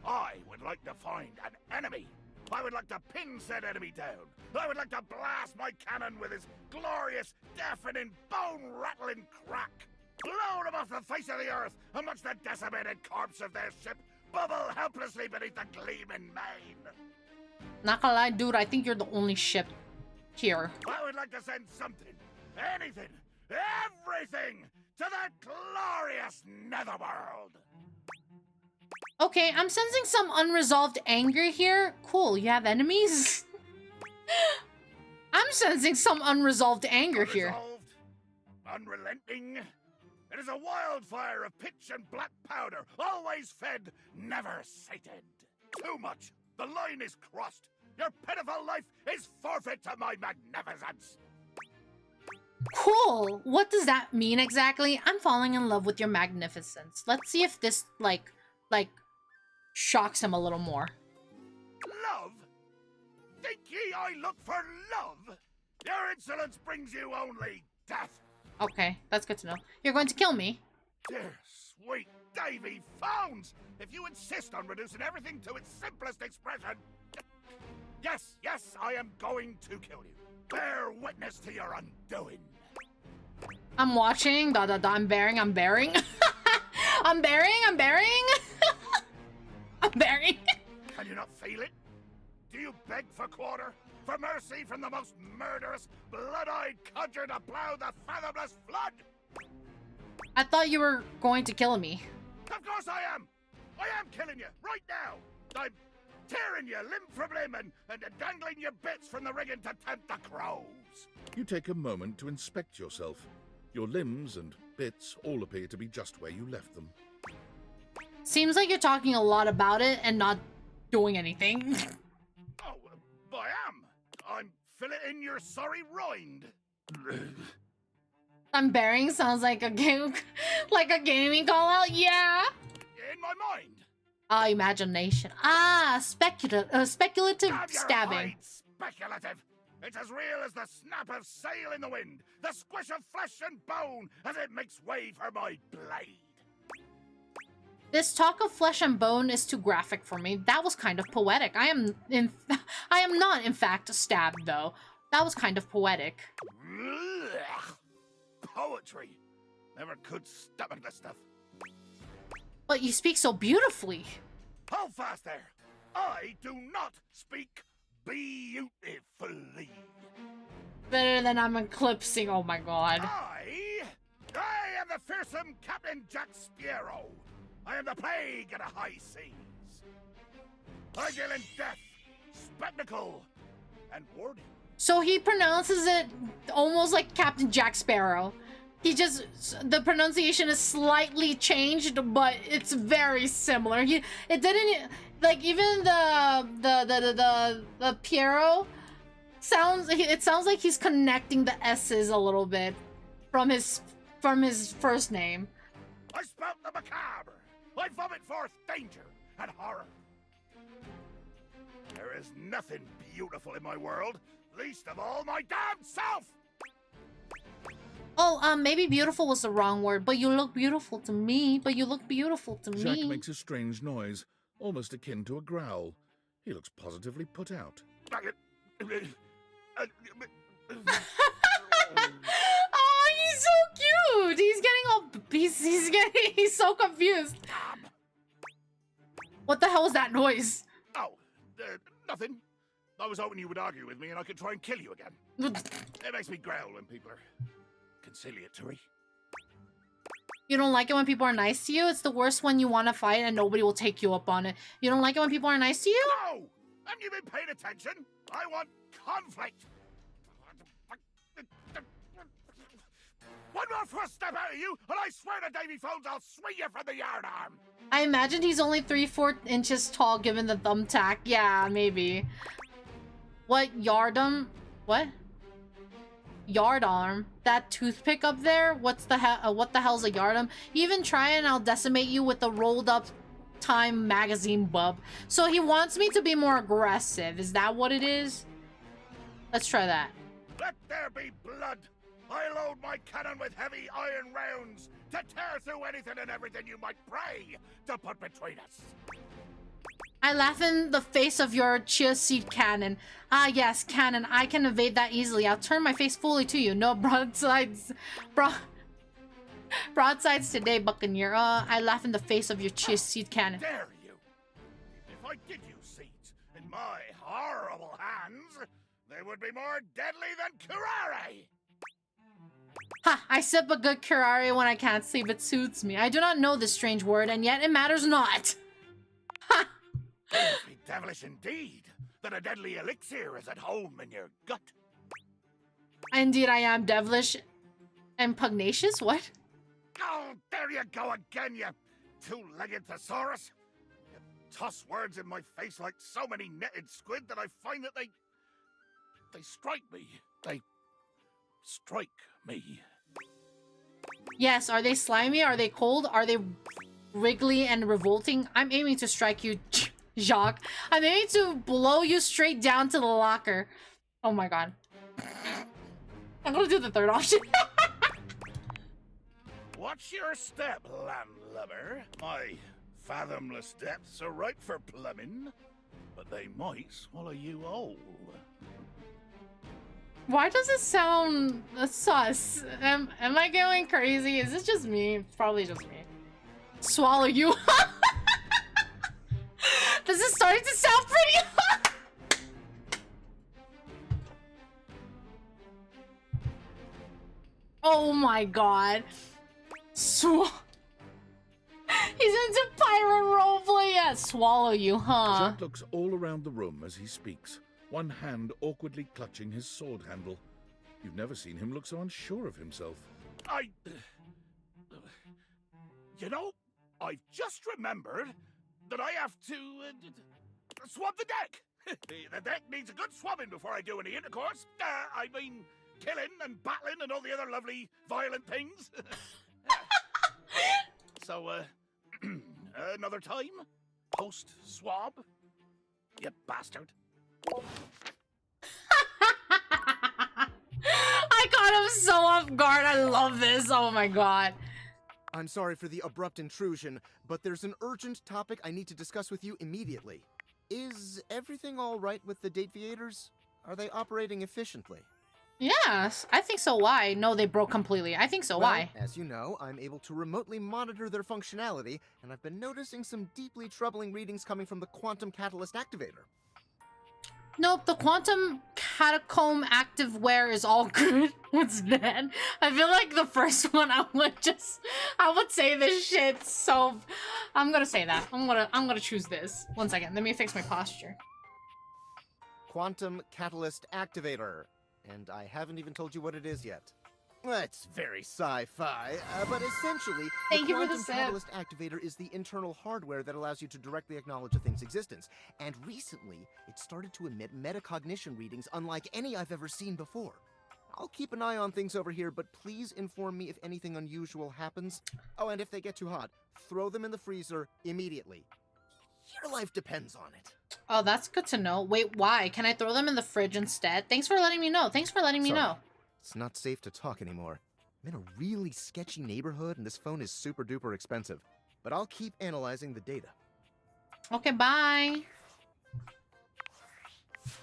I would like to find an enemy. I would like to pin said enemy down. I would like to blast my cannon with his glorious, deafening, bone-rattling crack. Blow them off the face of the earth amongst the decimated corpse of their ship bubble helplessly beneath the gleaming main. Not gonna lie, dude, I think you're the only ship here. I would like to send something, anything, everything to that glorious netherworld. Okay, I'm sensing some unresolved anger here. Cool, you have enemies? I'm sensing some unresolved anger here. Unrelenting. It is a wildfire of pitch and black powder, always fed, never sated. Too much. The line is crossed. Your pitiful life is forfeit to my magnificence. Cool. What does that mean exactly? I'm falling in love with your magnificence. Let's see if this, like, shocks him a little more. Love? Think ye I look for love? Your insolence brings you only death. Okay, that's good to know. You're going to kill me? Dear sweet Davy Phones! If you insist on reducing everything to its simplest expression... Yes, I am going to kill you. Bear witness to your undoing. I'm watching. I'm bearing. I'm bearing. I'm bearing. I'm bearing. Can you not feel it? Do you beg for quarter? For mercy from the most murderous, blood-eyed cudger to plow the fathomless flood? I thought you were going to kill me. Of course I am! I am killing you, right now! I'm tearing you limb from limb and dangling your bits from the rigging to tempt the crows. You take a moment to inspect yourself. Your limbs and bits all appear to be just where you left them. Seems like you're talking a lot about it and not doing anything. Oh, I am. I'm filleting your sorry rind. Unbearing sounds like a game, like a gaming call out. Yeah. In my mind. Imagination. Speculative stabbing. Speculative. It's as real as the snap of sail in the wind, the squish of flesh and bone as it makes way for my blade. This talk of flesh and bone is too graphic for me. That was kind of poetic. I am not in fact stabbed though. That was kind of poetic. Poetry. Never could stomach this stuff. But you speak so beautifully. Hold fast there. I do not speak beautifully. Better than I'm eclipsing. Oh my god. I am the fearsome Captain Jack Sparrow. I am the plague of the high seas. I deal in death, spectacle, and warning. So he pronounces it almost like Captain Jack Sparrow. He just, the pronunciation is slightly changed, but it's very similar. It didn't, like, even the Piero sounds, it sounds like he's connecting the S's a little bit from his first name. I spout the macabre. I vomit forth danger and horror. There is nothing beautiful in my world, least of all my damn self! Oh, maybe beautiful was the wrong word, but you look beautiful to me. But you look beautiful to me. Jack makes a strange noise, almost akin to a growl. He looks positively put out. Oh, he's so cute! He's getting all... He's so confused. What the hell was that noise? Oh, nothing. I was hoping you would argue with me and I could try and kill you again. It makes me growl when people are conciliatory. You don't like it when people are nice to you? It's the worst when you want to fight and nobody will take you up on it. You don't like it when people are nice to you? No! Haven't you been paying attention? I want conflict. One more first step out of you, and I swear to Davy Phones I'll swing you from the yardarm. I imagined he's only 3/4 inches tall given the thumbtack. Yeah, maybe. What yardum? What? Yardarm? That toothpick up there? What the hell's a yardum? You even try and I'll decimate you with the rolled up Time magazine bub. So he wants me to be more aggressive. Is that what it is? Let's try that. Let there be blood. I load my cannon with heavy iron rounds to tear through anything and everything you might pray to put between us. I laugh in the face of your chia seed cannon. Ah yes, cannon. I can evade that easily. I'll turn my face fully to you. No broadsides. Broadsides today, Buccaneer. I laugh in the face of your chia seed cannon. How dare you? If I did use seeds in my horrible hands, they would be more deadly than curare. Ha! I sip a good curare when I can't sleep. It suits me. I do not know this strange word, and yet it matters not. Ha! It must be devilish indeed that a deadly elixir is at home in your gut. Indeed, I am devilish and pugnacious. What? Oh, there you go again, you two-legged thesaurus. You toss words in my face like so many netted squid that I find that they strike me. They strike me. Yes, are they slimy? Are they cold? Are they wriggly and revolting? I'm aiming to strike you, Jacques. I'm aiming to blow you straight down to the locker. Oh my god. I'm gonna do the third option. Watch your step, landlubber. My fathomless depths are ripe for plumbing, but they might swallow you whole. Why does it sound sus? Am I going crazy? Is this just me? It's probably just me. Swallow you. This is starting to sound pretty. Oh my god. He's into pirate roleplay. Yeah, swallow you, huh? Jack looks all around the room as he speaks, one hand awkwardly clutching his sword handle. You've never seen him look so unsure of himself. You know, I've just remembered that I have to swab the deck. The deck needs a good swabbing before I do any intercourse. I mean, killing and battling and all the other lovely violent things. So, another time? Post-swab? You bastard. I caught him so off guard. I love this. Oh my god. I'm sorry for the abrupt intrusion, but there's an urgent topic I need to discuss with you immediately. Is everything all right with the date theaters? Are they operating efficiently? Yes, I think so. Why? No, they broke completely. I think so. Well, Why? as you know, I'm able to remotely monitor their functionality, and I've been noticing some deeply troubling readings coming from the quantum catalyst activator. Nope, the quantum catacomb activewear is all good. What's that? I feel like the first one I would say this shit, so I'm gonna say that. I'm gonna choose this. One second, let me fix my posture. Quantum catalyst activator. And I haven't even told you what it is yet. That's very sci-fi, but essentially, Thank the you for the quantum sip. catalyst activator is the internal hardware that allows you to directly acknowledge a thing's existence. And recently, it started to emit metacognition readings unlike any I've ever seen before. I'll keep an eye on things over here, but please inform me if anything unusual happens. Oh, and if they get too hot, throw them in the freezer immediately. Your life depends on it. Oh, that's good to know. Wait, why? Can I throw them in the fridge instead? Thanks for letting me know. Thanks for letting me Sorry. know. It's not safe to talk anymore. I'm in a really sketchy neighborhood, and this phone is super duper expensive. But I'll keep analyzing the data. Okay, bye.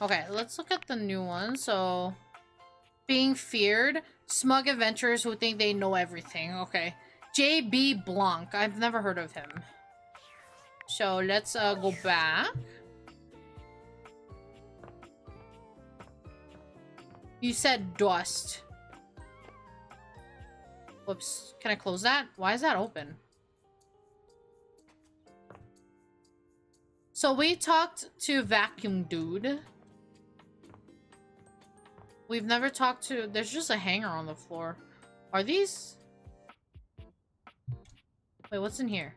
Okay, let's look at the new one. So, being feared, smug adventurers who think they know everything. Okay, J.B. Blanc. I've never heard of him. So let's go back. You said dust. Whoops. Can I close that? Why is that open? So we talked to Vacuum Dude. We've never talked to... There's just a hanger on the floor. Are these... Wait, what's in here?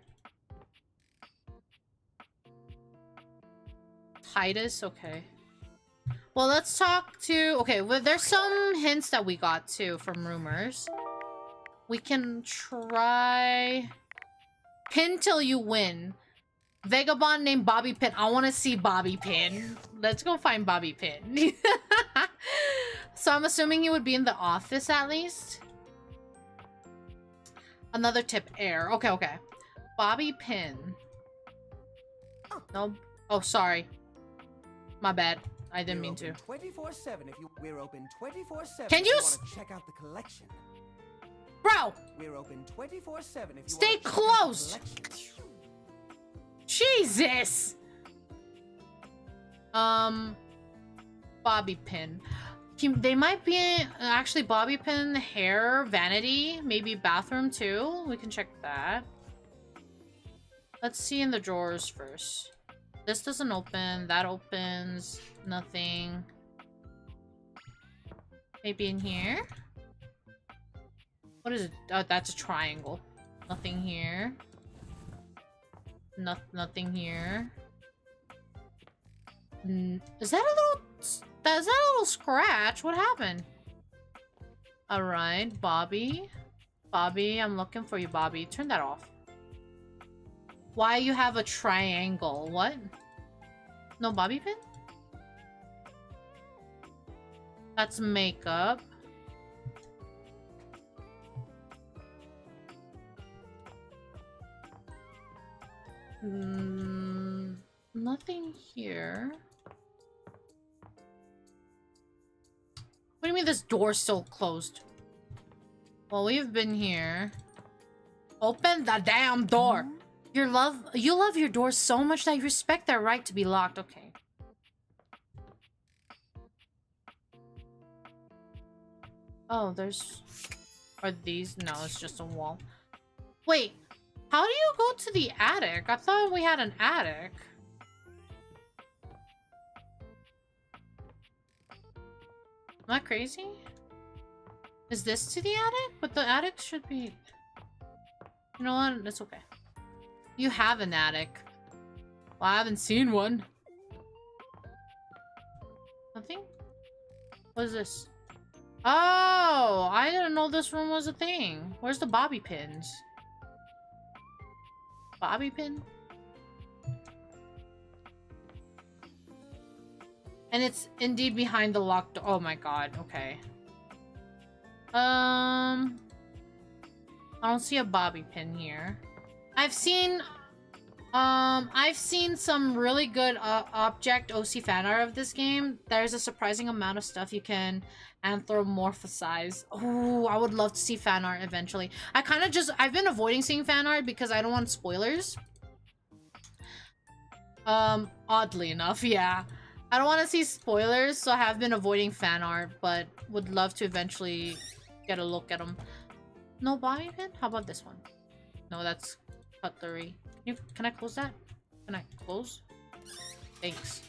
Titus? Okay. Well, let's talk to... Okay, well, there's some hints that we got, too, from rumors. We can try... Pin till you win. Vagabond named Bobby Pin. I want to see Bobby Pin. Let's go find Bobby Pin. So I'm assuming he would be in the office, at least. Another tip, air. Okay, okay. Bobby Pin. No. Oh, sorry. My bad. I didn't mean to. 24/7 if you we're open 24/7. Can you want to check out the collection? Bro! We're open 24/7 if you Stay wanna check out the close. collection. Jesus. Bobby Pin. They might be actually Bobby Pin, hair, vanity, maybe bathroom too. We can check that. Let's see in the drawers first. This doesn't open. That opens. Nothing. Maybe in here? What is it? Oh, that's a triangle. Nothing here. Nothing here. Is that a little... Is that a little scratch? What happened? Alright, Bobby. Bobby, I'm looking for you, Bobby. Turn that off. Why you have a triangle? What? No Bobby pin? That's makeup. Nothing here. What do you mean this door's still closed? Well, we've been here. Open the damn door! You love your door so much that you respect their right to be locked. Okay. Oh, there's... Are these? No, it's just a wall. Wait, how do you go to the attic? I thought we had an attic. Am I crazy? Is this to the attic? But the attic should be... You know what? It's okay. You have an attic. Well, I haven't seen one. Nothing? What is this? Oh, I didn't know this room was a thing. Where's the bobby pins? Bobby pin? And it's indeed behind the locked door. Oh my god, okay. I don't see a bobby pin here. I've seen some really good object OC fan art of this game. There's a surprising amount of stuff you can anthropomorphize. Oh, I would love to see fan art eventually. I've been avoiding seeing fan art because I don't want spoilers. Oddly enough, yeah. I don't want to see spoilers, so I have been avoiding fan art, but would love to eventually get a look at them. No bobby pin? How about this one? No, that's cutlery. Can I close that? Can I close? Thanks.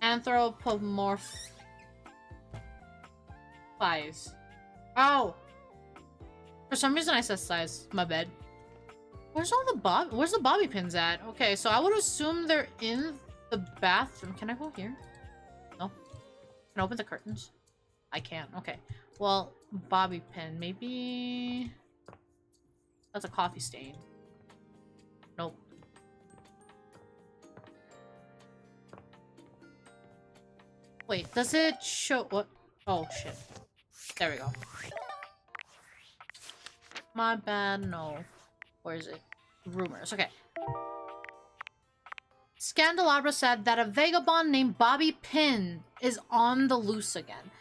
Anthropomorphize. Oh! For some reason I said size. My bad. Where's the bobby pins at? Okay, so I would assume they're in the bathroom. Can I go here? No. Can I open the curtains? I can't. Okay. Well, bobby pin. Maybe... That's a coffee stain. Nope. Wait, does it show what? Oh, shit. There we go. My bad, no. Where is it? Rumors, okay. Scandalabra said that a vagabond named Bobby Pin is on the loose again.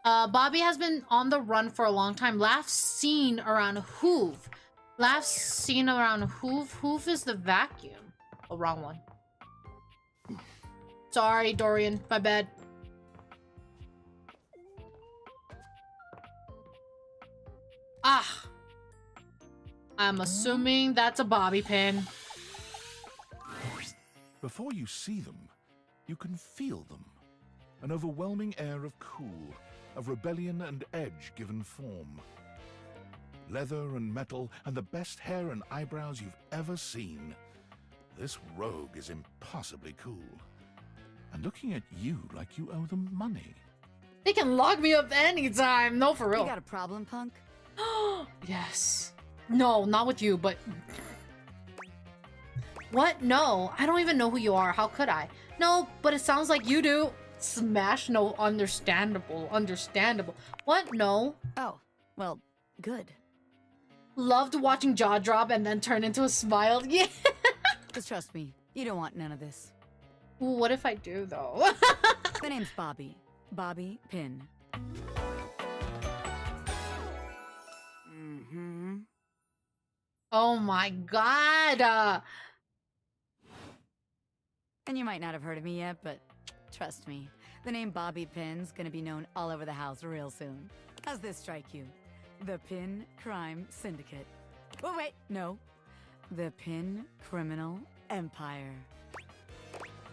Bobby has been on the run for a long time. Last seen around Hoove. Last seen around Hoove. Hoove is the vacuum. Oh, wrong one. Sorry, Dorian. My bad. Ah. I'm assuming that's a bobby pin. Before you see them, you can feel them. An overwhelming air of cool, of rebellion and edge given form. Leather and metal and the best hair and eyebrows you've ever seen. This rogue is impossibly cool. And looking at you like you owe them money. They can lock me up anytime. No, for real. You got a problem, punk? Yes. No, not with you, but... What? No, I don't even know who you are. How could I? No, but it sounds like you do. Smash, no, understandable. Understandable. What? No. Oh, well, good. Loved watching jaw drop and then turn into a smile. Yeah. Just trust me, you don't want none of this. Ooh, what if I do, though? My name's Bobby. Bobby Pin. Mm-hmm. Oh my god! And you might not have heard of me yet, but trust me, the name Bobby Pin's gonna be known all over the house real soon. How's this strike you? The Pin Crime Syndicate. Oh wait, no. The Pin Criminal Empire.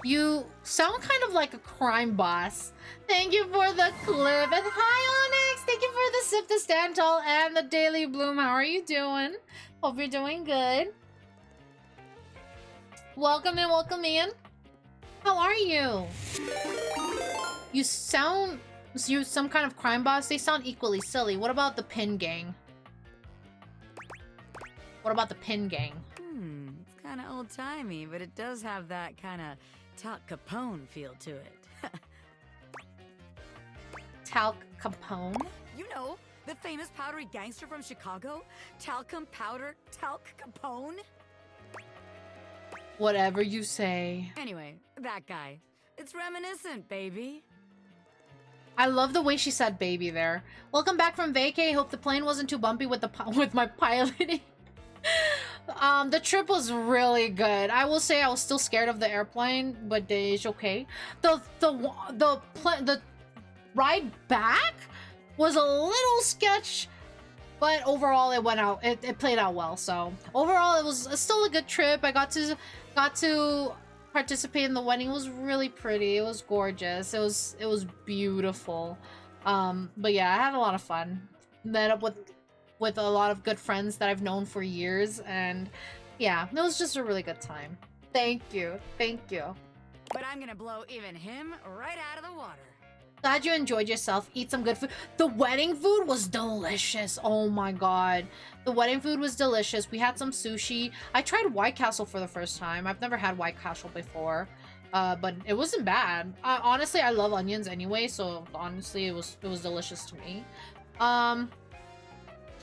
You sound kind of like a crime boss. Thank you for the clip. And hi, Onyx! Thank you for the sip to stand tall and the daily bloom. How are you doing? Hope you're doing good. Welcome in, welcome in. How are you? You sound... You some kind of crime boss? They sound equally silly. What about the Pin Gang? What about the Pin Gang? It's kind of old-timey, but it does have that kind of Talc Capone feel to it. Talc Capone? You know, the famous powdery gangster from Chicago? Talcum Powder Talc Capone? Whatever you say. Anyway, that guy. It's reminiscent, baby. I love the way she said baby there. Welcome back from vacay. Hope the plane wasn't too bumpy with my piloting. The trip was really good. I will say I was still scared of the airplane, but it's okay. The ride back was a little sketch, but overall it went out. It played out well. So overall, it was still a good trip. I got to participate in the wedding. It was really pretty. It was gorgeous. It was beautiful. But yeah, I had a lot of fun. Met up with a lot of good friends that I've known for years, and Yeah, it was just a really good time. Thank you. Thank you. But I'm gonna blow even him right out of the water. Glad you enjoyed yourself. Eat some good food. The wedding food was delicious. Oh my god. The wedding food was delicious. We had some sushi. I tried White Castle for the first time. I've never had White Castle before. But it wasn't bad. Honestly, I love onions anyway, so honestly, it was delicious to me.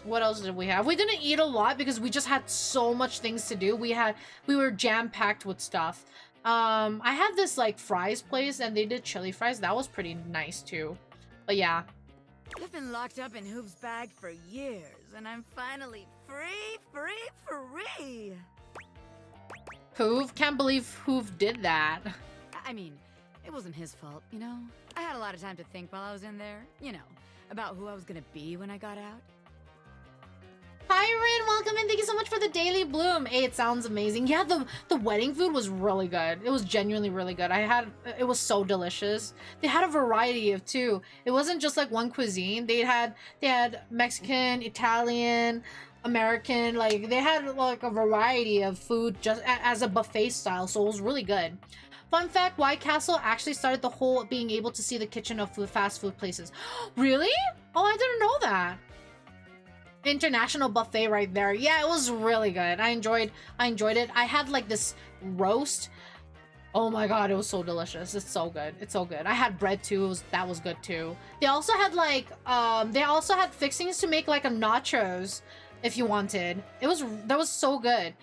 What else did we have? We didn't eat a lot because we just had so much things to do. We were jam-packed with stuff. I had this like fries place and they did chili fries. That was pretty nice too. But yeah. I've been locked up in Hoop's bag for years, and I'm finally free. Hoov? Can't believe Hoov did that. I mean, it wasn't his fault, you know? I had a lot of time to think while I was in there, you know, about who I was gonna be when I got out. Hi, Rin. Welcome in. Thank you so much for the daily bloom. Hey, it sounds amazing. Yeah, the wedding food was really good. It was genuinely really good. It was so delicious. They had a variety of too. It wasn't just like one cuisine. They had Mexican, Italian, American. Like they had like a variety of food just as a buffet style. So it was really good. Fun fact: White Castle actually started the whole being able to see the kitchen of fast food places. Really? Oh, I didn't know that. International buffet right there. Yeah, it was really good. I enjoyed it. I had like this roast. Oh my god, it was so delicious. It's so good. It's so good. I had bread too. That was good too. They also had like fixings to make like a nachos if you wanted. That was so good.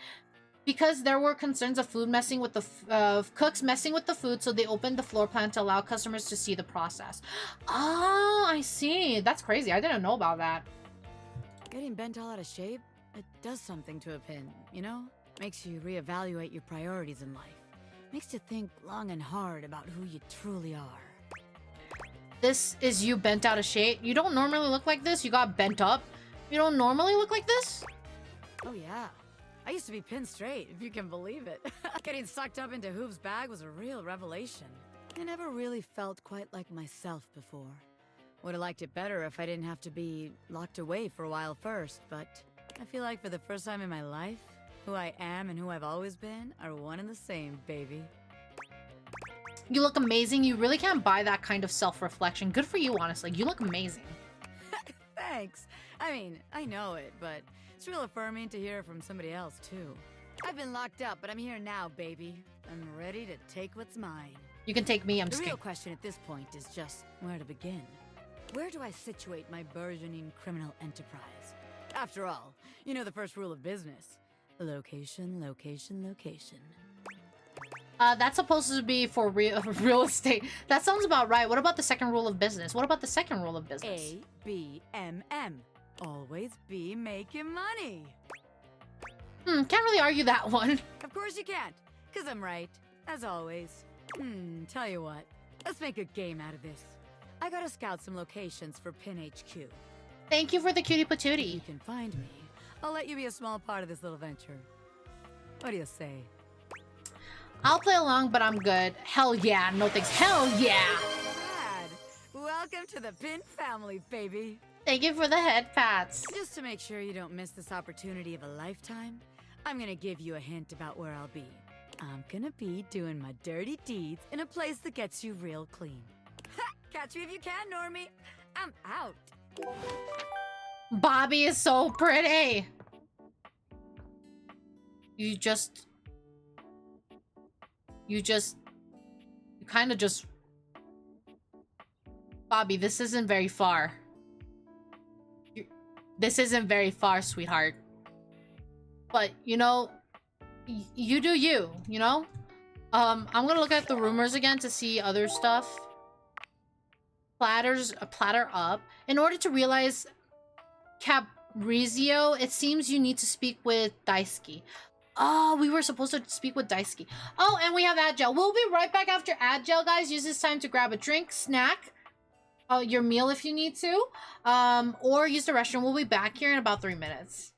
Because there were concerns of food messing with the cooks messing with the food, so they opened the floor plan to allow customers to see the process. Oh, I see. That's crazy. I didn't know about that. Getting bent all out of shape, it does something to a pin, you know? Makes you reevaluate your priorities in life. Makes you think long and hard about who you truly are. This is you bent out of shape? You don't normally look like this? You got bent up? You don't normally look like this? Oh yeah. I used to be pinned straight, if you can believe it. Getting sucked up into Hoop's bag was a real revelation. I never really felt quite like myself before. Would have liked it better if I didn't have to be locked away for a while first, but I feel like for the first time in my life, who I am and who I've always been are one and the same, baby. You look amazing. You really can't buy that kind of self-reflection. Good for you, honestly. You look amazing. Thanks. I mean, I know it, but it's real affirming to hear it from somebody else, too. I've been locked up, but I'm here now, baby. I'm ready to take what's mine. You can take me, I'm just kidding. The real question at this point is just where to begin. Where do I situate my burgeoning criminal enterprise? After all, you know the first rule of business. Location, location, location. That's supposed to be for real estate. That sounds about right. What about the second rule of business? What about the second rule of business? A-B-M-M. Always be making money. Can't really argue that one. Of course you can't, because I'm right, as always. Tell you what, let's make a game out of this. I gotta scout some locations for Pin HQ. Thank you for the cutie patootie. If you can find me, I'll let you be a small part of this little venture. What do you say? I'll play along, but I'm good. Hell yeah. No thanks. Hell yeah. Glad. Welcome to the Pin family, baby. Thank you for the head pats. Just to make sure you don't miss this opportunity of a lifetime, I'm gonna give you a hint about where I'll be. I'm gonna be doing my dirty deeds in a place that gets you real clean. Catch me if you can, Normie. I'm out. Bobby is so pretty. You kind of just... Bobby, this isn't very far. This isn't very far, sweetheart. But, you know, you do you, you know? I'm gonna look at the rumors again to see other stuff. Platter up. In order to realize Cabrizio, it seems you need to speak with Daisuke. Oh, we were supposed to speak with Daisuke. Oh, and we have Adgel. We'll be right back after Adgel, guys. Use this time to grab a drink, snack, your meal if you need to, or use the restroom. We'll be back here in about 3 minutes.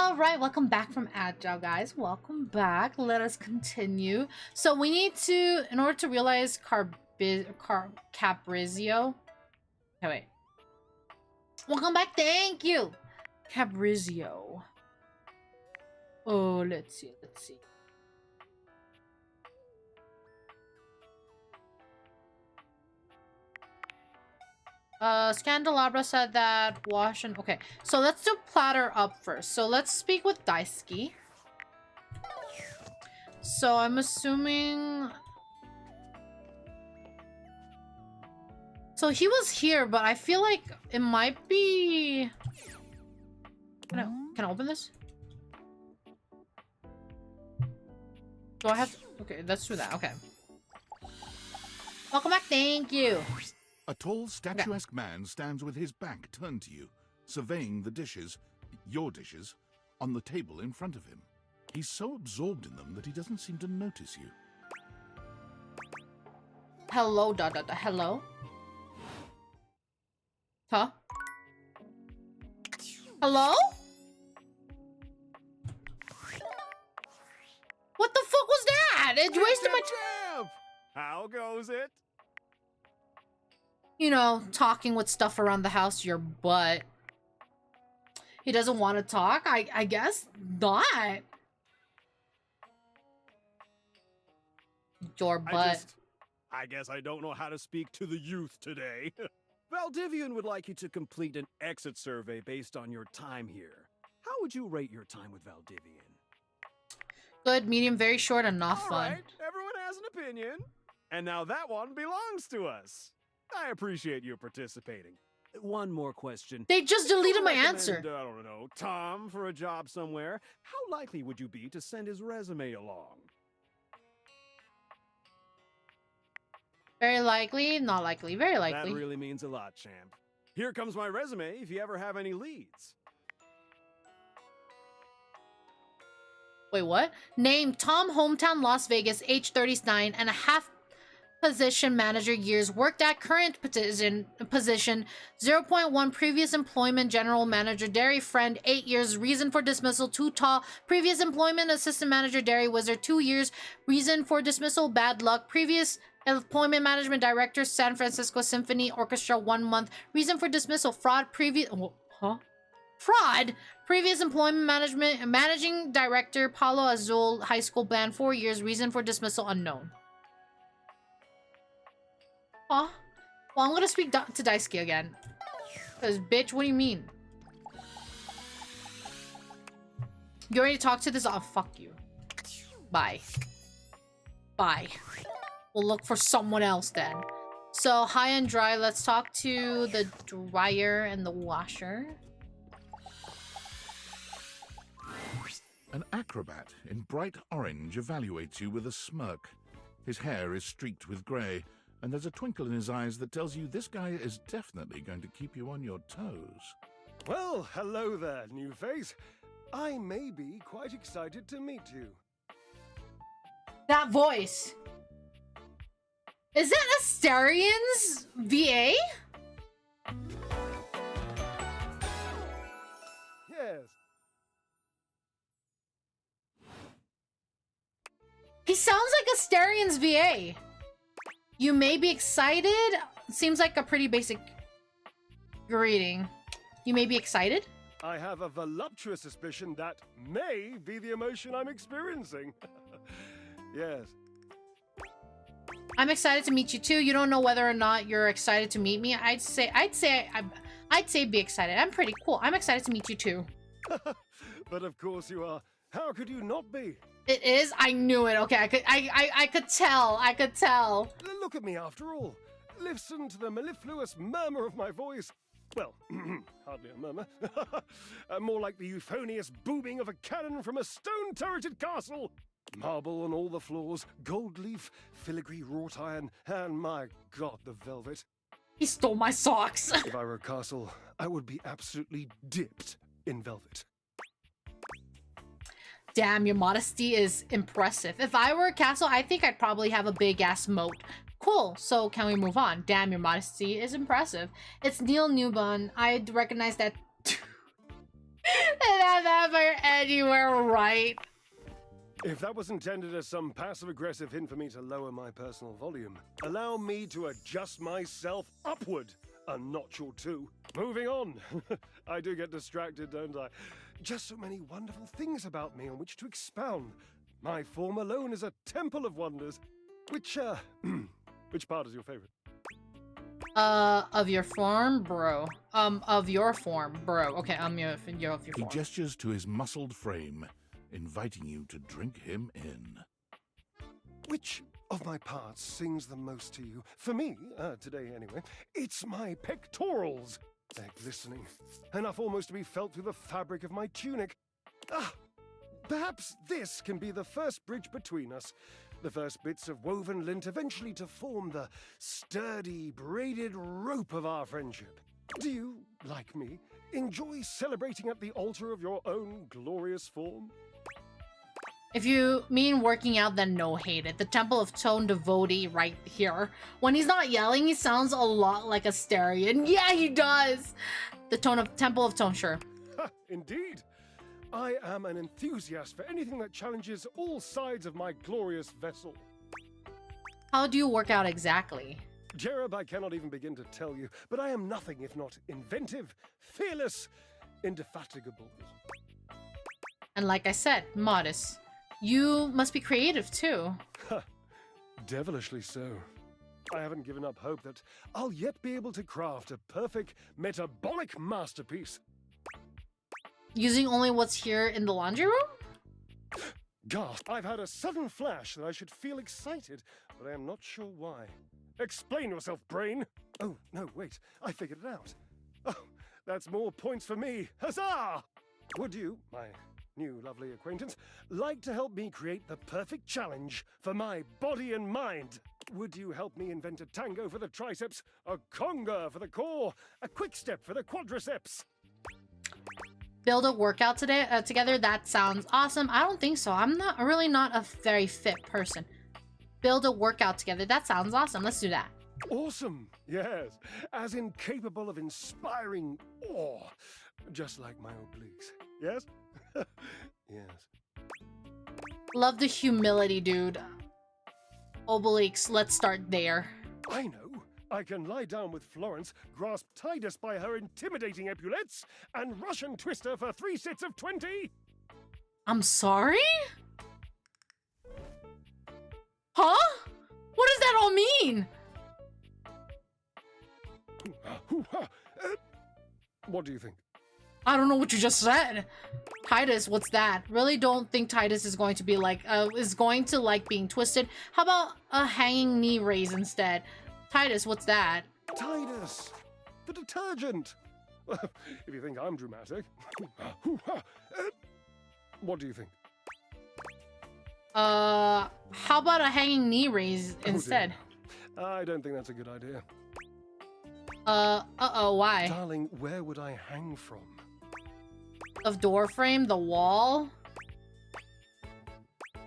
All right, welcome back from Agile, guys. Welcome back. Let us continue. So we need to, in order to realize Caprizio. Okay, wait. Welcome back. Thank you, Caprizio. Oh, let's see. Scandelabra said that wash and okay. So let's do platter up first. So let's speak with Daisuke. So I'm assuming. So he was here, but I feel like it might be. Can I open this? Do I have to... Okay, let's do that. Okay. Welcome back. Thank you. A tall, statuesque man stands with his back turned to you, surveying the dishes, your dishes, on the table in front of him. He's so absorbed in them that he doesn't seem to notice you. Hello, hello? Huh? Hello? What the fuck was that? It wasted my time. How goes it? You know, talking with stuff around the house, your butt. He doesn't want to talk? I guess not. Your butt. I guess I don't know how to speak to the youth today. Valdivian would like you to complete an exit survey based on your time here. How would you rate your time with Valdivian? Good, medium, very short, and not fun. All right, everyone has an opinion. And now that one belongs to us. I appreciate you participating. One more question. They just deleted my answer. I don't know, Tom for a job somewhere. How likely would you be to send his resume along? Very likely, not likely, very likely. That really means a lot, champ. Here comes my resume if you ever have any leads. Wait, what? Name Tom, hometown Las Vegas, age 39 and a half. Position manager years worked at current position 0.1 previous employment general manager dairy friend 8 years reason for dismissal too tall previous employment assistant manager dairy wizard 2 years reason for dismissal bad luck previous employment management director San Francisco Symphony Orchestra 1 month reason for dismissal fraud previous fraud previous employment management managing director Palo Azul High School band 4 years reason for dismissal unknown. Huh? Well, I'm gonna speak to Daisuke again. Cause, bitch, what do you mean? You already talked to this? Oh, fuck you. Bye. Bye. We'll look for someone else then. So, high and dry, let's talk to the dryer and the washer. An acrobat in bright orange evaluates you with a smirk. His hair is streaked with grey, and there's a twinkle in his eyes that tells you this guy is definitely going to keep you on your toes. Well, hello there, new face. I may be quite excited to meet you. That voice. Is that Asterian's VA? Yes. He sounds like Asterian's VA. You may be excited. Seems like a pretty basic greeting. You may be excited? I have a voluptuous suspicion that may be the emotion I'm experiencing. Yes. I'm excited to meet you too. You don't know whether or not you're excited to meet me. I'd say be excited. I'm pretty cool. I'm excited to meet you too. But of course you are. How could you not be? It is? I knew it. Okay, I could tell. I could tell. Look at me after all. Listen to the mellifluous murmur of my voice. Well, hardly a murmur. More like the euphonious booming of a cannon from a stone-turreted castle. Marble on all the floors, gold leaf, filigree wrought iron, and my god, the velvet. He stole my socks. If I were a castle, I would be absolutely dipped in velvet. Damn, your modesty is impressive. If I were a castle, I think I'd probably have a big-ass moat. Cool, so can we move on? Damn, your modesty is impressive. It's Neil Newbon. I recognize that... And I'm never anywhere right. If that was intended as some passive-aggressive hint for me to lower my personal volume, allow me to adjust myself upward a notch or two. Moving on. I do get distracted, don't I? Just so many wonderful things about me on which to expound. My form alone is a temple of wonders. Which part is your favorite? Of your form, bro. Of your form, bro. Okay, of your form. He gestures to his muscled frame, inviting you to drink him in. Which of my parts sings the most to you? For me, today anyway, it's my pectorals. They're glistening, enough almost to be felt through the fabric of my tunic. Perhaps this can be the first bridge between us. The first bits of woven lint eventually to form the sturdy, braided rope of our friendship. Do you, like me, enjoy celebrating at the altar of your own glorious form? If you mean working out, then no, hate it. The Temple of Tone devotee right here. When he's not yelling, he sounds a lot like Asterion. Yeah, he does! The Temple of Tone, sure. Indeed. I am an enthusiast for anything that challenges all sides of my glorious vessel. How do you work out exactly? Jerub, I cannot even begin to tell you, but I am nothing if not inventive, fearless, indefatigable. And like I said, modest. You must be creative too. Devilishly so. I haven't given up hope that I'll yet be able to craft a perfect metabolic masterpiece. Using only what's here in the laundry room? Gasp! I've had a sudden flash that I should feel excited, but I am not sure why. Explain yourself, brain! Oh, no, wait. I figured it out. Oh, that's more points for me. Huzzah! Would you, my new lovely acquaintance, like to help me create the perfect challenge for my body and mind? Would you help me invent a tango for the triceps, a conga for the core, a quick step for the quadriceps? Build a workout together? That sounds awesome. I don't think so. I'm really not a very fit person. Build a workout together. That sounds awesome. Let's do that. Awesome. Yes. As in capable of inspiring awe. Just like my obliques. Yes? Yes. Love the humility, dude. Obliques, let's start there. I know. I can lie down with Florence, grasp Titus by her intimidating epaulettes, and Russian twist her for 3 sets of 20. I'm sorry? Huh? What does that all mean? What do you think? I don't know what you just said. Titus, what's that? Really don't think Titus is going to be like, being twisted. How about a hanging knee raise instead? Titus, what's that? Titus! The detergent! If you think I'm dramatic. What do you think? How about a hanging knee raise instead? I don't think that's a good idea. Why? Darling, where would I hang from? Of door frame? The wall?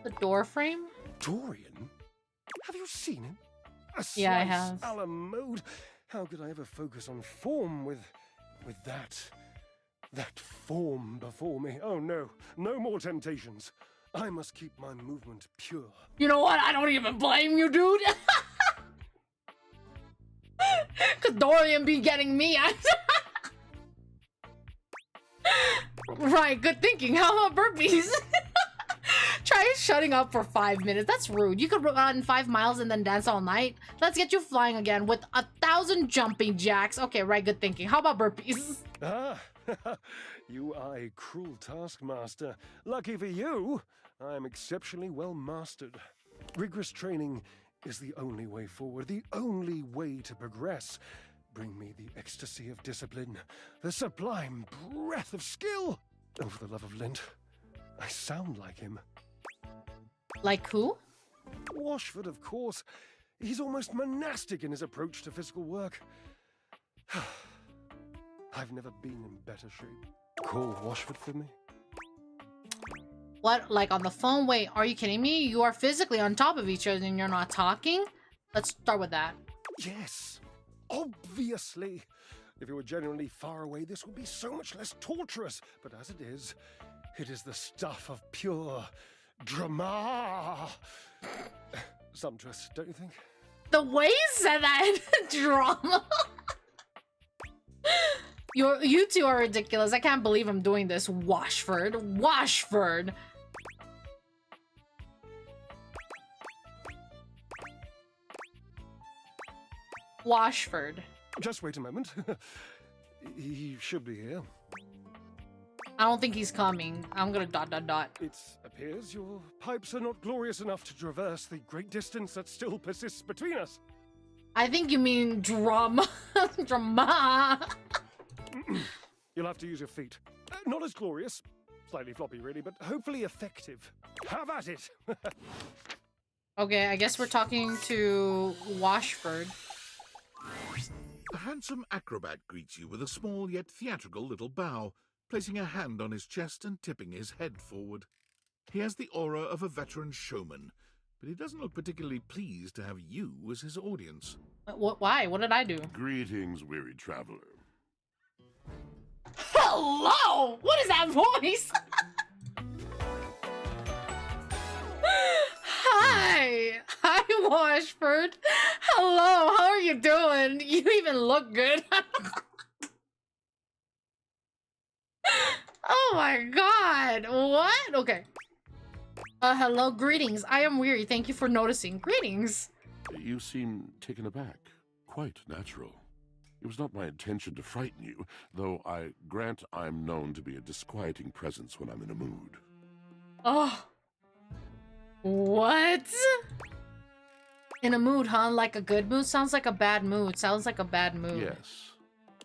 The door frame? Dorian? Have you seen him? Yeah, I have. A la mode. How could I ever focus on form with that form before me? Oh no, no more temptations. I must keep my movement pure. You know what? I don't even blame you, dude. Cause Dorian be getting me. Right, good thinking. How about burpees? Try shutting up for 5 minutes. That's rude. You could run 5 miles and then dance all night. Let's get you flying again with 1,000 jumping jacks. Okay, right, good thinking. How about burpees? You are a cruel taskmaster. Lucky for you, I am exceptionally well mastered. Rigorous training is the only way forward, the only way to progress. Bring me the ecstasy of discipline, the sublime breath of skill. Oh, for the love of Lint, I sound like him. Like who? Washford, of course. He's almost monastic in his approach to physical work. I've never been in better shape. Call Washford for me. What? Like on the phone? Wait, are you kidding me? You are physically on top of each other and you're not talking? Let's start with that. Yes, obviously. If it were genuinely far away, this would be so much less torturous. But as it is the stuff of pure drama. Sumptuous, don't you think? The way you said that, drama. You two are ridiculous. I can't believe I'm doing this. Washford. Just wait a moment. He should be here. I don't think he's coming. I'm gonna ... It appears your pipes are not glorious enough to traverse the great distance that still persists between us. I think you mean drama. Drama. You'll have to use your feet. Not as glorious. Slightly floppy, really, but hopefully effective. Have at it! Okay, I guess we're talking to Washford. A handsome acrobat greets you with a small yet theatrical little bow, placing a hand on his chest and tipping his head forward. He has the aura of a veteran showman, but he doesn't look particularly pleased to have you as his audience. Why? What did I do? Greetings, weary traveler. Hello! What is that voice? Hi! Hi, Washford! Hello, how are you doing? You even look good. Oh my god! What? Okay. Hello, greetings. I am weary. Thank you for noticing. Greetings. You seem taken aback. Quite natural. It was not my intention to frighten you, though I grant I'm known to be a disquieting presence when I'm in a mood. Oh. What? In a mood, huh? Like a good mood? Sounds like a bad mood. Sounds like a bad mood. Yes.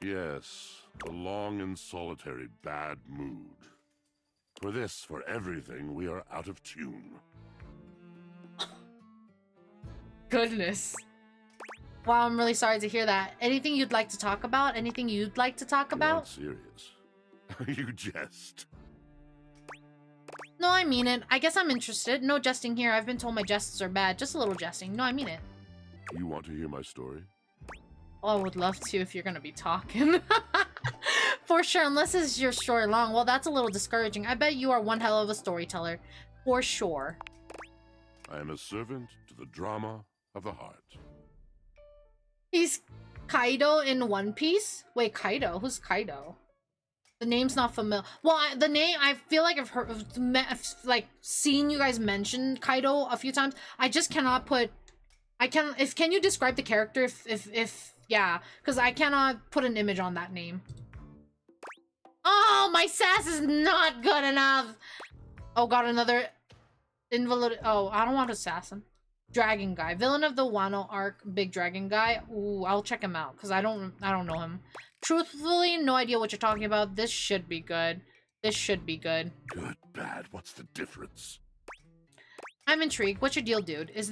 Yes. A long and solitary bad mood. For this, for everything, we are out of tune. Goodness. Wow, I'm really sorry to hear that. Anything you'd like to talk about? Anything you'd like to talk about? You're not serious. You jest. No, I mean it. I guess I'm interested. No jesting here. I've been told my jests are bad. Just a little jesting. No, I mean it. You want to hear my story? Oh, I would love to if you're gonna be talking. For sure, unless it's your story long. Well, that's a little discouraging. I bet you are one hell of a storyteller. For sure. I am a servant to the drama of the heart. He's Kaido in One Piece? Wait, Kaido? Who's Kaido? The name's not familiar. Well, the name, I feel like I've heard, like, seen you guys mention Kaido a few times. I just cannot put, can you describe the character yeah, because I cannot put an image on that name. Oh, my sass is not good enough. Oh, got another invalid. Oh, I don't want to sass him. Dragon guy, villain of the Wano arc, big dragon guy. Ooh, I'll check him out because I don't know him. Truthfully, no idea what you're talking about. This should be good. This should be good. Good, bad, what's the difference? I'm intrigued. What's your deal, dude? Is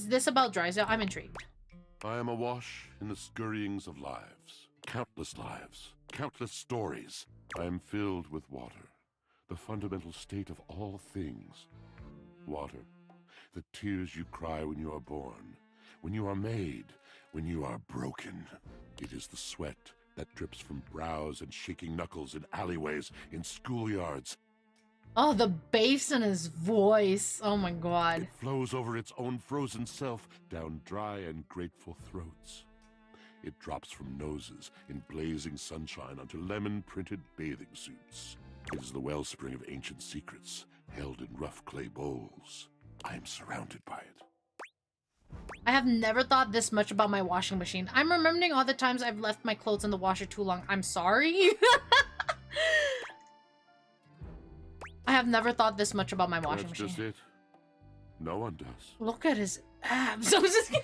this about Drysdale? I'm intrigued. I am awash in the scurryings of lives. Countless lives. Countless stories. I am filled with water. The fundamental state of all things. Water. The tears you cry when you are born. When you are made. When you are broken. It is the sweat that drips from brows and shaking knuckles in alleyways, in schoolyards. Oh, the bass in his voice. Oh my god. It flows over its own frozen self down dry and grateful throats. It drops from noses in blazing sunshine onto lemon-printed bathing suits. It is the wellspring of ancient secrets, held in rough clay bowls. I am surrounded by it. I have never thought this much about my washing machine. I'm remembering all the times I've left my clothes in the washer too long. I'm sorry. I have never thought this much about my washing machine. That's just it. No one does. Look at his abs. I'm so sorry.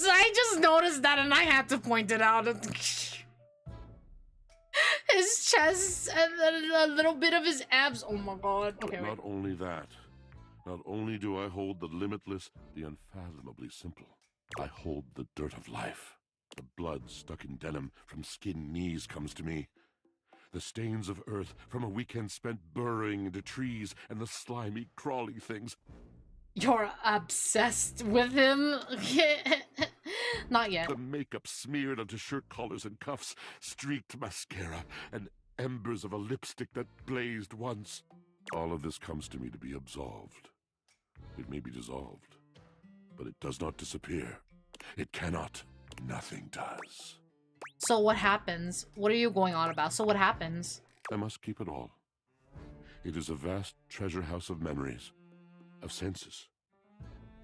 I just noticed that and I had to point it out. His chest and a little bit of his abs. Oh my god. Okay, Not only that. Not only do I hold the limitless, the unfathomably simple. I hold the dirt of life. The blood stuck in denim from skinned knees comes to me. The stains of earth from a weekend spent burrowing into trees and the slimy, crawly things. You're obsessed with him? Not yet. The makeup smeared onto shirt collars and cuffs, streaked mascara, and embers of a lipstick that blazed once. All of this comes to me to be absolved. It may be dissolved, but it does not disappear. It cannot. Nothing does. So what happens? What are you going on about? So what happens? I must keep it all. It is a vast treasure house of memories, of senses,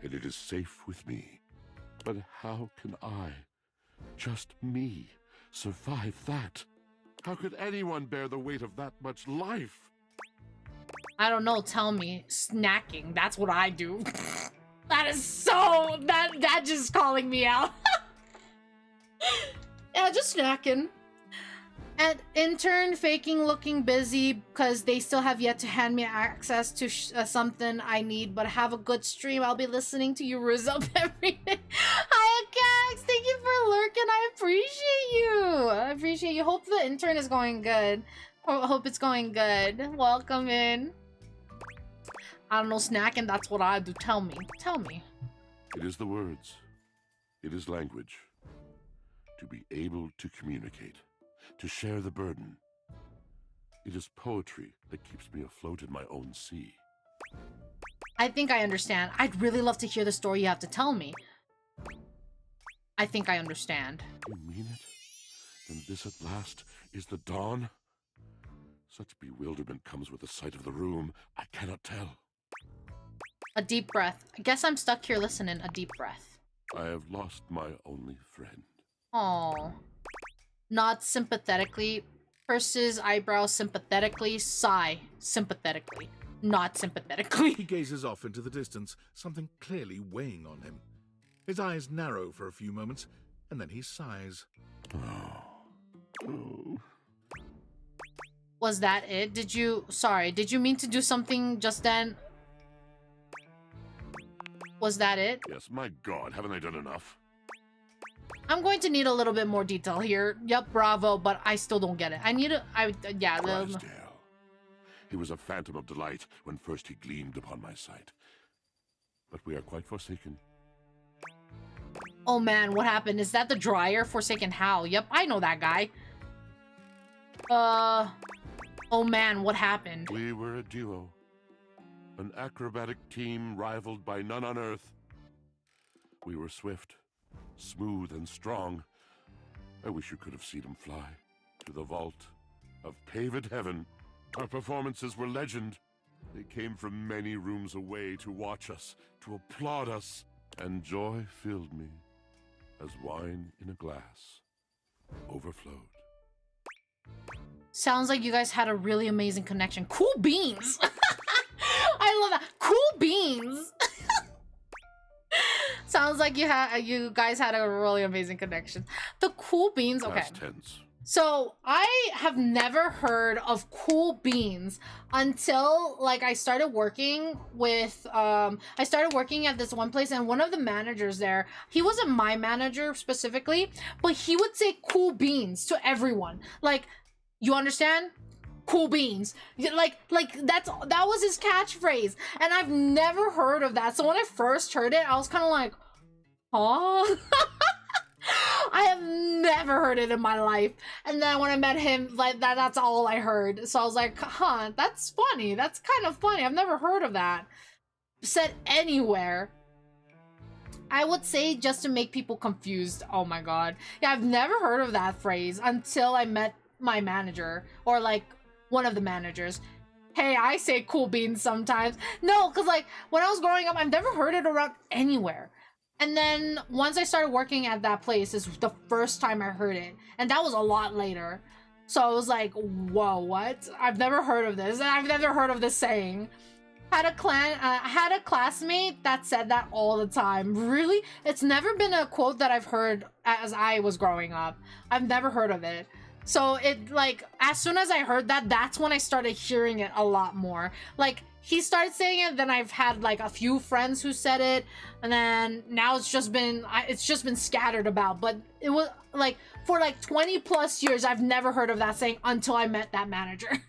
and it is safe with me. But how can I, just me, survive that? How could anyone bear the weight of that much life? I don't know, tell me. Snacking, that's what I do. That is so... That just calling me out. Yeah, just snacking. And intern faking looking busy because they still have yet to hand me access to something I need, but have a good stream. I'll be listening to you Riz up every day. Hi, Cax. Thank you for lurking. I appreciate you. I appreciate you. Hope the intern is going good. Hope it's going good. Welcome in. I don't know, snacking, that's what I do. Tell me. Tell me. It is the words. It is language. To be able to communicate. To share the burden. It is poetry that keeps me afloat in my own sea. I think I understand. I'd really love to hear the story you have to tell me. I think I understand. You mean it? Then this at last is the dawn? Such bewilderment comes with the sight of the room, I cannot tell. A deep breath. I guess I'm stuck here listening. A deep breath. I have lost my only friend. Oh. Nod sympathetically. Purses eyebrows sympathetically. Sigh sympathetically. Not sympathetically. He gazes off into the distance, something clearly weighing on him. His eyes narrow for a few moments, and then he sighs. Oh. Was that it? Did you mean to do something just then? Was that it? Yes, my God, haven't I done enough? I'm going to need a little bit more detail here. Yup, bravo, but I still don't get it. I need a... Drysdale. He was a phantom of delight when first he gleamed upon my sight. But we are quite forsaken. Oh man, what happened? Is that the dryer? Forsaken how? Yep, I know that guy. Oh man, what happened? We were a duo. An acrobatic team rivaled by none on Earth. We were swift, smooth, and strong. I wish you could have seen him fly to the vault of paved heaven. Our performances were legend. They came from many rooms away to watch us, to applaud us, and joy filled me as wine in a glass overflowed. Sounds like you guys had a really amazing connection. Cool beans! I love that. Cool beans! Sounds like you guys had a really amazing connection. The cool beans, okay. Past tense. So I have never heard of cool beans until like I started working with I started working at this one place, and one of the managers there, he wasn't my manager specifically, but he would say cool beans to everyone. Like, you understand? Cool beans. Like that was his catchphrase, and I've never heard of that. So when I first heard it, I was kind of like, huh? I have never heard it in my life. And then when I met him, like that's all I heard. So I was like, huh, that's funny. That's kind of funny. I've never heard of that said anywhere. I would say just to make people confused. Oh my god. Yeah, I've never heard of that phrase until I met my manager, or like one of the managers. Hey, I say cool beans sometimes. No, because like when I was growing up, I've never heard it around anywhere. And then once I started working at that place is the first time I heard it. And that was a lot later. So I was like, whoa, what? I've never heard of this. I've never heard of this saying. Had a classmate that said that all the time. Really? It's never been a quote that I've heard as I was growing up. I've never heard of it. So it like, as soon as I heard that, that's when I started hearing it a lot more. Like, he started saying it, then I've had like a few friends who said it, and then now it's just been scattered about. But it was like for like 20 plus years I've never heard of that saying until I met that manager. It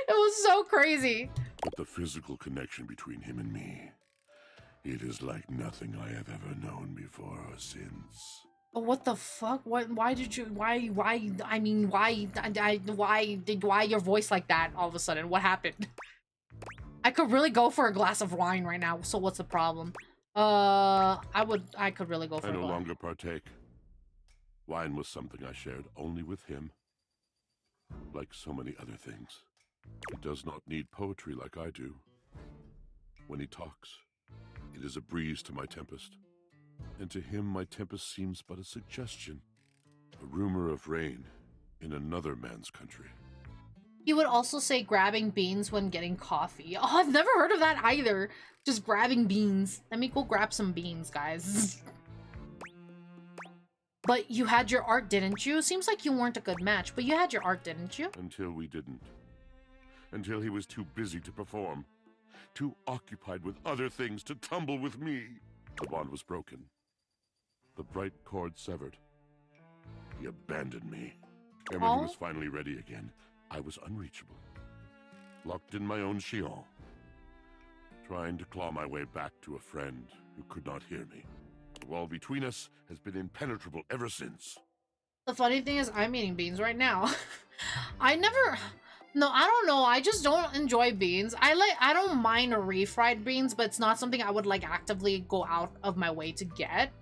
was so crazy. But the physical connection between him and me, It is like nothing I have ever known before or since. But what the fuck? Why did you? I mean, why your voice like that all of a sudden? What happened? I could really go for a glass of wine right now. So what's the problem? I could really go for. I no longer partake. Wine was something I shared only with him. Like so many other things. He does not need poetry like I do. When he talks, it is a breeze to my tempest. And to him, my tempest seems but a suggestion. A rumor of rain in another man's country. He would also say grabbing beans when getting coffee. Oh, I've never heard of that either. Just grabbing beans. Let me go grab some beans, guys. But you had your art, didn't you? Seems like you weren't a good match, but you had your art, didn't you? Until we didn't. Until he was too busy to perform. Too occupied with other things to tumble with me. The bond was broken. The bright cord severed. He abandoned me. And when he was finally ready again, I was unreachable. Locked in my own chion. Trying to claw my way back to a friend who could not hear me. The wall between us has been impenetrable ever since. The funny thing is, I'm eating beans right now. No, I don't know. I just don't enjoy beans. I don't mind refried beans, but it's not something I would like actively go out of my way to get.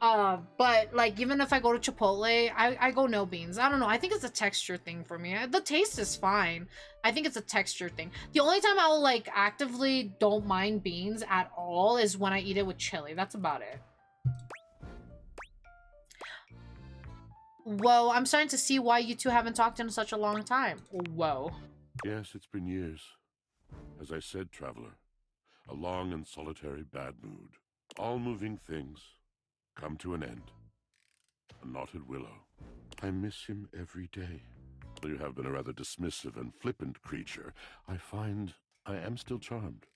But like even if I go to Chipotle, I go no beans. I don't know. I think it's a texture thing for me. The taste is fine. I think it's a texture thing. The only time I will like actively don't mind beans at all is when I eat it with chili. That's about it. Whoa, I'm starting to see why you two haven't talked in such a long time. Whoa. Yes, it's been years. As I said, traveler, a long and solitary bad mood. All moving things come to an end. A knotted willow. I miss him every day. Though you have been a rather dismissive and flippant creature, I find I am still charmed.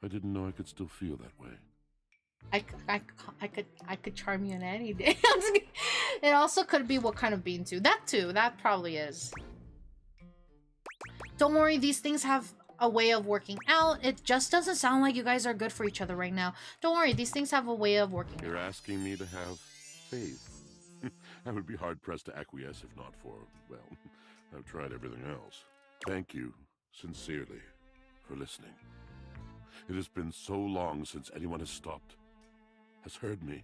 I didn't know I could still feel that way. I could charm you in any day. It also could be what kind of bean too. That probably is. Don't worry, these things have a way of working out. It just doesn't sound like you guys are good for each other right now. Don't worry, these things have a way of working You're out. asking me to have faith. I would be hard-pressed to acquiesce if not for, well, I've tried everything else. Thank you, sincerely, for listening. It has been so long since anyone has stopped, has heard me.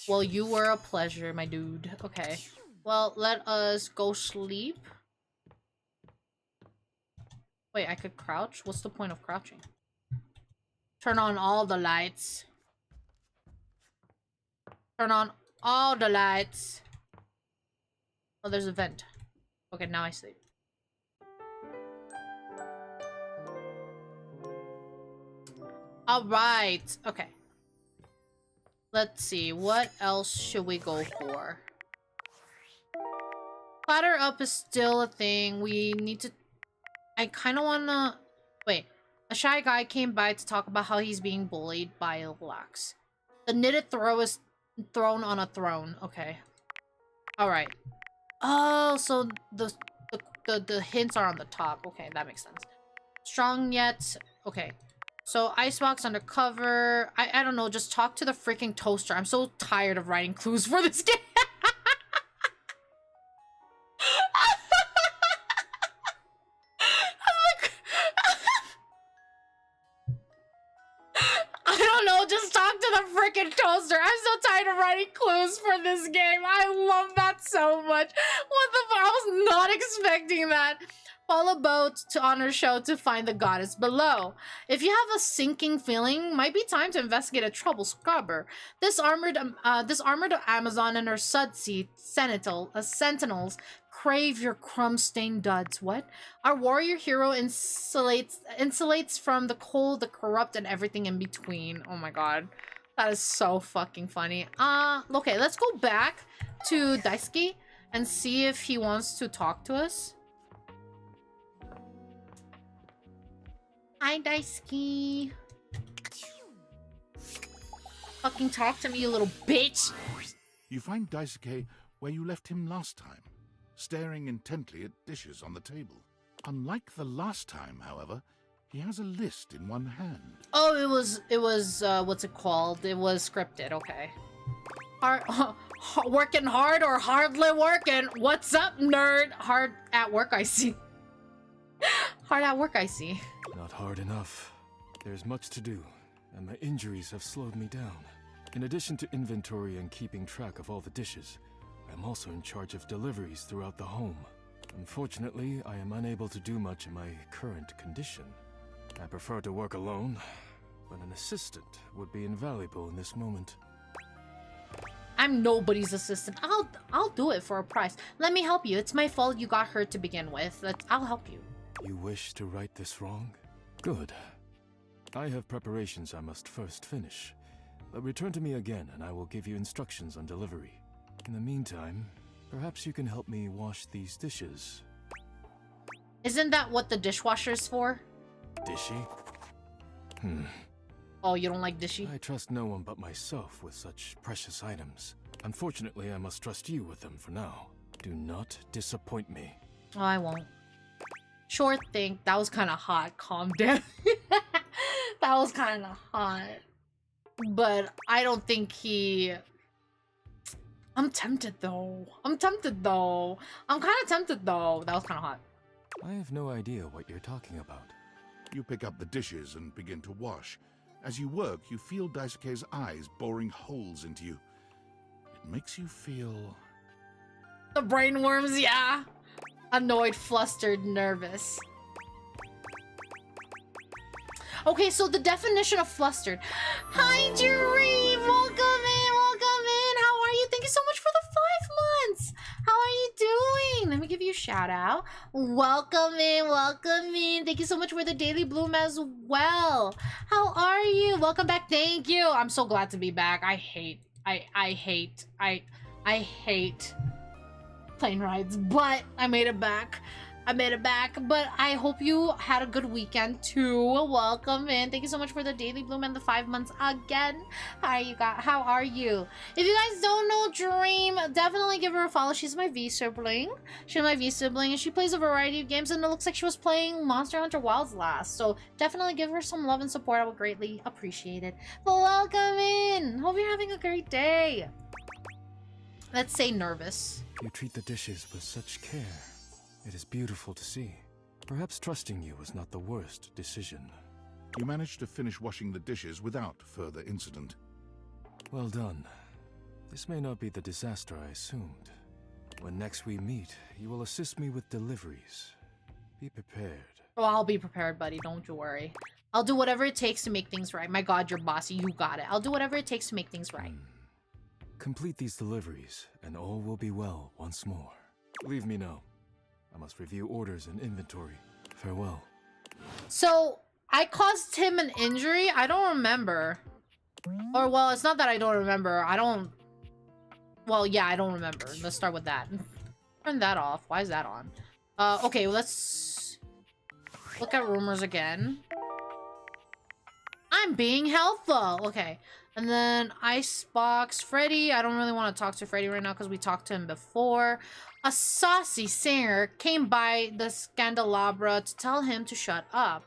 Well, you were a pleasure, my dude. Okay. Well, let us go sleep. Wait, I could crouch? What's the point of crouching? Turn on all the lights. Turn on all the lights. Oh, there's a vent. Okay, now I sleep. Alright, okay. Let's see, what else should we go for? Platter up is still a thing. We need to... I kind of want to... Wait. A shy guy came by to talk about how he's being bullied by Lux. The knitted throw is thrown on a throne. Okay. Alright. Oh, so the hints are on the top. Okay, that makes sense. Strong yet... Okay. So, icebox undercover. I don't know, just talk to the freaking toaster. I'm so tired of writing clues for this game. I don't know, just talk to the freaking toaster. I'm so tired of writing clues for this game. I love that so much. What the fuck? I was not expecting that. Follow boat to honor show to find the goddess below. If you have a sinking feeling, might be time to investigate a trouble scrubber. This armored Amazon and her sudsy sentinels crave your crumb-stained duds. What? Our warrior hero insulates from the cold, the corrupt, and everything in between. Oh my god. That is so fucking funny. Okay, let's go back to Daisuke and see if he wants to talk to us. Hi, Daisuke. Fucking talk to me, you little bitch. You find Daisuke where you left him last time, staring intently at dishes on the table. Unlike the last time, however, He has a list in one hand. Oh, it was, what's it called? It was scripted, okay. Working hard or hardly working? What's up, nerd? Hard at work, I see. Hard at work, I see. Not hard enough. There's much to do, and my injuries have slowed me down. In addition to inventory and keeping track of all the dishes, I'm also in charge of deliveries throughout the home. Unfortunately, I am unable to do much in my current condition. I prefer to work alone, but an assistant would be invaluable in this moment. I'm nobody's assistant. I'll do it for a price. Let me help you. It's my fault you got hurt to begin with. I'll help you. You wish to right this wrong? Good. I have preparations I must first finish. But return to me again and I will give you instructions on delivery. In the meantime, perhaps you can help me wash these dishes. Isn't that what the dishwasher's for? Dishy? Oh, you don't like dishy? I trust no one but myself with such precious items. Unfortunately, I must trust you with them for now. Do not disappoint me. Oh, I won't. Sure thing. That was kind of hot. Calm down. That was kind of hot. But I don't think he... I'm tempted though. I'm kind of tempted though. That was kind of hot. I have no idea what you're talking about. You pick up the dishes and begin to wash. As you work, you feel Daisuke's eyes boring holes into you. It makes you feel... The brain worms, yeah. Annoyed, flustered, nervous. Okay, so the definition of flustered. Hi, Dream! Welcome in, welcome in! How are you? Thank you so much for the 5 months! How are you doing? Let me give you a shout out. Welcome in, welcome in. Thank you so much for the Daily Bloom as well. How are you? Welcome back, thank you. I'm so glad to be back. I hate plane rides, but I made it back. But I hope you had a good weekend too. Welcome in. Thank you so much for the Daily Bloom and the 5 months again. How are you? If you guys don't know Dream, definitely give her a follow. She's my V-sibling. And she plays a variety of games, and it looks like she was playing Monster Hunter Wilds last. So definitely give her some love and support. I would greatly appreciate it. But welcome in. Hope you're having a great day. Let's say nervous. You treat the dishes with such care. It is beautiful to see. Perhaps trusting you was not the worst decision. You managed to finish washing the dishes without further incident. Well done. This may not be the disaster I assumed. When next we meet, you will assist me with deliveries. Be prepared. Oh, I'll be prepared, buddy. Don't you worry. I'll do whatever it takes to make things right. My god, you're bossy. You got it. I'll do whatever it takes to make things right. Complete these deliveries, and all will be well once more. Leave me now. I must review orders and inventory. Farewell. So, I caused him an injury? I don't remember. Or, well, it's not that I don't remember. Well, yeah, I don't remember. Let's start with that. Turn that off. Why is that on? Okay, let's look at rumors again. I'm being helpful. Okay. And then Icebox Freddy. I don't really want to talk to Freddy right now because we talked to him before. A saucy singer came by the Scandelabra to tell him to shut up.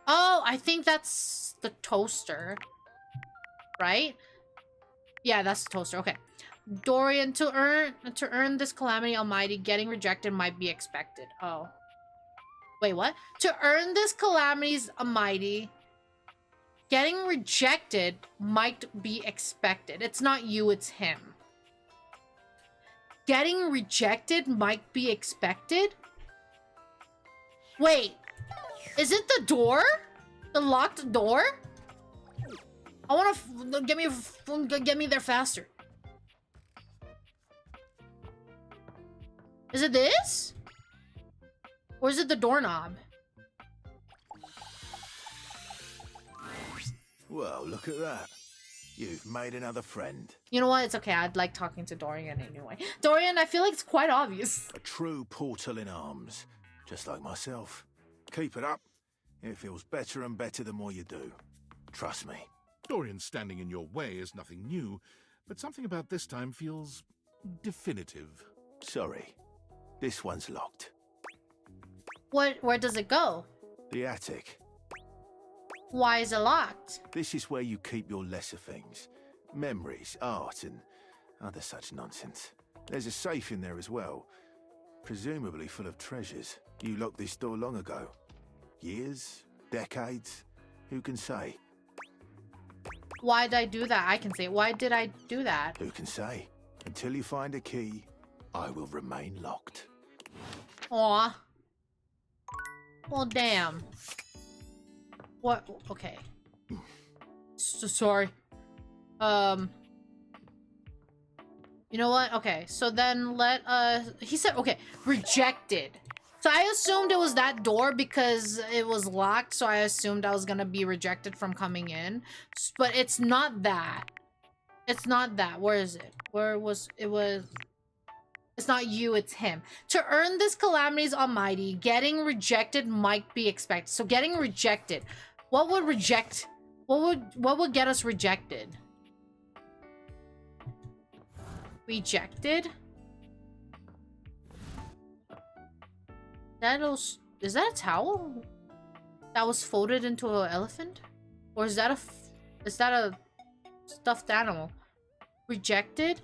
Oh, I think that's the toaster. Right? Yeah, that's the toaster. Okay. Dorian, to earn this calamity almighty, getting rejected might be expected. Oh. Wait, what? To earn this calamity's almighty, getting rejected might be expected. It's not you, it's him. Getting rejected might be expected? Wait. Is it the door? The locked door? I wanna get me there faster. Is it this? Or is it the doorknob? Well, look at that. You've made another friend. You know what? It's okay. I'd like talking to Dorian anyway. Dorian, I feel like it's quite obvious. A true portal in arms, just like myself. Keep it up. It feels better and better the more you do. Trust me. Dorian standing in your way is nothing new, but something about this time feels definitive. Sorry. This one's locked. Where does it go? The attic. Why is it locked? This is where you keep your lesser things. Memories, art, and other such nonsense. There's a safe in there as well. Presumably full of treasures. You locked this door long ago. Years? Decades? Who can say? Why did I do that? I can say, why did I do that? Who can say? Until you find a key, I will remain locked. Aw. Well, damn. What? Okay. Sorry. You know what? Okay, so then he said, okay, rejected. So I assumed it was that door because it was locked, so I assumed I was gonna be rejected from coming in. But it's not that. It's not that. Where is it? Where was it? It's not you, it's him. To earn this calamity's almighty, getting rejected might be expected. So getting rejected. What would reject? What would get us rejected? Rejected? Is that a towel that was folded into an elephant? Or is that a stuffed animal? Rejected?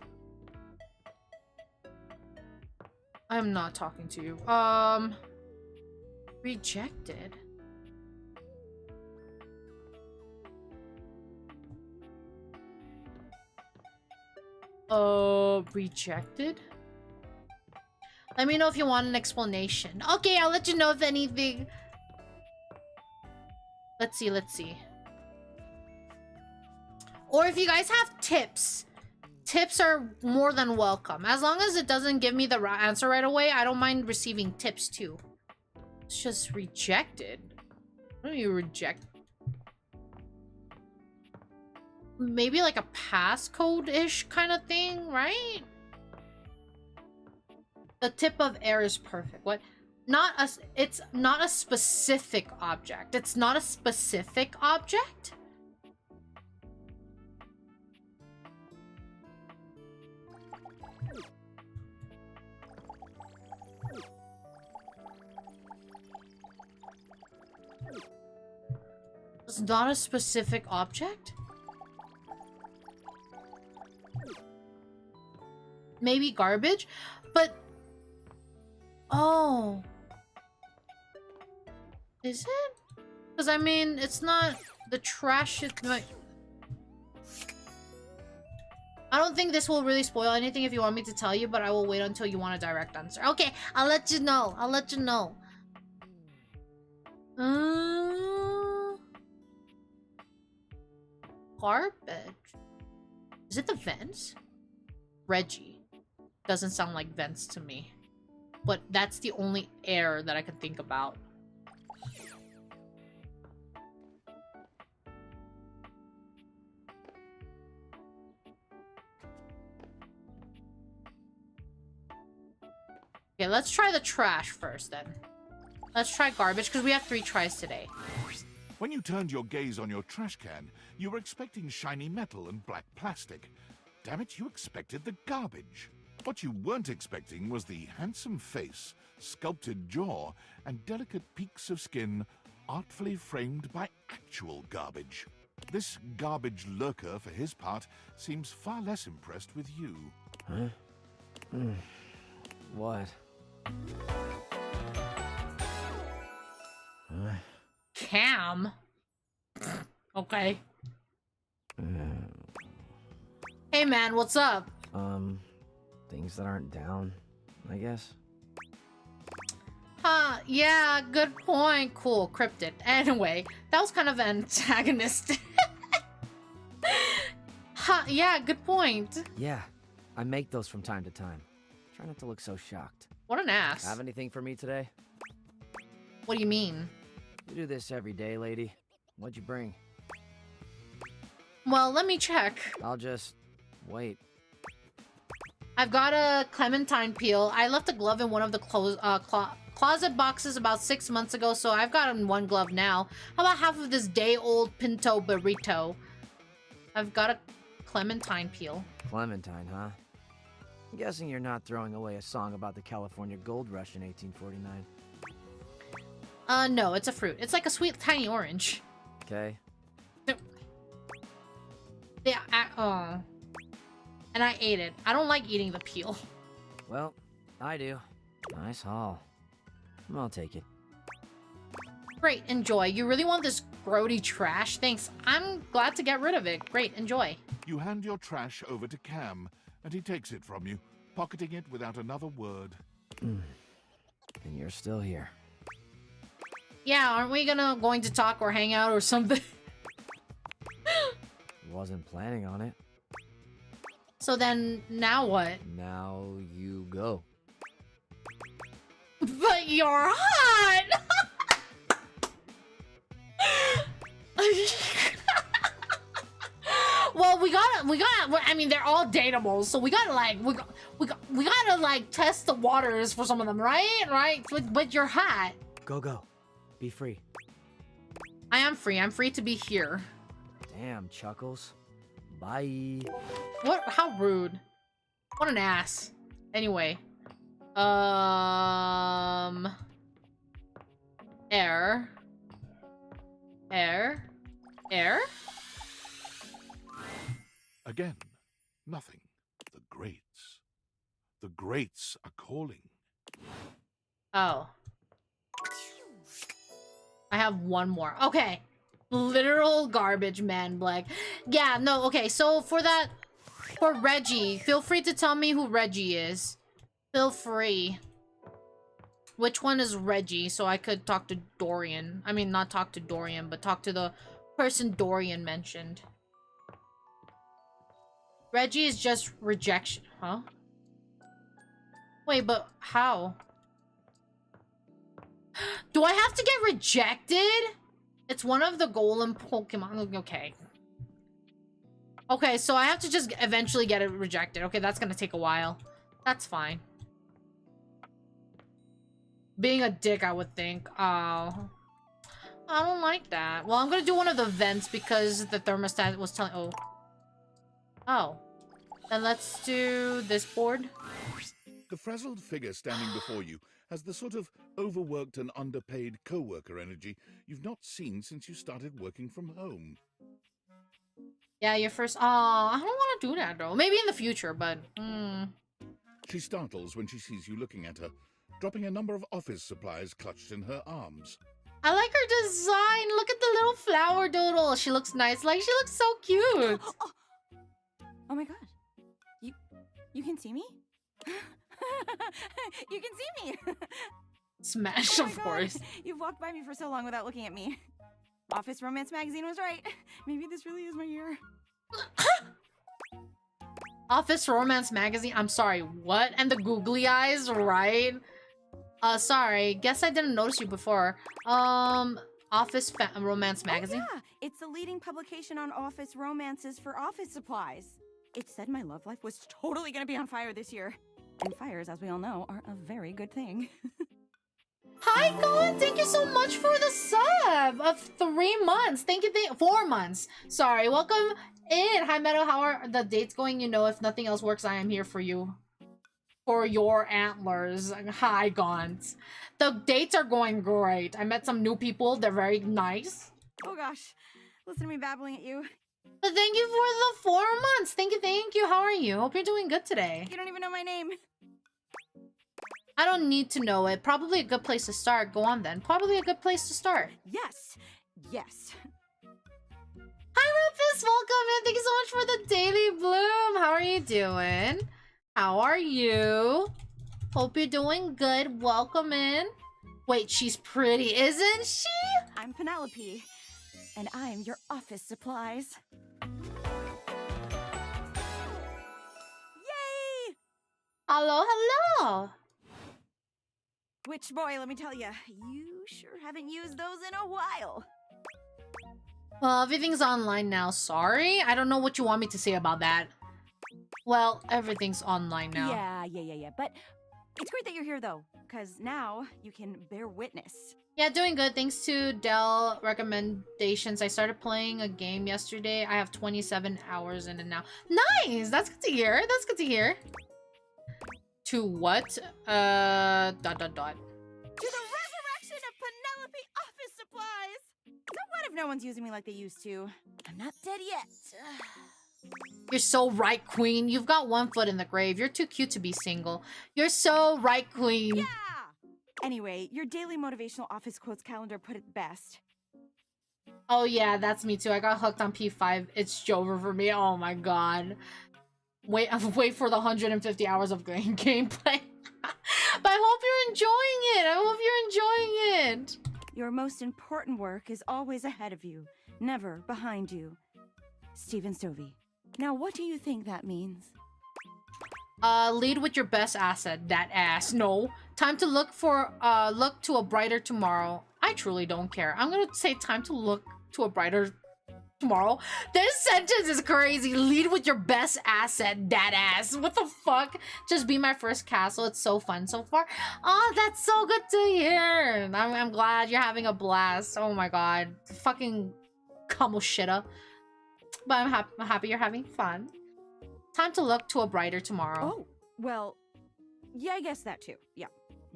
I'm not talking to you. Rejected? Rejected? Let me know if you want an explanation. Okay, I'll let you know if anything. Let's see. Or if you guys have tips. Tips are more than welcome. As long as it doesn't give me the answer right away, I don't mind receiving tips too. It's just rejected. What do you reject? Maybe like a passcode-ish kind of thing, right? The tip of air is perfect. What? It's not a specific object. It's not a specific object? It's not a specific object? Maybe garbage? But... Oh. Is it? Because, I mean, it's not... The trash is... Like... I don't think this will really spoil anything if you want me to tell you, but I will wait until you want a direct answer. Okay, I'll let you know. I'll let you know. Garbage. Is it the vents? Reggie. Doesn't sound like vents to me. But that's the only air that I can think about. Okay, let's try the trash first then. Let's try garbage because we have 3 tries today. When you turned your gaze on your trash can, you were expecting shiny metal and black plastic. Damn it, you expected the garbage. What you weren't expecting was the handsome face, sculpted jaw, and delicate peaks of skin artfully framed by actual garbage. This garbage lurker, for his part, seems far less impressed with you. Huh? What? Cam? Okay. Hey man, what's up? Things that aren't down, I guess. Huh, yeah, good point. Cool, cryptid. Anyway, that was kind of antagonistic. Huh, yeah, good point. Yeah, I make those from time to time. Try not to look so shocked. What an ass. Have anything for me today? What do you mean? You do this every day, lady. What'd you bring? Well, let me check. I'll just wait. I've got a clementine peel. I left a glove in one of the closet boxes about 6 months ago, so I've got 1 glove now. How about half of this day-old pinto burrito? I've got a clementine peel. Clementine, huh? I'm guessing you're not throwing away a song about the California Gold Rush in 1849. No, it's a fruit. It's like a sweet tiny orange. Okay. Yeah, and I ate it. I don't like eating the peel. Well, I do. Nice haul. I'll take it. Great, enjoy. You really want this grody trash? Thanks. I'm glad to get rid of it. Great, enjoy. You hand your trash over to Cam, and he takes it from you, pocketing it without another word. And you're still here. Yeah, aren't we going to talk or hang out or something? Wasn't planning on it. So then, now what? Now you go. But you're hot! Well, we gotta, I mean, they're all dateable, so we gotta, like, we gotta, like, test the waters for some of them, right? Right? But you're hot. Go. Be free. I am free. I'm free to be here. Damn, Chuckles. Bye. What? How rude. What an ass. Anyway. Air. Again, nothing. The greats. The greats are calling. Oh. I have one more. Okay. Literal garbage man, Black. Yeah, no, okay, so for Reggie, feel free to tell me who Reggie is. Feel free. Which one is Reggie, so I could talk to Dorian. I mean, not talk to Dorian, but talk to the person Dorian mentioned. Reggie is just rejection, huh? Wait, but how? Do I have to get rejected? It's one of the golem Pokemon. Okay. Okay, so I have to just eventually get it rejected. Okay, that's gonna take a while. That's fine. Being a dick, I would think. Oh. I don't like that. Well, I'm gonna do one of the vents because the thermostat was telling... Oh. Oh. Then let's do this board. The frazzled figure standing before you has the sort of overworked and underpaid co-worker energy you've not seen since you started working from home. Yeah, your first... I don't want to do that, though. Maybe in the future, but... She startles when she sees you looking at her, dropping a number of office supplies clutched in her arms. I like her design. Look at the little flower doodle. She looks nice. Like, she looks so cute. Oh my god. You can see me? You can see me! Smash, of course. You've walked by me for so long without looking at me. Office Romance Magazine was right. Maybe this really is my year. Office Romance Magazine? I'm sorry, what? And the googly eyes, right? Sorry. Guess I didn't notice you before. Office Romance Magazine? Oh, yeah. It's the leading publication on office romances for office supplies. It said my love life was totally gonna be on fire this year. And fires, as we all know, are a very good thing. Hi, Colin! Thank you so much for the sub of 3 months. Thank you, 4 months. Sorry, welcome in. Hi, Meadow. How are the dates going? You know, if nothing else works, I am here for you. For your antlers. Hi, Gaunt. The dates are going great. I met some new people. They're very nice. Oh gosh, listen to me babbling at you. But thank you for the 4 months. Thank you. How are you? Hope you're doing good today. You don't even know my name. I don't need to know it. Probably a good place to start. Go on then. Probably a good place to start. Yes. Hi, Rufus. Welcome in. Thank you so much for the daily bloom. How are you doing? How are you? Hope you're doing good. Welcome in. Wait, she's pretty, isn't she? I'm Penelope, and I'm your office supplies. Yay! Hello. Which, boy, let me tell you, you sure haven't used those in a while. Well, everything's online now. Sorry. I don't know what you want me to say about that. Well, everything's online now. Yeah. But it's great that you're here, though, because now you can bear witness. Yeah, doing good. Thanks to Dell recommendations. I started playing a game yesterday. I have 27 hours in it now. Nice! That's good to hear. To what? ... To the resurrection of Penelope. supplies. So what if no one's using me like they used to? I'm not dead yet. You're so right, Queen. You've got one foot in the grave. You're too cute to be single. You're so right, Queen. Yeah! Anyway, your daily motivational office quotes calendar put it best. Oh yeah, that's me too. I got hooked on P5. It's over for me. Oh my god. Wait for the 150 hours of gameplay. But I hope you're enjoying it. I hope you're enjoying it. Your most important work is always ahead of you, never behind you. Stephen Stovey. Now, what do you think that means? Lead with your best asset, that ass. No. Time to look to a brighter tomorrow. I truly don't care. I'm gonna say time to look to a brighter tomorrow. This sentence is crazy. Lead with your best asset, that ass. What the fuck? Just be my first castle. It's so fun so far. Oh, that's so good to hear. I'm glad you're having a blast. Oh my god. Fucking kamoshita. But I'm happy you're having fun. Time to look to a brighter tomorrow. Oh, well, yeah, I guess that too. Yeah.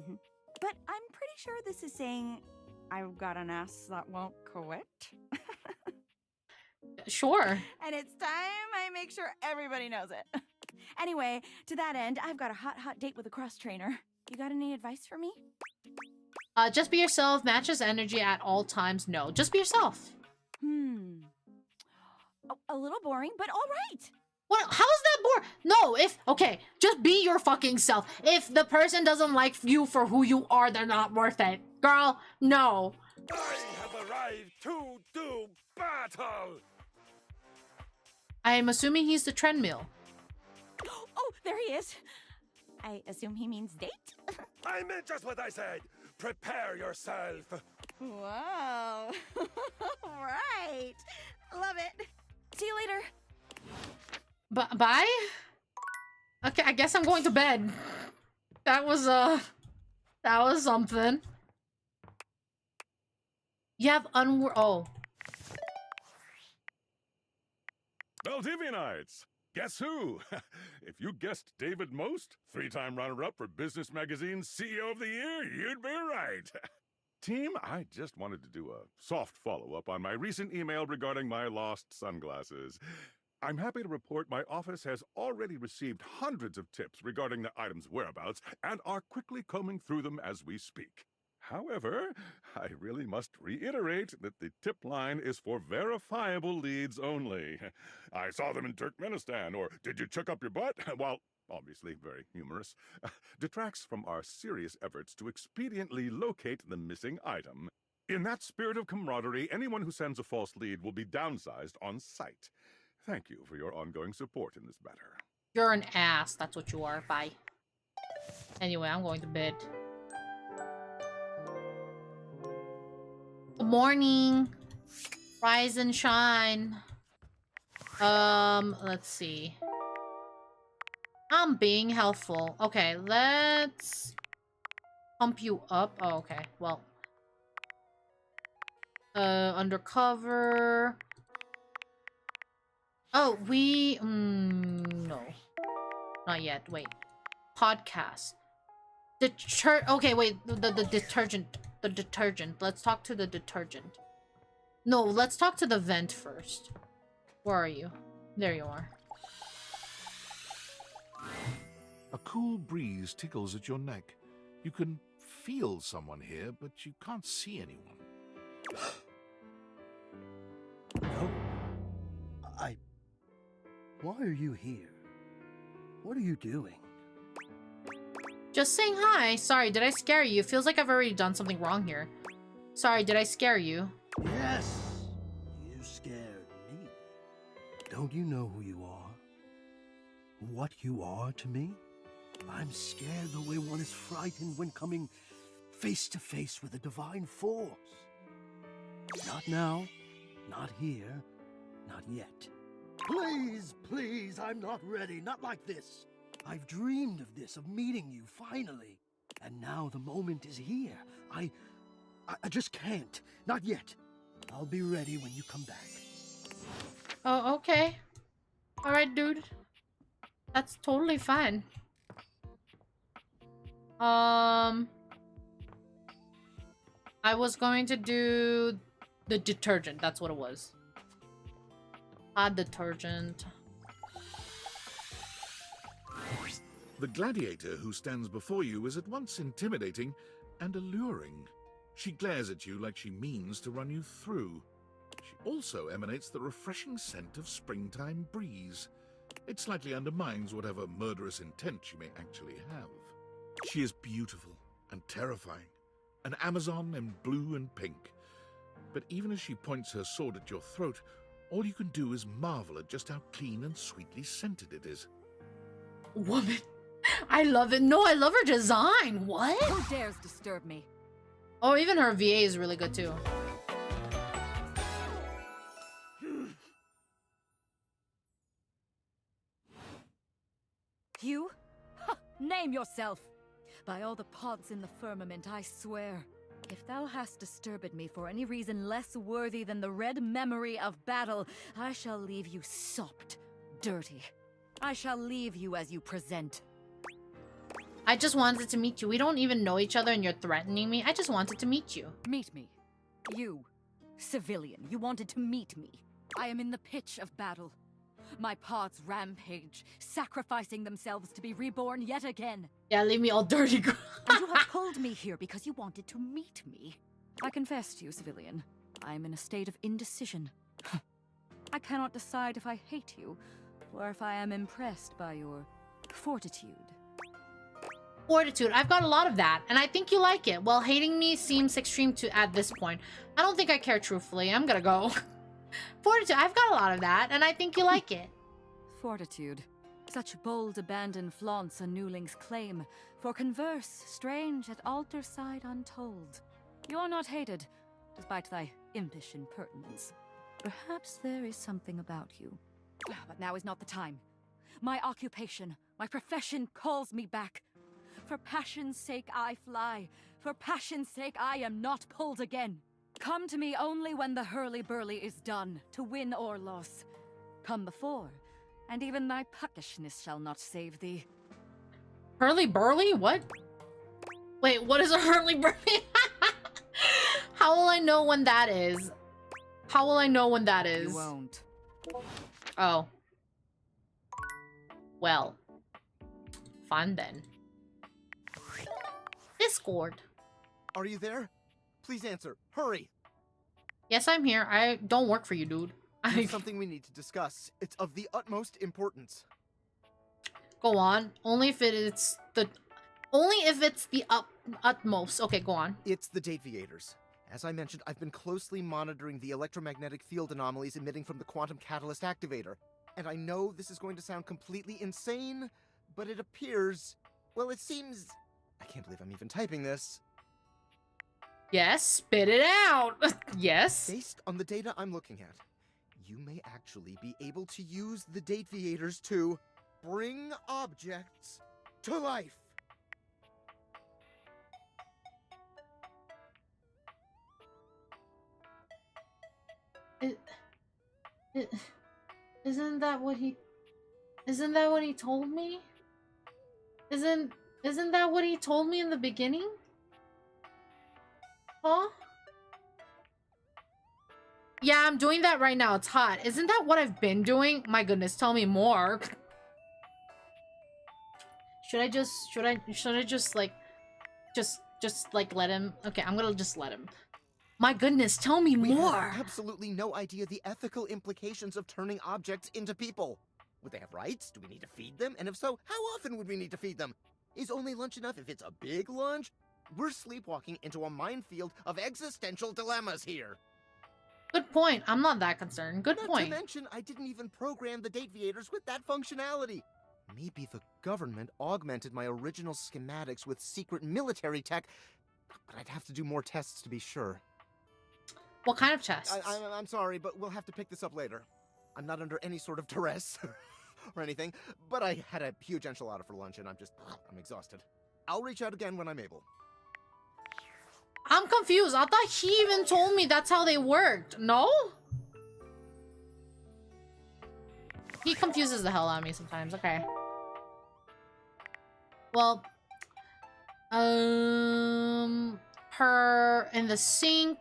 But I'm pretty sure this is saying I've got an ass that won't quit. Sure. And it's time I make sure everybody knows it. Anyway, to that end, I've got a hot date with a cross trainer. You got any advice for me? Just be yourself. Match his energy at all times. No, just be yourself. A little boring, but all right. What? How's that boring? No, okay, just be your fucking self. If the person doesn't like you for who you are, they're not worth it. Girl, no. I have arrived to do battle. I am assuming he's the treadmill. Oh, there he is. I assume he means date? I meant just what I said. Prepare yourself. Wow. Right. Love it. See you later. Bye? Okay, I guess I'm going to bed. That was something. You have oh. Valdivianites, guess who? If you guessed David Most, 3-time runner-up for Business Magazine's CEO of the Year, you'd be right. Team, I just wanted to do a soft follow-up on my recent email regarding my lost sunglasses. I'm happy to report my office has already received hundreds of tips regarding the item's whereabouts and are quickly combing through them as we speak. However, I really must reiterate that the tip line is for verifiable leads only. I saw them in Turkmenistan, or did you check up your butt? While obviously very humorous, detracts from our serious efforts to expediently locate the missing item. In that spirit of camaraderie, anyone who sends a false lead will be downsized on sight. Thank you for your ongoing support in this matter. You're an ass. That's what you are. Bye. Anyway, I'm going to bed. Good morning. Rise and shine. Let's see. I'm being helpful. Okay, let's pump you up. Oh, okay. Well. Undercover. Oh, no. Not yet. Wait. Podcast. Okay, wait. The detergent. The detergent. Let's talk to the detergent. No, let's talk to the vent first. Where are you? There you are. A cool breeze tickles at your neck. You can feel someone here, but you can't see anyone. No. Why are you here? What are you doing? Just saying hi. Sorry, did I scare you? Feels like I've already done something wrong here. Sorry, did I scare you? Yes, you scared me. Don't you know who you are? What you are to me? I'm scared the way one is frightened when coming face to face with a divine force. Not now, not here, not yet. Please, please, I'm not ready, not like this. I've dreamed of this, of meeting you, finally. And now the moment is here. I just can't. Not yet. I'll be ready when you come back. Oh, okay. Alright, dude. That's totally fine. I was going to do the detergent. That's what it was. Detergent. The gladiator who stands before you is at once intimidating and alluring. She glares at you like she means to run you through. She also emanates the refreshing scent of springtime breeze. It slightly undermines whatever murderous intent she may actually have. She is beautiful and terrifying, an Amazon in blue and pink. But even as she points her sword at your throat, all you can do is marvel at just how clean and sweetly scented it is. Woman. I love it. No, I love her design. What? Who dares disturb me? Oh, even her VA is really good too. You? Ha! Name yourself! By all the pods in the firmament, I swear. If thou hast disturbed me for any reason less worthy than the red memory of battle, I shall leave you sopped, dirty. I shall leave you as you present. I just wanted to meet you. We don't even know each other and you're threatening me. I just wanted to meet you. Meet me. You, civilian, you wanted to meet me. I am in the pitch of battle. My pods rampage, sacrificing themselves to be reborn yet again. Yeah, leave me all dirty, girl. And you have pulled me here because you wanted to meet me. I confess to you, civilian, I am in a state of indecision. I cannot decide if I hate you, or if I am impressed by your fortitude. Fortitude. I've got a lot of that, and I think you like it. Well, hating me seems extreme to at this point. I don't think I care truthfully. I'm gonna go. Fortitude. I've got a lot of that, and I think you like it. Fortitude. Such bold abandon flaunts a newling's claim. For converse, strange at altar side untold. You are not hated, despite thy impish impertinence. Perhaps there is something about you. But now is not the time. My occupation, my profession calls me back. For passion's sake I fly. For passion's sake I am not pulled again. Come to me only when the hurly-burly is done, to win or loss. Come before, and even thy puckishness shall not save thee. Hurly-burly? What? Wait, what is a hurly-burly? How will I know when that is? How will I know when that is? You won't. Oh. Well. Fun then. Discord. Are you there? Please answer. Hurry! Yes, I'm here. I don't work for you, dude. There's something we need to discuss. It's of the utmost importance. Go on. Only if it's the utmost. Okay, go on. It's the Deviators. As I mentioned, I've been closely monitoring the electromagnetic field anomalies emitting from the quantum catalyst activator. And I know this is going to sound completely insane, but it appears... well, it seems... I can't believe I'm even typing this. Yes, spit it out. Yes. Based on the data I'm looking at, you may actually be able to use the Deviators to bring objects to life. Isn't that what he told me? Isn't that what he told me in the beginning? Huh? Yeah, I'm doing that right now. It's hot. Isn't that what I've been doing? My goodness, tell me more. Should I just like let him? Okay, I'm gonna just let him. My goodness, tell me more. We have absolutely no idea the ethical implications of turning objects into people. Would they have rights? Do we need to feed them? And if so, how often would we need to feed them? Is only lunch enough if it's a big lunch? We're sleepwalking into a minefield of existential dilemmas here. Good point. I'm not that concerned. Good point. Not to mention, I didn't even program the Deviators with that functionality. Maybe the government augmented my original schematics with secret military tech, but I'd have to do more tests to be sure. What kind of tests? I'm sorry, but we'll have to pick this up later. I'm not under any sort of duress or anything, but I had a huge enchilada for lunch and I'm exhausted. I'll reach out again when I'm able. I'm confused. I thought he even told me that's how they worked. No? He confuses the hell out of me sometimes. Okay. Well, her in the sink.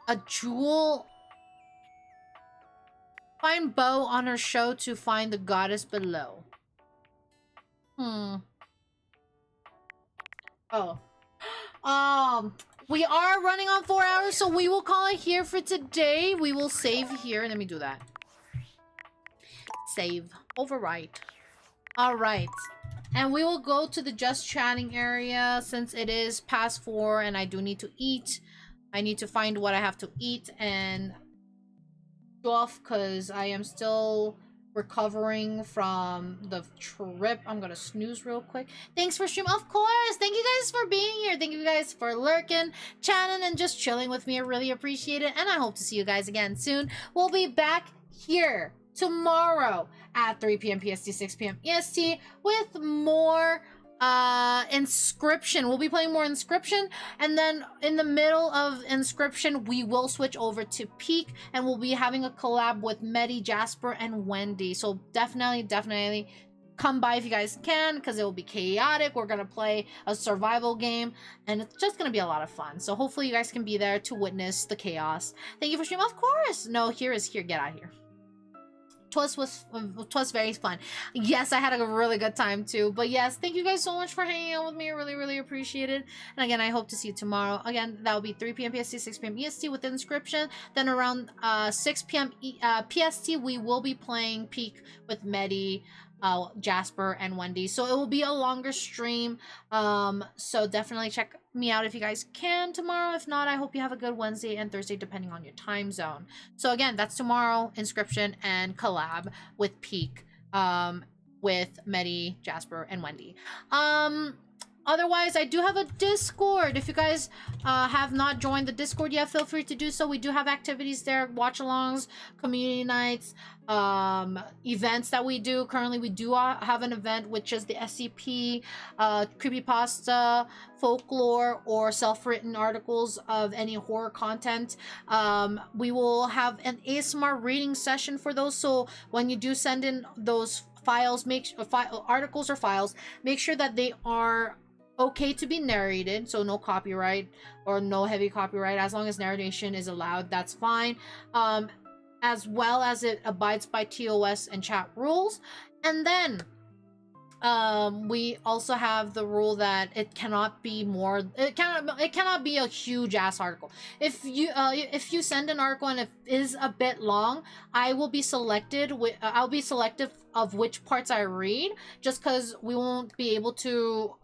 A jewel. Find Bo on her show to find the goddess below. Oh. We are running on 4 hours, so we will call it here for today. We will save here. Let me do that. Save. Overwrite. Alright. And we will go to the just chatting area since it is past 4 and I do need to eat. I need to find what I have to eat and go off because I am still recovering from the trip. I'm gonna snooze real quick. Thanks for stream. Of course. Thank you guys for being here. Thank you guys for lurking, chatting, and just chilling with me. I really appreciate it. And I hope to see you guys again soon. We'll be back here tomorrow at 3 p.m. PST, 6 p.m. EST with more Inscription. We'll be playing more Inscription, and then in the middle of Inscription we will switch over to Peak and we'll be having a collab with Medi, Jasper, and Wendy. So definitely come by if you guys can, because it will be chaotic. We're gonna play a survival game and it's just gonna be a lot of fun. So hopefully you guys can be there to witness the chaos. Thank you for streaming. Of course. No, here. Get out of here. Twas very fun. Yes, I had a really good time too. But yes, thank you guys so much for hanging out with me. I really appreciate it. And again, I hope to see you tomorrow. Again, that will be 3 p.m. PST, 6 p.m. EST with Inscription. Then around 6 p.m. PST, we will be playing Peak with Medi, Jasper, and Wendy. So it will be a longer stream. So definitely check me out if you guys can tomorrow. If not, I hope you have a good Wednesday and Thursday depending on your time zone. So again, that's tomorrow, Inscription and collab with Peak, with Medi, Jasper, and Wendy. Otherwise, I do have a Discord. If you guys have not joined the Discord yet, feel free to do so. We do have activities there, watch-alongs, community nights, events that we do. Currently, we do have an event, which is the SCP, creepypasta, folklore, or self-written articles of any horror content. We will have an ASMR reading session for those. So when you do send in those files, articles or files, make sure that they are okay to be narrated, so no copyright or no heavy copyright. As long as narration is allowed, that's fine. As well as it abides by TOS and chat rules. And then we also have the rule that it cannot be a huge ass article. If you send an article and it is a bit long, I'll be selective of which parts I read, just because we won't be able to,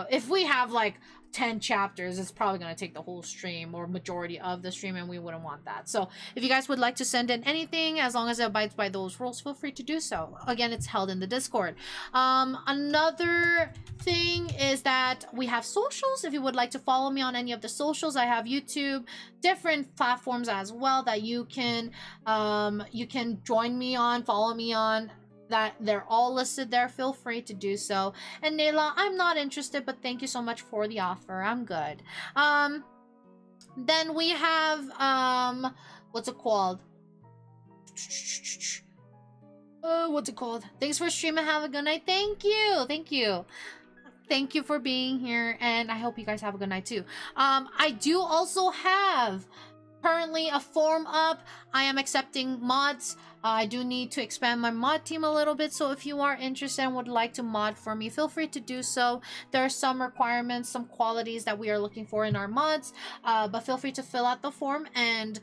if we have like 10 chapters, it's probably going to take the whole stream or majority of the stream, and we wouldn't want that. So if you guys would like to send in anything, as long as it abides by those rules, feel free to do so. Again, it's held in the Discord. Another thing is that we have socials. If you would like to follow me on any of the socials, I have YouTube, different platforms as well that you can join me on, follow me on. That they're all listed there. Feel free to do so. And Nayla, I'm not interested, but thank you so much for the offer. I'm good. Then we have what's it called? What's it called? Thanks for streaming. Have a good night. Thank you for being here, and I hope you guys have a good night too. I do also have currently a form up. I am accepting mods. I do need to expand my mod team a little bit, so if you are interested and would like to mod for me, feel free to do so. There are some requirements, some qualities that we are looking for in our mods, but feel free to fill out the form, and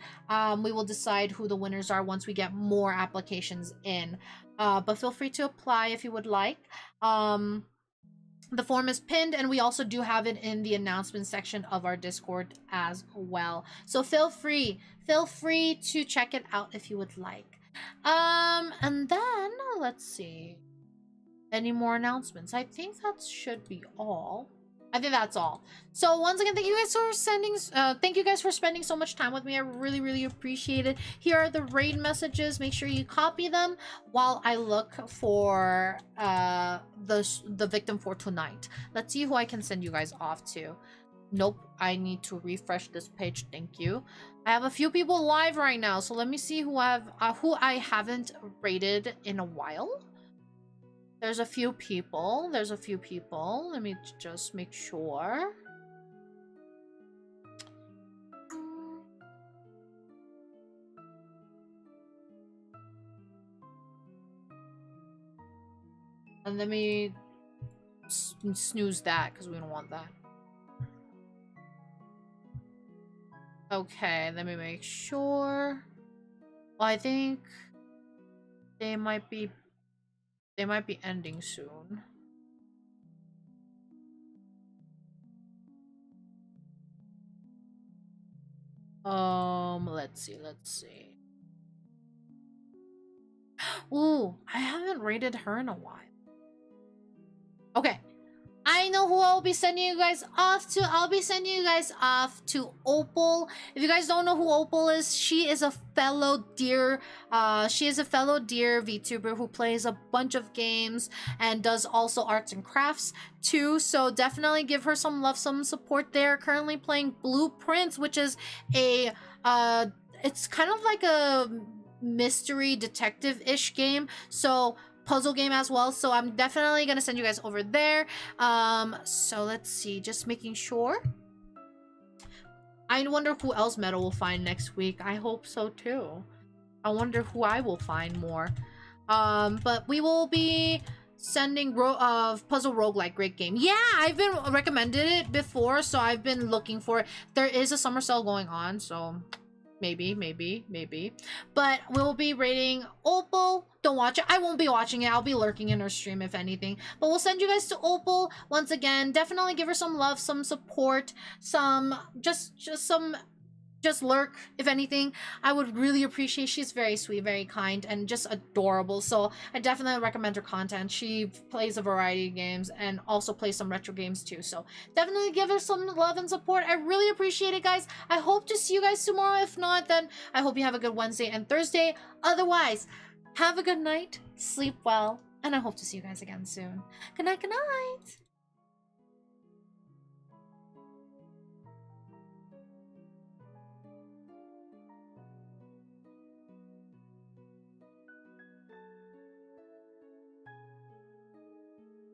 we will decide who the winners are once we get more applications in. But feel free to apply if you would like. The form is pinned, and we also do have it in the announcement section of our Discord as well. So feel free to check it out if you would like. And then let's see. Any more announcements? I think that should be all. I think that's all. So once again, thank you guys for spending so much time with me. I really appreciate it. Here are the raid messages. Make sure you copy them while I look for the victim for tonight. Let's see who I can send you guys off to. Nope, I need to refresh this page. Thank you. I have a few people live right now, so let me see who I haven't raided in a while. There's a few people. Let me just make sure. And let me snooze that because we don't want that. Okay, let me make sure. Well, I think they might be ending soon. Let's see. Ooh, I haven't rated her in a while. Okay. I know who I'll be sending you guys off to. I'll be sending you guys off to Opal. If you guys don't know who Opal is, she is a fellow dear VTuber who plays a bunch of games and does also arts and crafts too. So definitely give her some love, some support there. Currently playing Blueprints, which is a it's kind of like a mystery detective-ish game. So puzzle game as well, so I'm definitely gonna send you guys over there. So let's see, just making sure. I wonder who else Meadow will find next week. I hope so too. I wonder who I will find more. But we will be sending puzzle roguelike, great game. Yeah, I've been recommended it before, so I've been looking for it. There is a summer sale going on, so maybe. But we'll be rating Opal. Don't watch it. I won't be watching it. I'll be lurking in her stream if anything. But we'll send you guys to Opal once again. Definitely give her some love, some support, some just lurk if anything. I would really appreciate. She's very sweet, very kind, and just adorable. So I definitely recommend her content. She plays a variety of games and also plays some retro games too. So definitely give her some love and support. I really appreciate it, guys. I hope to see you guys tomorrow. If not, then I hope you have a good Wednesday and Thursday. Otherwise, have a good night, sleep well, and I hope to see you guys again soon. Good night, good night.